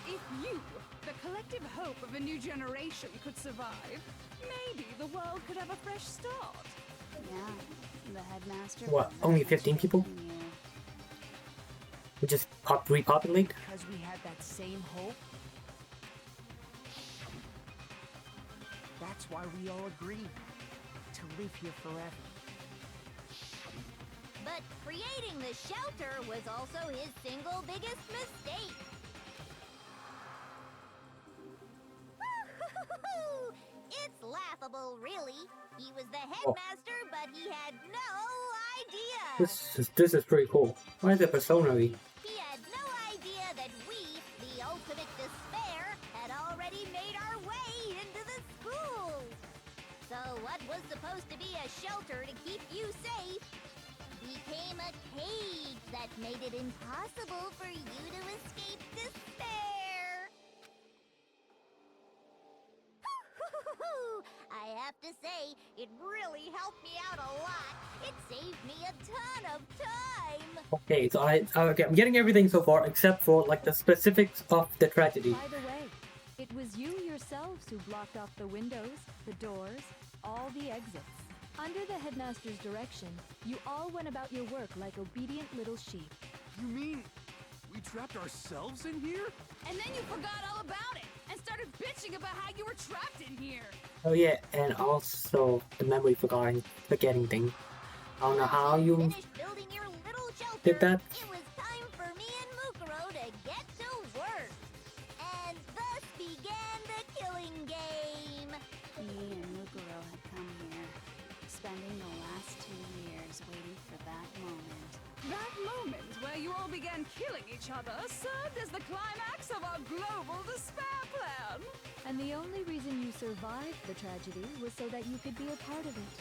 If you, the collective hope of a new generation, could survive, maybe the world could have a fresh start. Yeah, the headmaster... What, only 15 people? We just repopulate? Because we had that same hope? That's why we all agreed to live here forever. But creating the shelter was also his single biggest mistake. It's laughable, really. He was the headmaster, but he had no idea! This is pretty cool. Why is it personally? He had no idea that we, the ultimate despair, had already made our way into the school. So what was supposed to be a shelter to keep you safe became a cage that made it impossible for you to escape despair. I have to say, it really helped me out a lot. It saved me a ton of time. Okay, so okay, I'm getting everything so far except for like the specifics of the tragedy. By the way, it was you yourselves who blocked off the windows, the doors, all the exits. Under the headmaster's direction, you all went about your work like obedient little sheep. You mean we trapped ourselves in here? And then you forgot all about it and started bitching about how you were trapped in here. Oh yeah, and also the memory forgetting thing. I don't know how you Finished building your little shelter. did that. It was time for me and Mukuro to get to work. And thus began the killing game. Me and Mukuro had come here, spending the last 2 years waiting for that moment. That moment where you all began killing each other served as the climax of our global despair plan. And the only reason you survived the tragedy was so that you could be a part of it.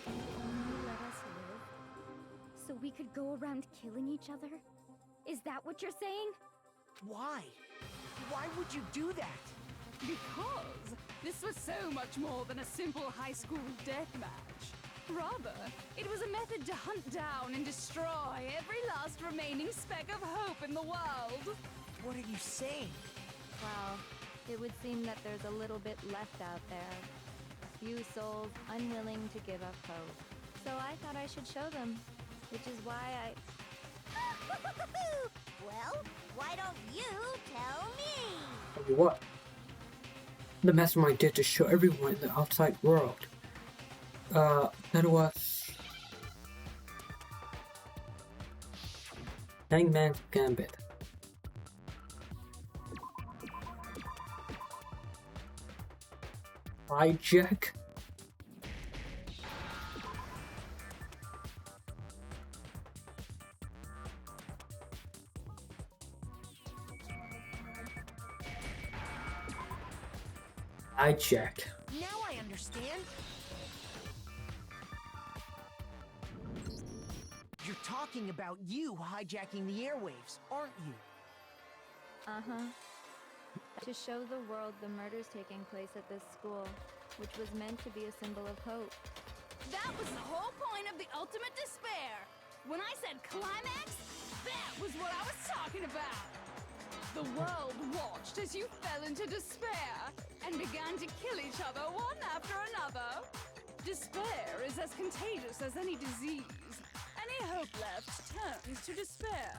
Only let us live, so we could go around killing each other? Is that what you're saying? Why? Why would you do that? Because this was so much more than a simple high school death match. Rather, it was a method to hunt down and destroy every last remaining speck of hope in the world. What are you saying? Well, it would seem that there's a little bit left out there. A few souls unwilling to give up hope. So I thought I should show them, which is why I... Well, why don't you tell me? Tell you what. The mastermind did to show everyone in the outside world. That was Hangman's Gambit. Hijack. Hijack. Now I understand. You're talking about you hijacking the airwaves, aren't you? Uh-huh. To show the world the murders taking place at this school, which was meant to be a symbol of hope. That was the whole point of the ultimate despair. When I said climax, that was what I was talking about. The world watched as you fell into despair and began to kill each other one after another. Despair is as contagious as any disease. Any hope left turns to despair.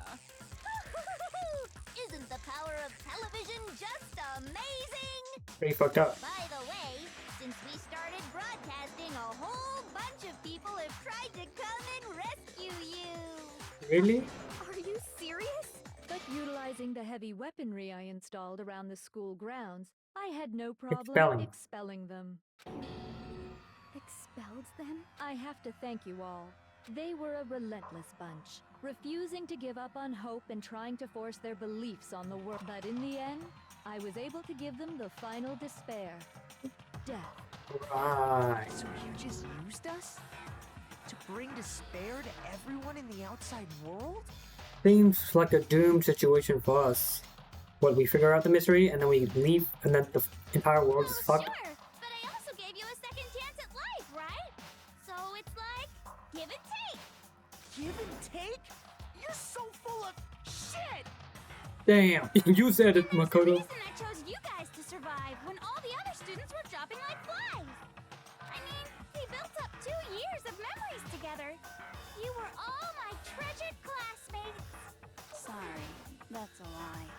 Isn't the power of television just amazing? Pretty fucked up. By the way, since we started broadcasting, a whole bunch of people have tried to come and rescue you. Really? Are you serious? But utilizing the heavy weaponry I installed around the school grounds, I had no problem expelling them. Expelled them? I have to thank you all. They were a relentless bunch, refusing to give up on hope and trying to force their beliefs on the world. But in the end, I was able to give them the final despair. Death. Right. So you just used us? To bring despair to everyone in the outside world? Seems like a doomed situation for us. What, we figure out the mystery and then we leave and then the entire world is fucked? Sure, but I also gave you a second chance at life, right? So it's like, give and take. Give and take? You're so full of shit! Damn, you said it, There's the Makoto. reason I chose you guys to survive when all the other students were dropping like flies. I mean, we built up 2 years of memories together. You were all my treasured classmates. Sorry, that's a lie.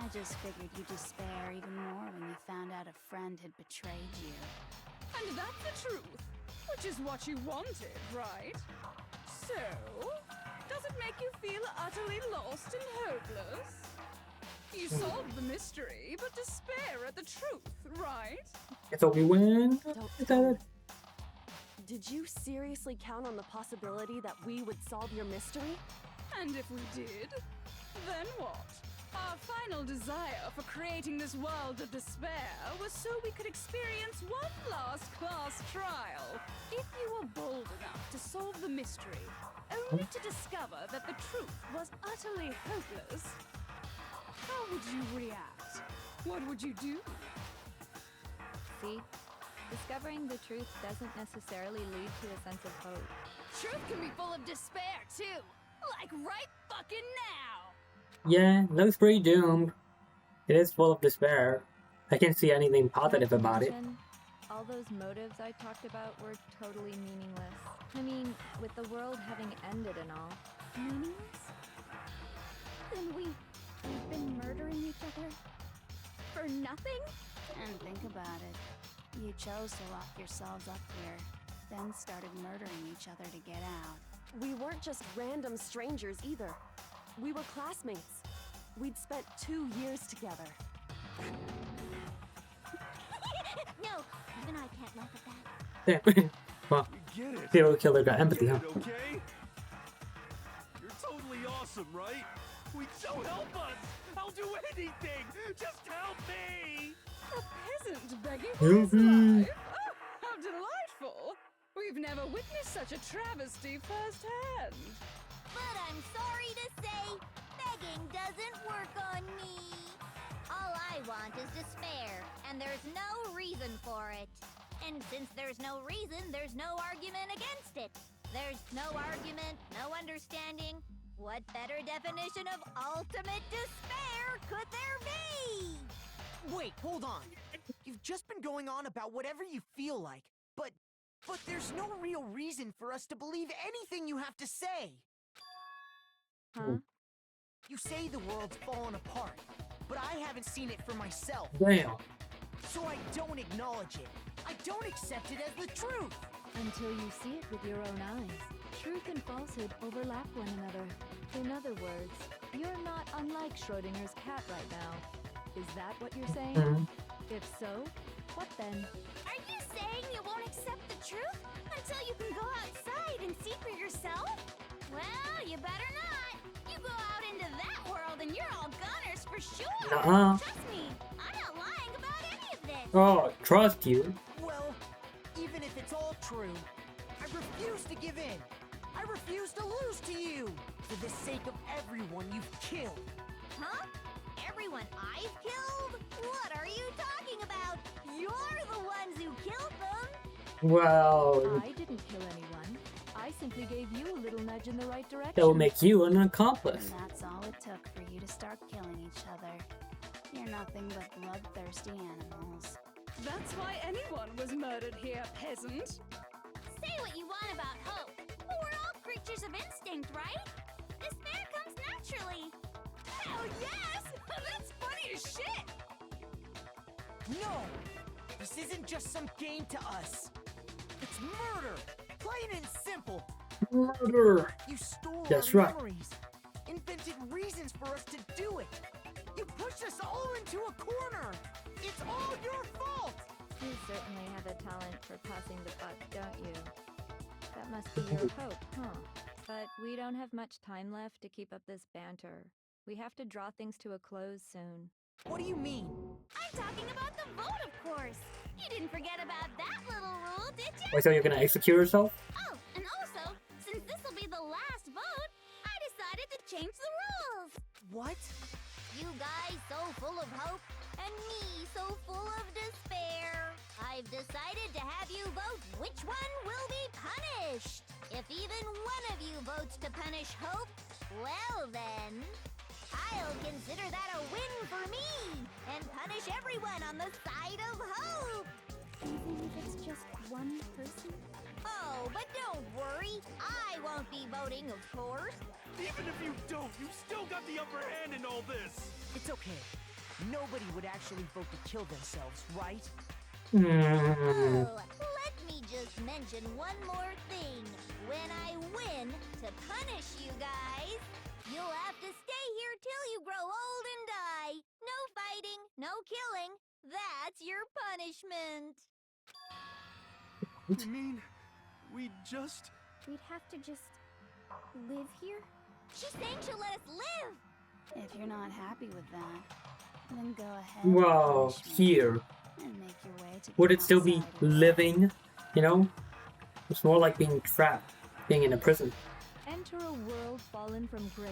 I just figured you'd despair even more when you found out a friend had betrayed you. And that's the truth, which is what you wanted, right? So, does it make you feel utterly lost and hopeless? You solved the mystery, but despair at the truth, right? So we win. Is that it? Did you seriously count on the possibility that we would solve your mystery? And if we did, then what? Our final desire for creating this world of despair was so we could experience one last class trial. If you were bold enough to solve the mystery, only to discover that the truth was utterly hopeless, how would you react? What would you do? See? Discovering the truth doesn't necessarily lead to a sense of hope. Truth can be full of despair, too. Like right fucking now. Yeah, looks pretty doomed. It is full of despair. I can't see anything positive Not to about it. mention, all those motives I talked about were totally meaningless. I mean, with the world having ended and all. Meaningless? Then we've been murdering each other for nothing? And think about it. You chose to lock yourselves up here, then started murdering each other to get out. We weren't just random strangers either. We were classmates. We'd spent 2 years together. No, even I can't laugh at that. Yeah. Well, Get it. serial killer got empathy, huh? Get it, okay? You're totally awesome, right? So help us! I'll do anything! Just help me! A peasant begging for his life? Oh, how delightful! We've never witnessed such a travesty firsthand. But I'm sorry to say, begging doesn't work on me. All I want is despair, and there's no reason for it. And since there's no reason, there's no argument against it. There's no argument, no understanding. What better definition of ultimate despair could there be? Wait, hold on. You've just been going on about whatever you feel like, but there's no real reason for us to believe anything you have to say. Huh? You say the world's fallen apart, but I haven't seen it for myself. Damn. So I don't acknowledge it. I don't accept it as the truth. Until you see it with your own eyes. Truth and falsehood overlap one another. In other words, you're not unlike Schrodinger's cat right now. Is that what you're saying? Mhm. If so, what then? Are you saying you won't accept the truth until you can go outside and see for yourself? Well, you better not. You go out into that world and you're all gunners for sure. Nuh-uh. Trust me, I'm not lying about any of this. Oh, trust you. Well, even if it's all true, I refuse to give in. I refuse to lose to you. For the sake of everyone you've killed. Huh? Everyone I've killed? What are you talking about? You're the ones who killed them. Well, I didn't kill anyone. I simply gave you a little nudge in the right direction. that will make you an And accomplice. that's all it took for you to start killing each other. You're nothing but bloodthirsty animals. That's why anyone was murdered here, peasant. Say what you want about hope, but we're all creatures of instinct, right? Despair comes naturally. Hell yes! That's funny as shit! No! This isn't just some game to us. It's murder! Plain and simple. Murder. You stole That's our right. memories. Invented reasons for us to do it. You pushed us all into a corner. It's all your fault. You certainly have a talent for passing the buck, don't you? That must be your hope, huh? But we don't have much time left to keep up this banter. We have to draw things to a close soon. What do you mean? I'm talking about the vote, of course. You didn't forget about that little rule, did you? Wait, so you're gonna execute yourself? Oh, and also, since this will be the last vote, I decided to change the rules. What? You guys so full of hope, and me so full of despair. I've decided to have you vote which one will be punished. If even one of you votes to punish hope, well then, I'll consider that a win for me, and punish everyone on the side of hope. Even if it's just one person? Oh, but don't worry, I won't be voting, of course. Even if you don't, you still got the upper hand in all this! It's okay. Nobody would actually vote to kill themselves, right? Oh, let me just mention one more thing. When I win to punish you guys, you'll have to stay here till you grow old and die. No fighting, no killing. That's your punishment. You mean We just... We'd have to just live here? She's saying she'll let us live! If you're not happy with that, then go ahead. Wow, here. And make your way to Would the it still be outside. living? You know? It's more like being trapped, being in a prison. Enter a world fallen from grace,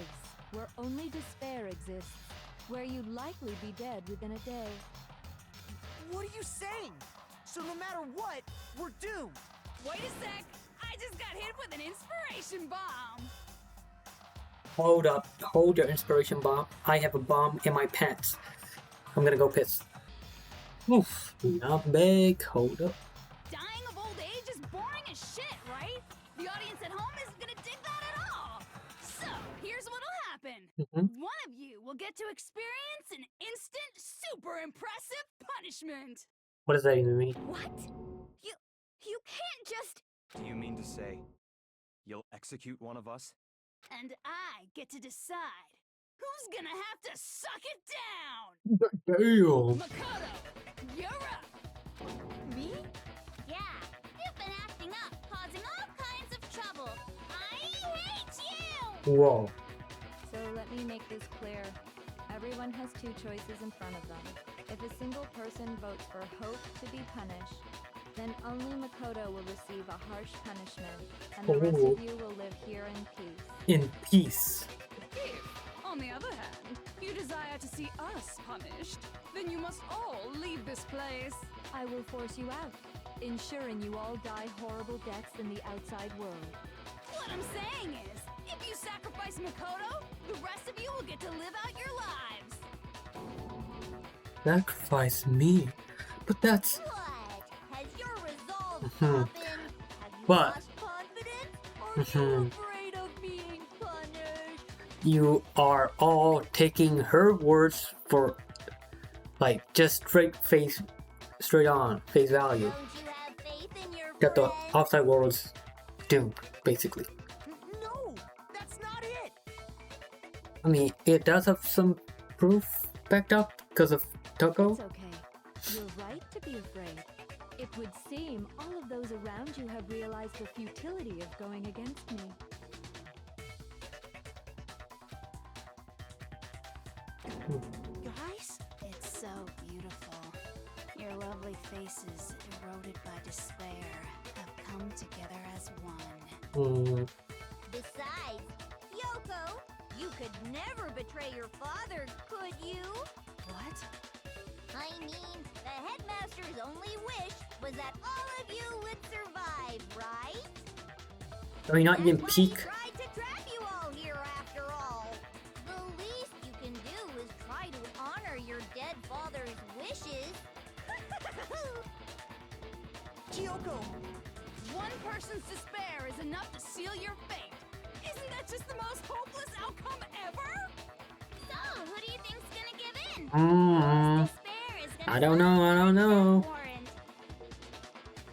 where only despair exists, where you'd likely be dead within a day. What are you saying? So no matter what, we're doomed. Wait a sec! I just got hit with an inspiration bomb! Hold up, hold your inspiration bomb. I have a bomb in my pants. I'm gonna go piss. Oof, not big, hold up. Dying of old age is boring as shit, right? The audience at home isn't gonna dig that at all! So, here's what'll happen. One of you will get to experience an instant, super impressive punishment! What does that even mean? What? You can't just... Do you mean to say you'll execute one of us? And I get to decide who's gonna have to suck it down! Damn! Makoto, you're up! Me? Yeah, you've been acting up, causing all kinds of trouble. I hate you! Whoa. So let me make this clear. Everyone has two choices in front of them. If a single person votes for Hope to be punished, then only Makoto will receive a harsh punishment, and the rest of you will live here in peace. In peace. If, on the other hand, you desire to see us punished, then you must all leave this place. I will force you out, ensuring you all die horrible deaths in the outside world. What I'm saying is, if you sacrifice Makoto, the rest of you will get to live out your lives. Sacrifice me? But that's... What? Has your resolve sharpened? Have you What? lost confidence? Or are you afraid of being punished? You are all taking her words for, like, just straight on, face value. Don't you have faith in your That the friends? outside world's doomed, basically. No, that's not it. I mean, it does have some proof backed up because of Toko. It's okay. You're right to be afraid. It would seem all of those around you have realized the futility of going against me. Guys, it's so beautiful. Your lovely faces, eroded by despair, have come together as one. Besides, Yoko, you could never betray your father, could you? What? I mean, the headmaster's only wish was that all of you would survive, right? I mean, not even That's peak. why he tried to trap you all here after all. The least you can do is try to honor your dead father's wishes. Kyoko, One person's despair is enough to seal your fate. Isn't that just the most hopeless outcome ever? So, who do you think's gonna give in? Mm, Despair is gonna I don't know. warrant.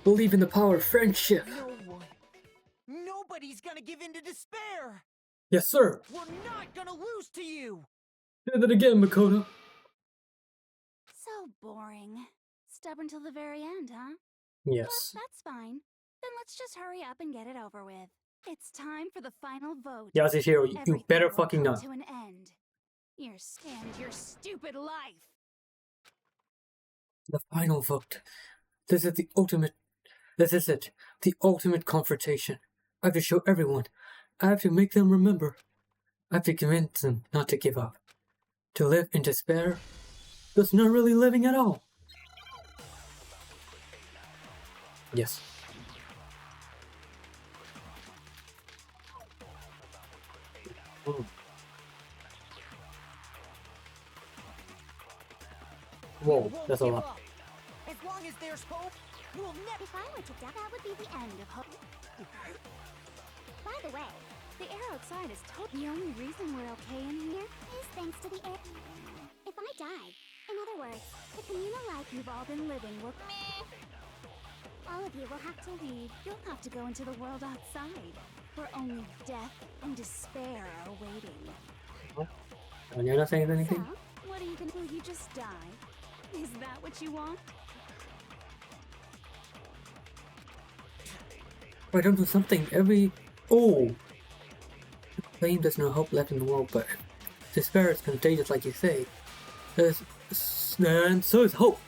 Believe in the power of friendship. no one. Nobody's gonna give in to despair. Yes, sir. We're not gonna lose to you. Say that again, Makoto. So boring. Stubborn till the very end, huh? Yes. Well, that's fine. Then let's just hurry up and get it over with. It's time for the final vote. Yasuhiro, you Everything better will fucking come know. to an end. Your stupid life. The final vote. This is the ultimate. This is it. The ultimate confrontation. I have to show everyone. I have to make them remember. I have to convince them not to give up. To live in despair, that's not really living at all. Yes. Mm. Whoa, that's a Give lot. up. As long as there's hope, we'll never. If I were to die, that would be the end of hope. By the way, The air outside is totally... The only reason we're okay in here is thanks to the air. If I died, in other words, the communal life you've all been living will... all of you will have to leave. You'll have to go into the world outside, where only death and despair are waiting. And you're not saying anything? So, what are you gonna do? You just die? Is that what you want? I don't do something every... Oh! Claim there's no hope left in the world, but despair is contagious like you say. And so is hope.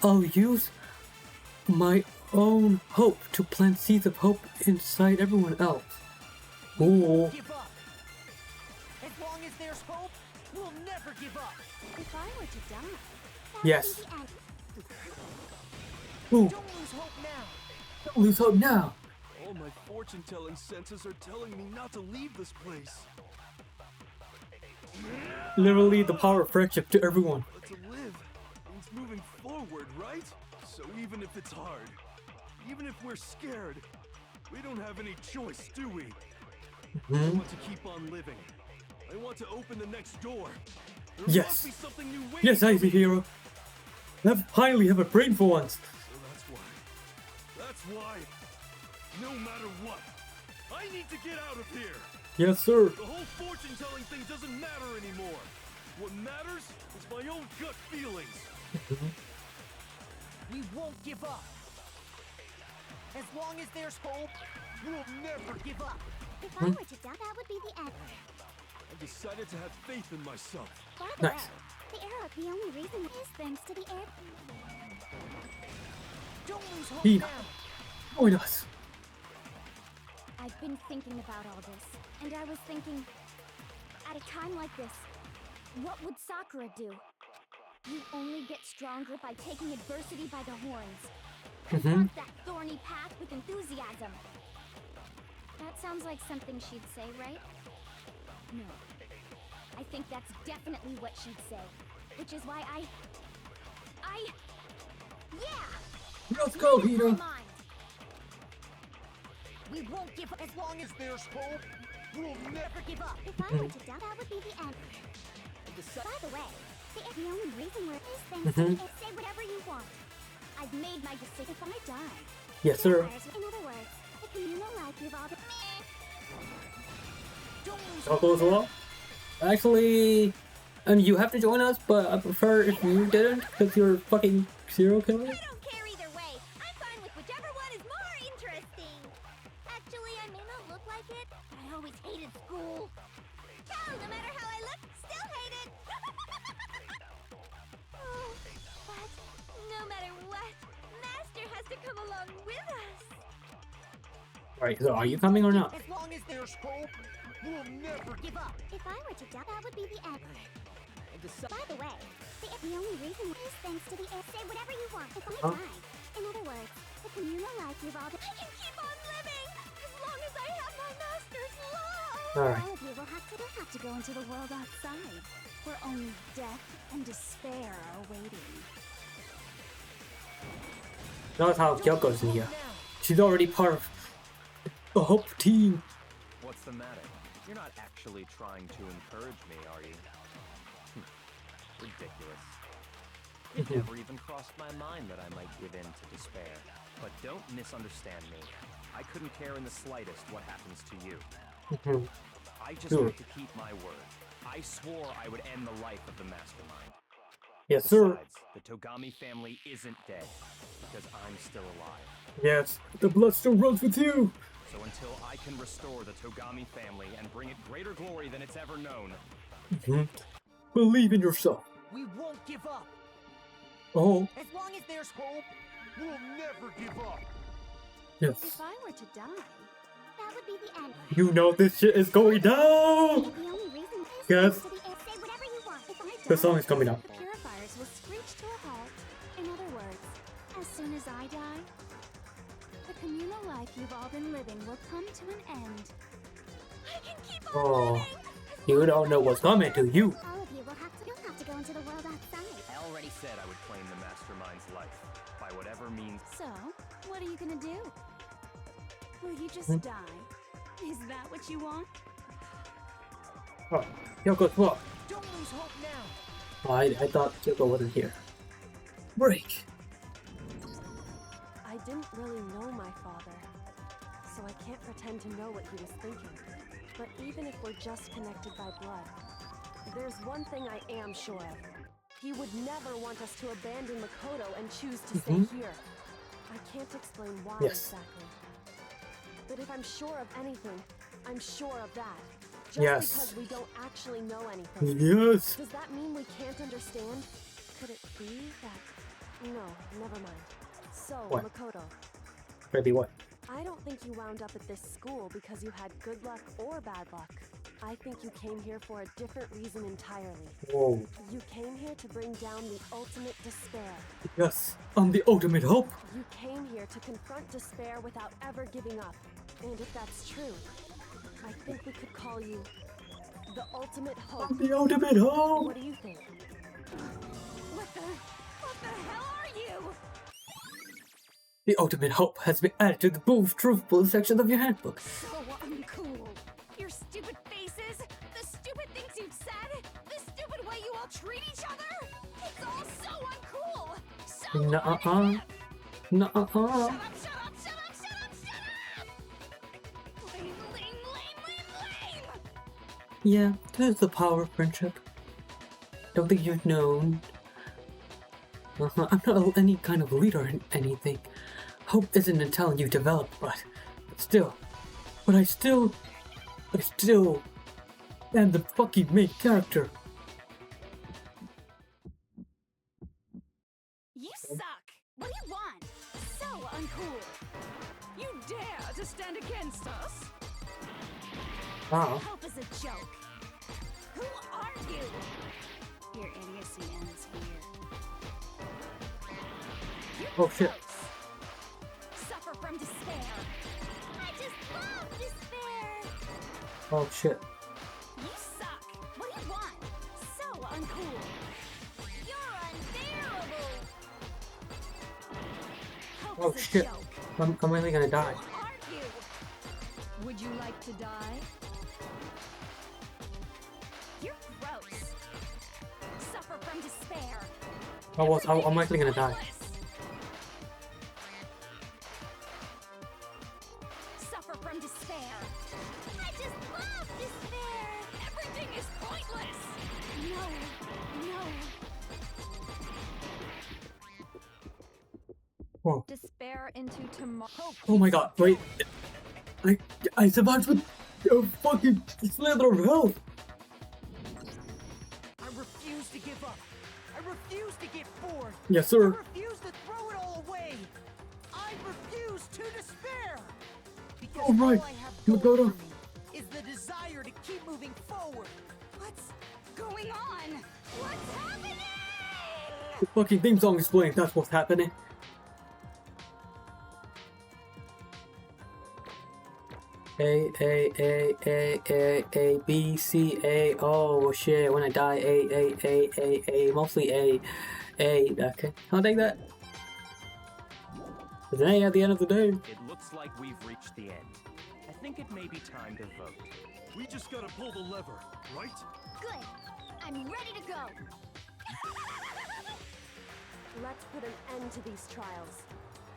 I'll use my own hope to plant seeds of hope inside everyone else. Oh. Give up. As long as there's hope, we'll never give up. If I were to die, Yes. Don't lose hope now. Don't lose hope now. All my fortune-telling senses are telling me not to leave this place. Literally the power of friendship to everyone. But to live means moving forward, right? So even if it's hard, even if we're scared, we don't have any choice, do we? I want to keep on living. I want to open the next door. There must be something new waiting Yes, I see, hero. I finally have a brain for once. So that's why, no matter what, I need to get out of here. Yes, sir. The whole fortune-telling thing doesn't matter anymore. What matters is my own gut feelings. We won't give up. As long as there's hope, we'll never give up. If I were to die, that would be the end. I decided to have faith in myself. By the way, the arrow, the only reason is thanks to the air. Don't lose hope He now. join us. I've been thinking about all this, and I was thinking, at a time like this, what would Sakura do? You only get stronger by taking adversity by the horns. Confront that thorny path with enthusiasm. That sounds like something she'd say, right? No. I think that's definitely what she'd say. Which is why yeah! Let's go, Made up Hito. my mind. We won't give up. As long as there's hope, we'll never give up. If I were to die, that would be the end. By the way, the only reason we're is thanks to the say whatever you want. I've made my decision. If I die, Yes, sir. in other words, the communal life you've all been. Don't lose All hope goes now. well. Actually, you have to join us, but I prefer if you didn't, because you're fucking serial killer. I don't care either way. I'm fine with whichever one is more interesting. Actually, I may not look like it, but I always hated school. Hell, no matter how I look, still hate it. Oh, but no matter what, Master has to come along with us. Alright, so are you coming or not? As long as there's hope, we'll never give up. If I were to die, that would be the end. By the way, the only reason is thanks to the air. Say whatever you want. If I die, in other words, the communal life you've all been. I can keep on living as long as I have my master's love. Alright. All of you will have to go into the world outside, where only death and despair are waiting. That's how Kyoko's in here. She's already part of the Hope team. What's the matter? You're not actually trying to encourage me, are you? Ridiculous. It never even crossed my mind that I might give in to despair. But don't misunderstand me. I couldn't care in the slightest what happens to you. I just want to keep my word. I swore I would end the life of the mastermind. Yes, sir. Besides, the Togami family isn't dead, because I'm still alive. Yes, the blood still runs with you. So until I can restore the Togami family and bring it greater glory than it's ever known, Believe in yourself. We won't give up. Oh, As long as there's hope, we'll never give up. yes. If I were to die, that would be the end. You know this shit is going down. The only reason is Yes. thanks to the air. Say whatever you want. If I die, The song is coming up. the purifiers will screech to a halt. In other words, as soon as I die, the communal life you've all been living will come to an end. I can keep on Oh, living. you don't know what's coming to you. All of you will you'll have to go into the world outside. I already said I would claim the mastermind's life, by whatever means. So, what are you gonna do? Will you just die? Is that what you want? Oh, Kyoko's what? Don't lose hope now. Oh, I thought Kyoko wasn't here. Break. I didn't really know my father, so I can't pretend to know what he was thinking. But even if we're just connected by blood, there's one thing I am sure of. He would never want us to abandon Makoto and choose to stay here. I can't explain why Yes. exactly. But if I'm sure of anything, I'm sure of that. Just Yes. because we don't actually know anything. Yes. Does that mean we can't understand? Could it be that... No, never mind. So, What? Makoto, Maybe what? I don't think you wound up at this school because you had good luck or bad luck. I think you came here for a different reason entirely. Whoa. You came here to bring down the ultimate despair. Yes, I'm the ultimate hope. You came here to confront despair without ever giving up. And if that's true, I think we could call you the ultimate hope. I'm the ultimate hope. What do you think? What the hell are you? The ultimate hope has been added to the bold truthful section of your handbook. So uncool. Your stupid faces, the stupid things you've said, the stupid way you all treat each other. It's all so uncool. So Nuh-uh. Nuh-uh. Shut up. Lame. Yeah, that is the power of friendship. Don't think you've known. I'm not any kind of leader in anything. Hope isn't until you develop, but I still am the fucking main character. You suck. What do you want? So uncool. You dare to stand against us? Wow. Hope is a joke. Who are you? Your idiocy ends here. Oh shit. Suffer from despair. I just love despair. Oh shit. You suck. What do you want? So uncool. You're unbearable. Hope Oh is a shit. joke. I'm really gonna die. Who are you? Would you like to die? You're gross. Suffer from despair. I'm likely gonna die. Suffer from despair. I just love despair. Everything is pointless. No. Whoa. Despair into tomorrow. Oh my god, wait. I survived with a fucking slither of health. I refuse to give up. I refuse to get bored. Yes, sir. I refuse to throw it all away. I refuse to despair. Because All right, all I have Makoto. going for me is the desire to keep moving forward. What's going on? What's happening? The fucking theme song is playing, that's what's happening. A, B, C, A, oh shit, when I die, A, mostly A, okay, I'll take that. There's an A at the end of the day. It looks like we've reached the end. I think it may be time to vote. We just gotta pull the lever, right? Good. I'm ready to go. Let's put an end to these trials.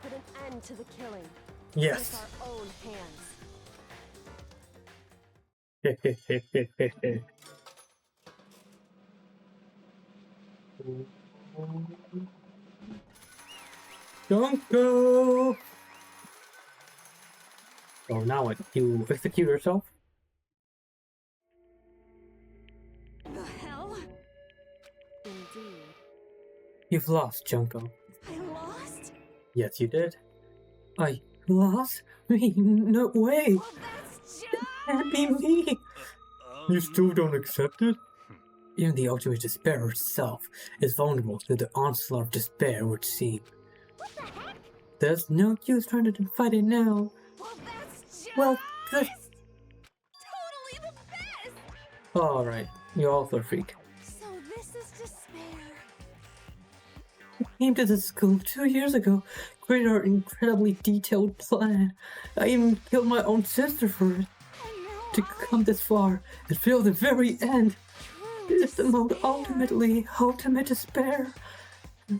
Put an end to the killing. Yes. With our own hands. Don't go! Oh, now what? You execute yourself? The hell? Indeed. You've lost, Junko. I lost? Yes, you did. I lost? Me? No way! Well, that's just... Can't be me! You still don't accept it? Even the ultimate despair itself is vulnerable to the onslaught of despair it would seem. What the heck? There's no use trying to fight it now. Well, that's just... Well, good. Totally the best! Alright, you're also a freak. So this is despair. I came to this school 2 years ago, created our incredibly detailed plan. I even killed my own sister for it. To come this far and feel the very end. It is the most ultimate despair.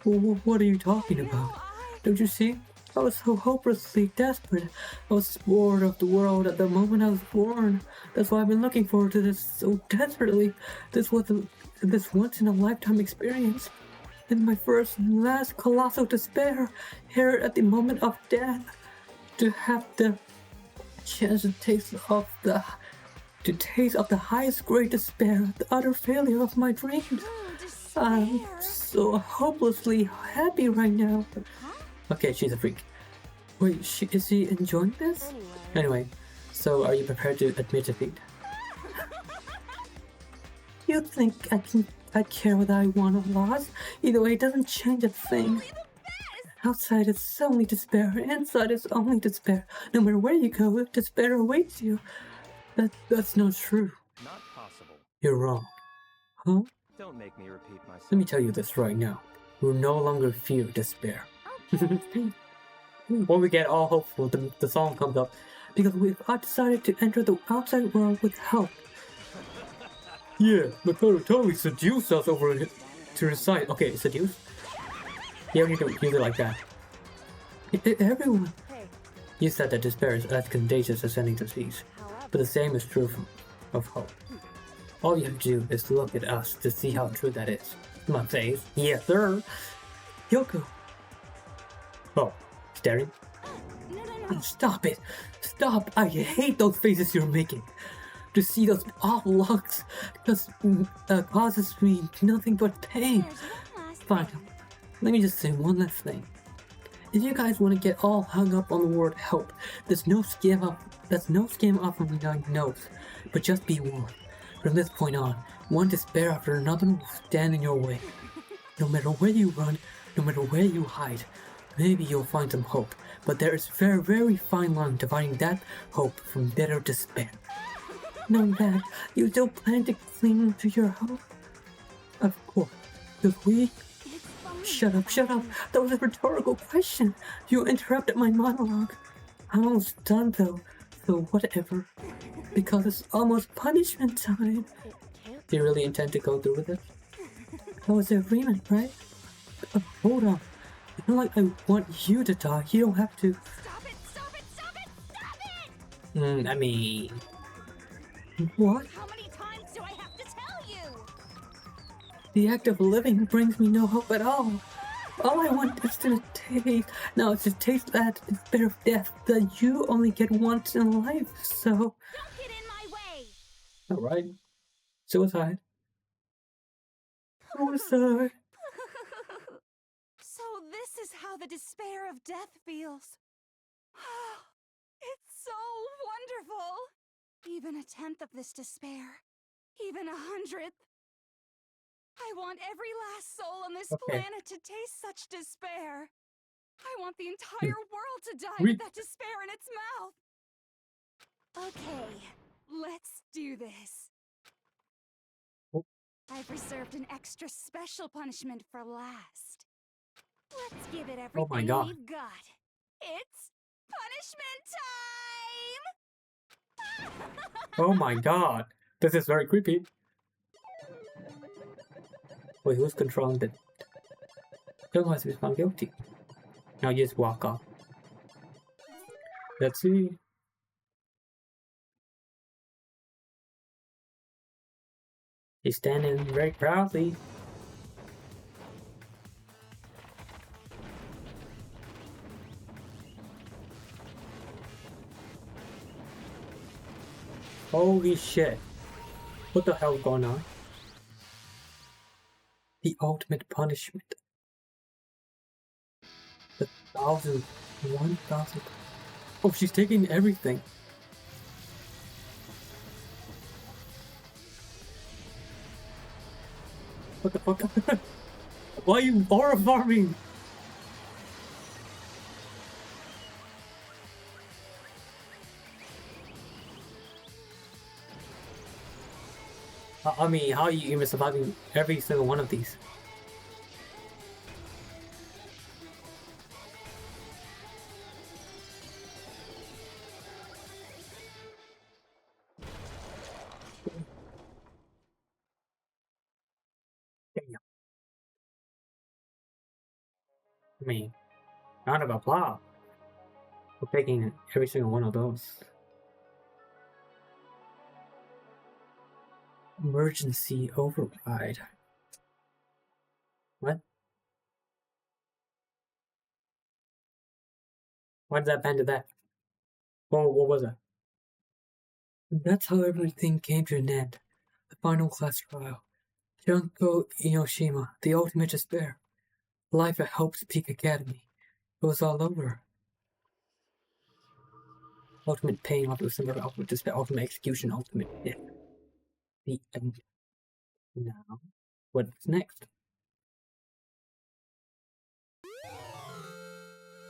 What are you talking about? Don't you see? I was so hopelessly desperate. I was bored of the world at the moment I was born. That's why I've been looking forward to this so desperately. This once in a lifetime experience. In my first and last colossal despair, here at the moment of death. To have the chance to taste of the highest great despair, the utter failure of my dreams. I'm so hopelessly happy right now. Okay, she's a freak. Wait, is she enjoying this? Anyway, so are you prepared to admit defeat? You think I care whether I won or lost? Either way, it doesn't change a thing. Outside it's only despair, inside it's only despair. No matter where you go, despair awaits you. That's not true. Not possible. You're wrong. Huh? Don't make me repeat myself. Let me tell you this right now. We'll no longer fear despair. When we get all hopeful, the song comes up. Because we've decided to enter the outside world with help. Yeah, my father totally seduced us over to recite. Okay, seduce? Yeah, we can use it like that. Everyone. You said that despair is as contagious as any disease. But the same is true of hope. All you have to do is look at us to see how true that is. My face. Yes, sir. Yoko. Oh, staring? Oh, stop it. Stop. I hate those faces you're making. To see those awful looks causes me nothing but pain. Fine. Let me just say one last thing. If you guys want to get all hung up on the word help, there's no scam off of my nose. But just be warned. From this point on, one despair after another will stand in your way. No matter where you run, no matter where you hide, maybe you'll find some hope. But there is a very, very fine line dividing that hope from bitter despair. Knowing that, you still plan to cling to your hope? Of course, because we... Shut up. That was a rhetorical question. You interrupted my monologue. I'm almost done though, so whatever. Because it's almost punishment time. Do you really intend to go through with it? That was the agreement, right? Hold on. It's not like I want you to die. You don't have to. Stop it! I mean... What? How many times do I have to tell you? The act of living brings me no hope at all. All I want is to taste... No, it's to taste that despair of death that you only get once in life, so... Don't get in my way! Alright. Suicide. Suicide. So this is how the despair of death feels. It's so wonderful! Even a tenth of this despair, even 100th. I want every last soul on this planet to taste such despair. I want the entire world to die with that despair in its mouth. Okay, let's do this. I've reserved an extra special punishment for last. Let's give it everything we've got. It's punishment time! Oh my god. This is very creepy. Wait, who's controlling it? Young has been found guilty. Now you just walk off. Let's see. He's standing very proudly. Holy shit. What the hell is going on? The ultimate punishment. The 1,000. Oh, she's taking everything. What the fuck? Why are you aura farming? I mean, how are you even surviving every single one of these? I mean, round of applause for taking every single one of those. Emergency override. What? Why did that ban to that? Oh, what was that? That's how everything came to an end. The final class trial. Junko Inoshima, the ultimate despair. Life at Hope's Peak Academy. It was all over. Ultimate pain, ultimate summer, ultimate despair, ultimate execution, ultimate death. The end. Now, what's next?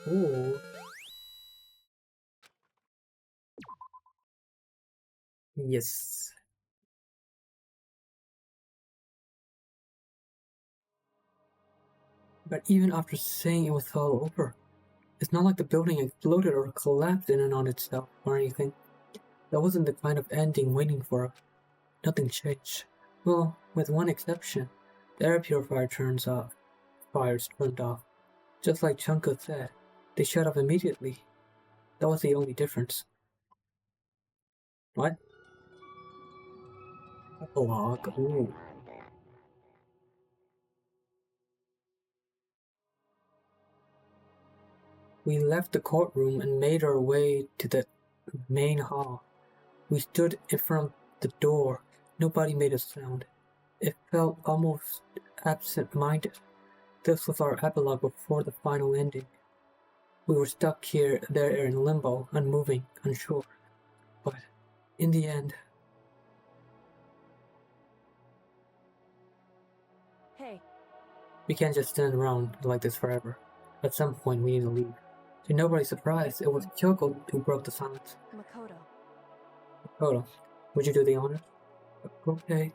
Oh. Yes. But even after saying it was all over, it's not like the building exploded or collapsed in and on itself or anything. That wasn't the kind of ending waiting for us. Nothing changed. Well, with one exception. The air purifier turns off. Fires turned off. Just like Chunko said, they shut off immediately. That was the only difference. What? Epilogue. Ooh. We left the courtroom and made our way to the main hall. We stood in front of the door. Nobody made a sound. It felt almost absent-minded. This was our epilogue before the final ending. We were stuck here, there in limbo, unmoving, unsure. But in the end... Hey. We can't just stand around like this forever. At some point we need to leave. To nobody's surprise, it was Kyoko who broke the silence. Makoto, would you do the honors? Okay.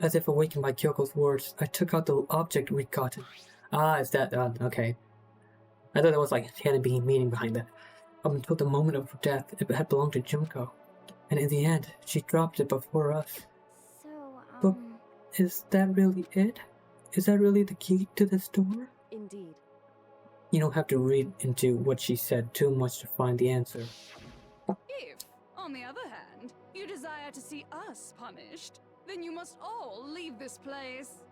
As if awakened by Kyoko's words, I took out the object we'd gotten. Ah, is that, okay. I thought there was like a meaning behind that. Up until the moment of her death, it had belonged to Junko. And in the end, she dropped it before us. But is that really it? Is that really the key to this door? Indeed. You don't have to read into what she said too much to find the answer. If, on the other hand, you desire to see us punished, then you must all leave this place.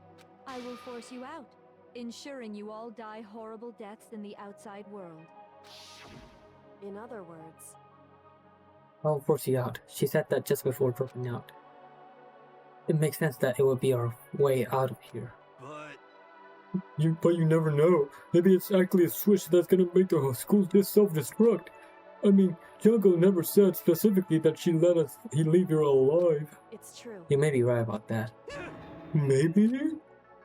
I will force you out, ensuring you all die horrible deaths in the outside world. In other words... I'll force you out. She said that just before dropping out. It makes sense that it would be our way out of here. But you never know. Maybe it's actually a switch that's gonna make the whole school just self-destruct. I mean, Junko never said specifically that he leave here alive. It's true. You may be right about that. Maybe?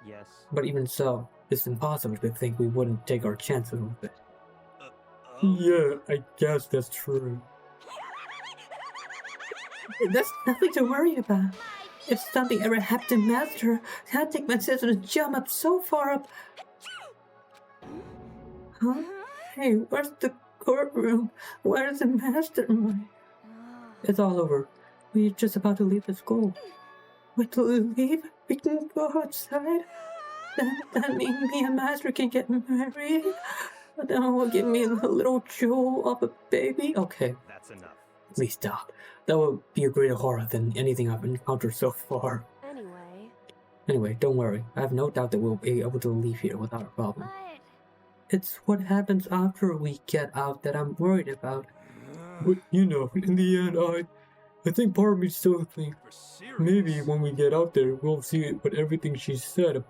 Yes. But even so, it's impossible to think we wouldn't take our chances with it. Yeah, I guess that's true. That's nothing to worry about. If something ever happened to Master, I'd take my sister to jump up so far up. Huh? Hey, where's the courtroom? Where's the mastermind? It's all over. We're just about to leave the school. Wait till we leave? We can go outside? That means me and Master can get married? Then it will give me a little jewel of a baby? Okay. That's enough. Please stop. That would be a greater horror than anything I've encountered so far. Anyway, don't worry. I have no doubt that we'll be able to leave here without a problem. It's what happens after we get out that I'm worried about. But, you know, in the end, I think part of me still thinks maybe when we get out there, we'll see what everything she said,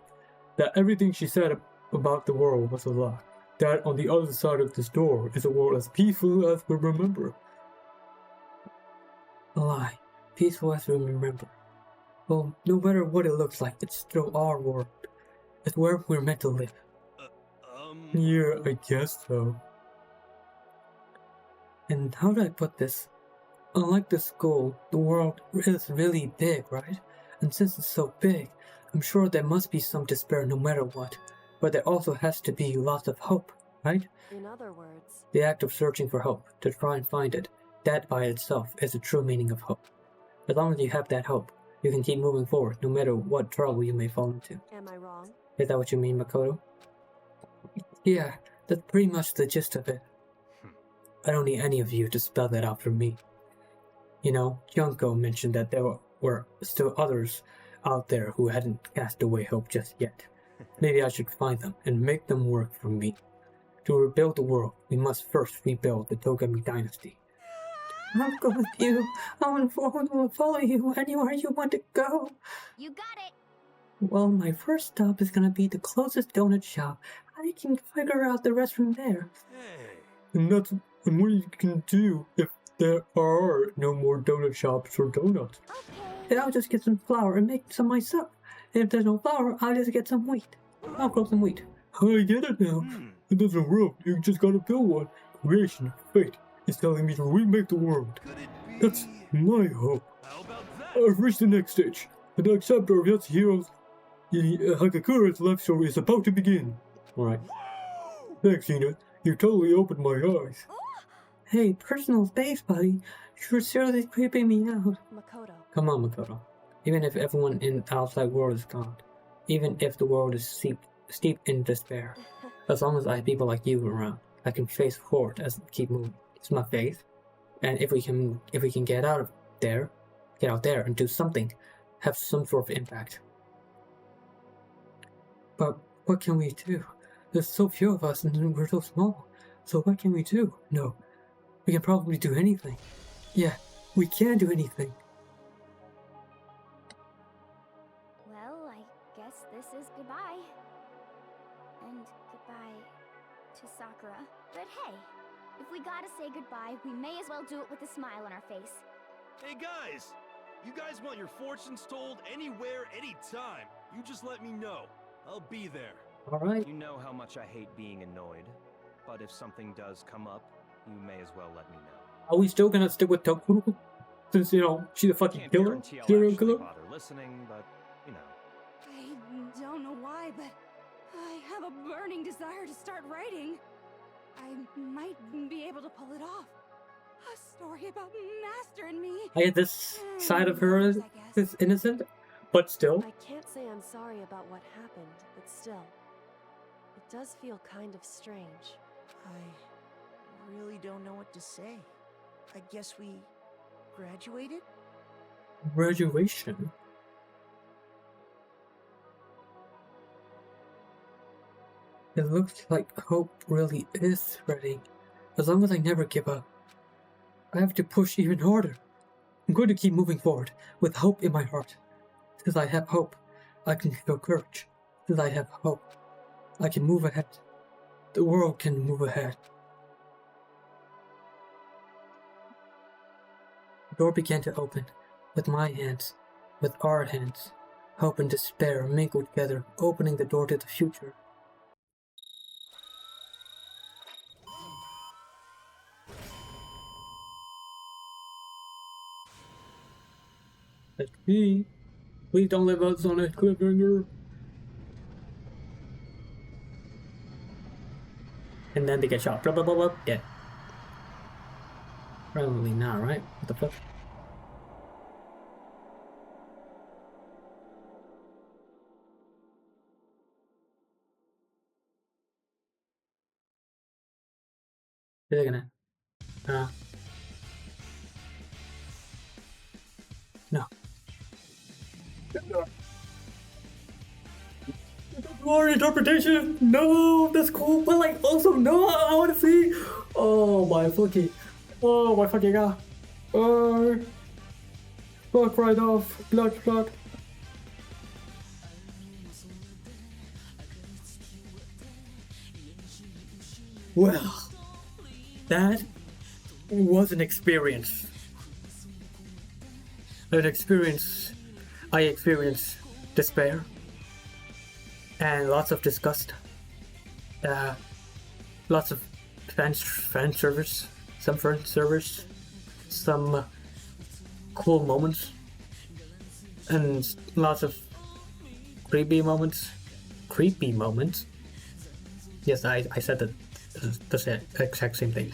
that everything she said about the world was a lie. That on the other side of this door is a world as peaceful as we remember. A lie. Peaceful as we remember. Well, no matter what it looks like, it's still our world. It's where we're meant to live. Yeah, I guess so. And how do I put this? Unlike the school, the world is really big, right? And since it's so big, I'm sure there must be some despair no matter what. But there also has to be lots of hope, right? In other words... The act of searching for hope, to try and find it, that by itself is the true meaning of hope. As long as you have that hope, you can keep moving forward no matter what trouble you may fall into. Am I wrong? Is that what you mean, Makoto? Yeah, that's pretty much the gist of it. I don't need any of you to spell that out for me. You know, Junko mentioned that there were still others out there who hadn't cast away hope just yet. Maybe I should find them and make them work for me. To rebuild the world, we must first rebuild the Togami dynasty. I'll go with you. I will follow you anywhere you want to go. You got it. Well, my first stop is gonna be the closest donut shop. I can figure out the rest from there. And what you can do if there are no more donut shops for donuts. Then I'll just get some flour and make some myself. And if there's no flour, I'll just get some wheat. I'll grow some wheat. I get it now. It doesn't work. You just gotta build one. Creation, fate, is telling me to remake the world. That's my hope. I've reached the next stage. And the chapter of Yatsuhiro's Hagakura's life story is about to begin. Alright. Thanks, Ina. You totally opened my eyes. Hey, personal space, buddy. You're seriously creeping me out. Makoto. Come on, Makoto. Even if everyone in the outside world is gone, even if the world is steep in despair, as long as I have people like you around, I can face forward as keep moving. It's my faith. And if we can get out there and do something, have some sort of impact. But what can we do? There's so few of us and we're so small. So what can we do? No. We can probably do anything. Yeah, we can do anything. Well, I guess this is goodbye. And goodbye to Sakura. But hey, if we gotta say goodbye, we may as well do it with a smile on our face. Hey guys! You guys want your fortunes told anywhere, anytime. You just let me know. I'll be there. Alright. You know how much I hate being annoyed, but if something does come up, you may as well let me know. Are we still gonna stick with Tokuro? Since, she's a fucking killer? Serial killer? Bother listening, but, I don't know why, but I have a burning desire to start writing. I might be able to pull it off. A story about Master and me. I get this side of her is innocent, but still. I can't say I'm sorry about what happened, but still. It does feel kind of strange. I really don't know what to say. I guess we graduated? Graduation? It looks like hope really is spreading. As long as I never give up. I have to push even harder. I'm going to keep moving forward with hope in my heart. Because I have hope, I can feel courage. Because I have hope, I can move ahead. The world can move ahead. The door began to open, with my hands, with our hands. Hope and despair mingled together, opening the door to the future. Let's be. Please don't leave us on a cliffhanger. And then they get shot. Blah blah blah blah. Dead. Probably not, right? What the fuck? Is it gonna? No. More interpretation? No, that's cool, but like also no, I want to see. Oh my fucking god. Fuck right off. Blood. Well, that was an experience. I experienced despair and lots of disgust. Lots of fan service, some cool moments, and lots of creepy moments. Yes, I said the exact same thing.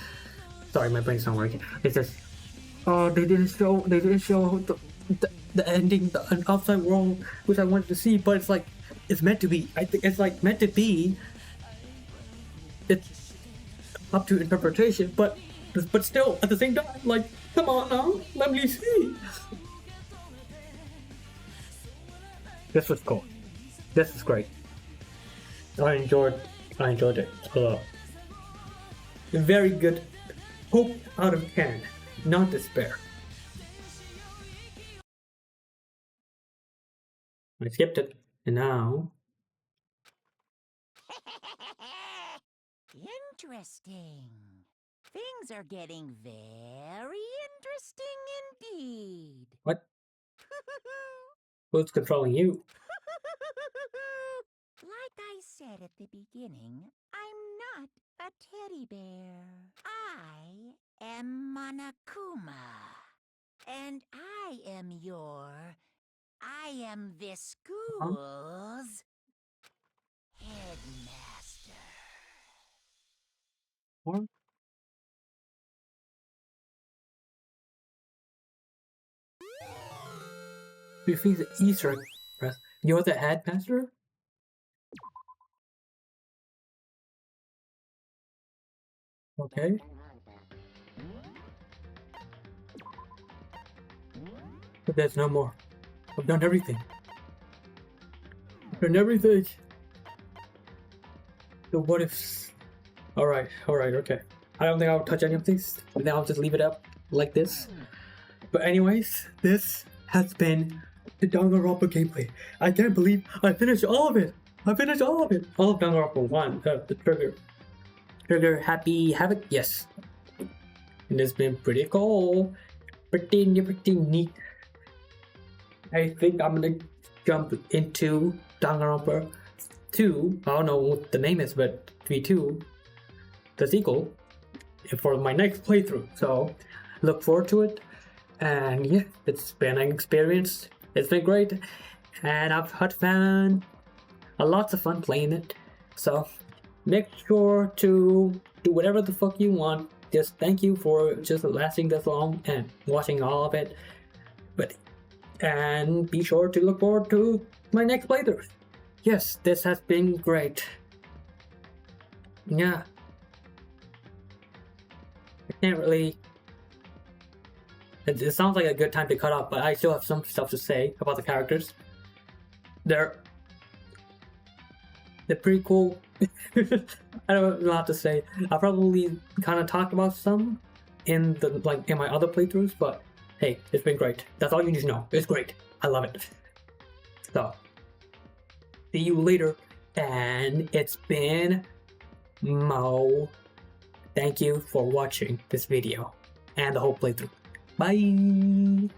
Sorry, my brain's not working. It's just they didn't show the ending, the outside world, which I wanted to see, but it's like it's meant to be. I think it's like meant to be. It's up to interpretation, but still at the same time, like, come on now, let me see. This was cool. This is great. I enjoyed it a lot. Very good. Hope out of 10. not despair. I skipped it, and now... Interesting. Things are getting very interesting indeed. What? Who's controlling you? Like I said at the beginning, I'm not a teddy bear. I am Monokuma. And I am this school's headmaster. What? You think the Easter egg? You're the headmaster? Okay. But there's no more. I've done everything. I've done everything. The what ifs. Alright, okay. I don't think I'll touch any of these. I think I'll just leave it up like this. But anyways, this has been the Danganronpa gameplay. I can't believe I finished all of it. All of Danganronpa 1. The Trigger Happy Havoc, yes. And it's been pretty cool. Pretty neat. I think I'm gonna jump into Danganronpa 2. I don't know what the name is, but 3-2, the sequel, for my next playthrough. So look forward to it. And yeah, it's been an experience. It's been great, and I've had fun. Lots of fun playing it. So make sure to do whatever the fuck you want. Just thank you for just lasting this long and watching all of it. And be sure to look forward to my next playthrough. Yes, this has been great. Yeah. I can't really... It sounds like a good time to cut off, but I still have some stuff to say about the characters. They're pretty cool. I don't know how to say. I probably kind of talked about some in my other playthroughs, but hey, it's been great. That's all you need to know. It's great. I love it. So, see you later. And it's been Mo. Thank you for watching this video and the whole playthrough. Bye!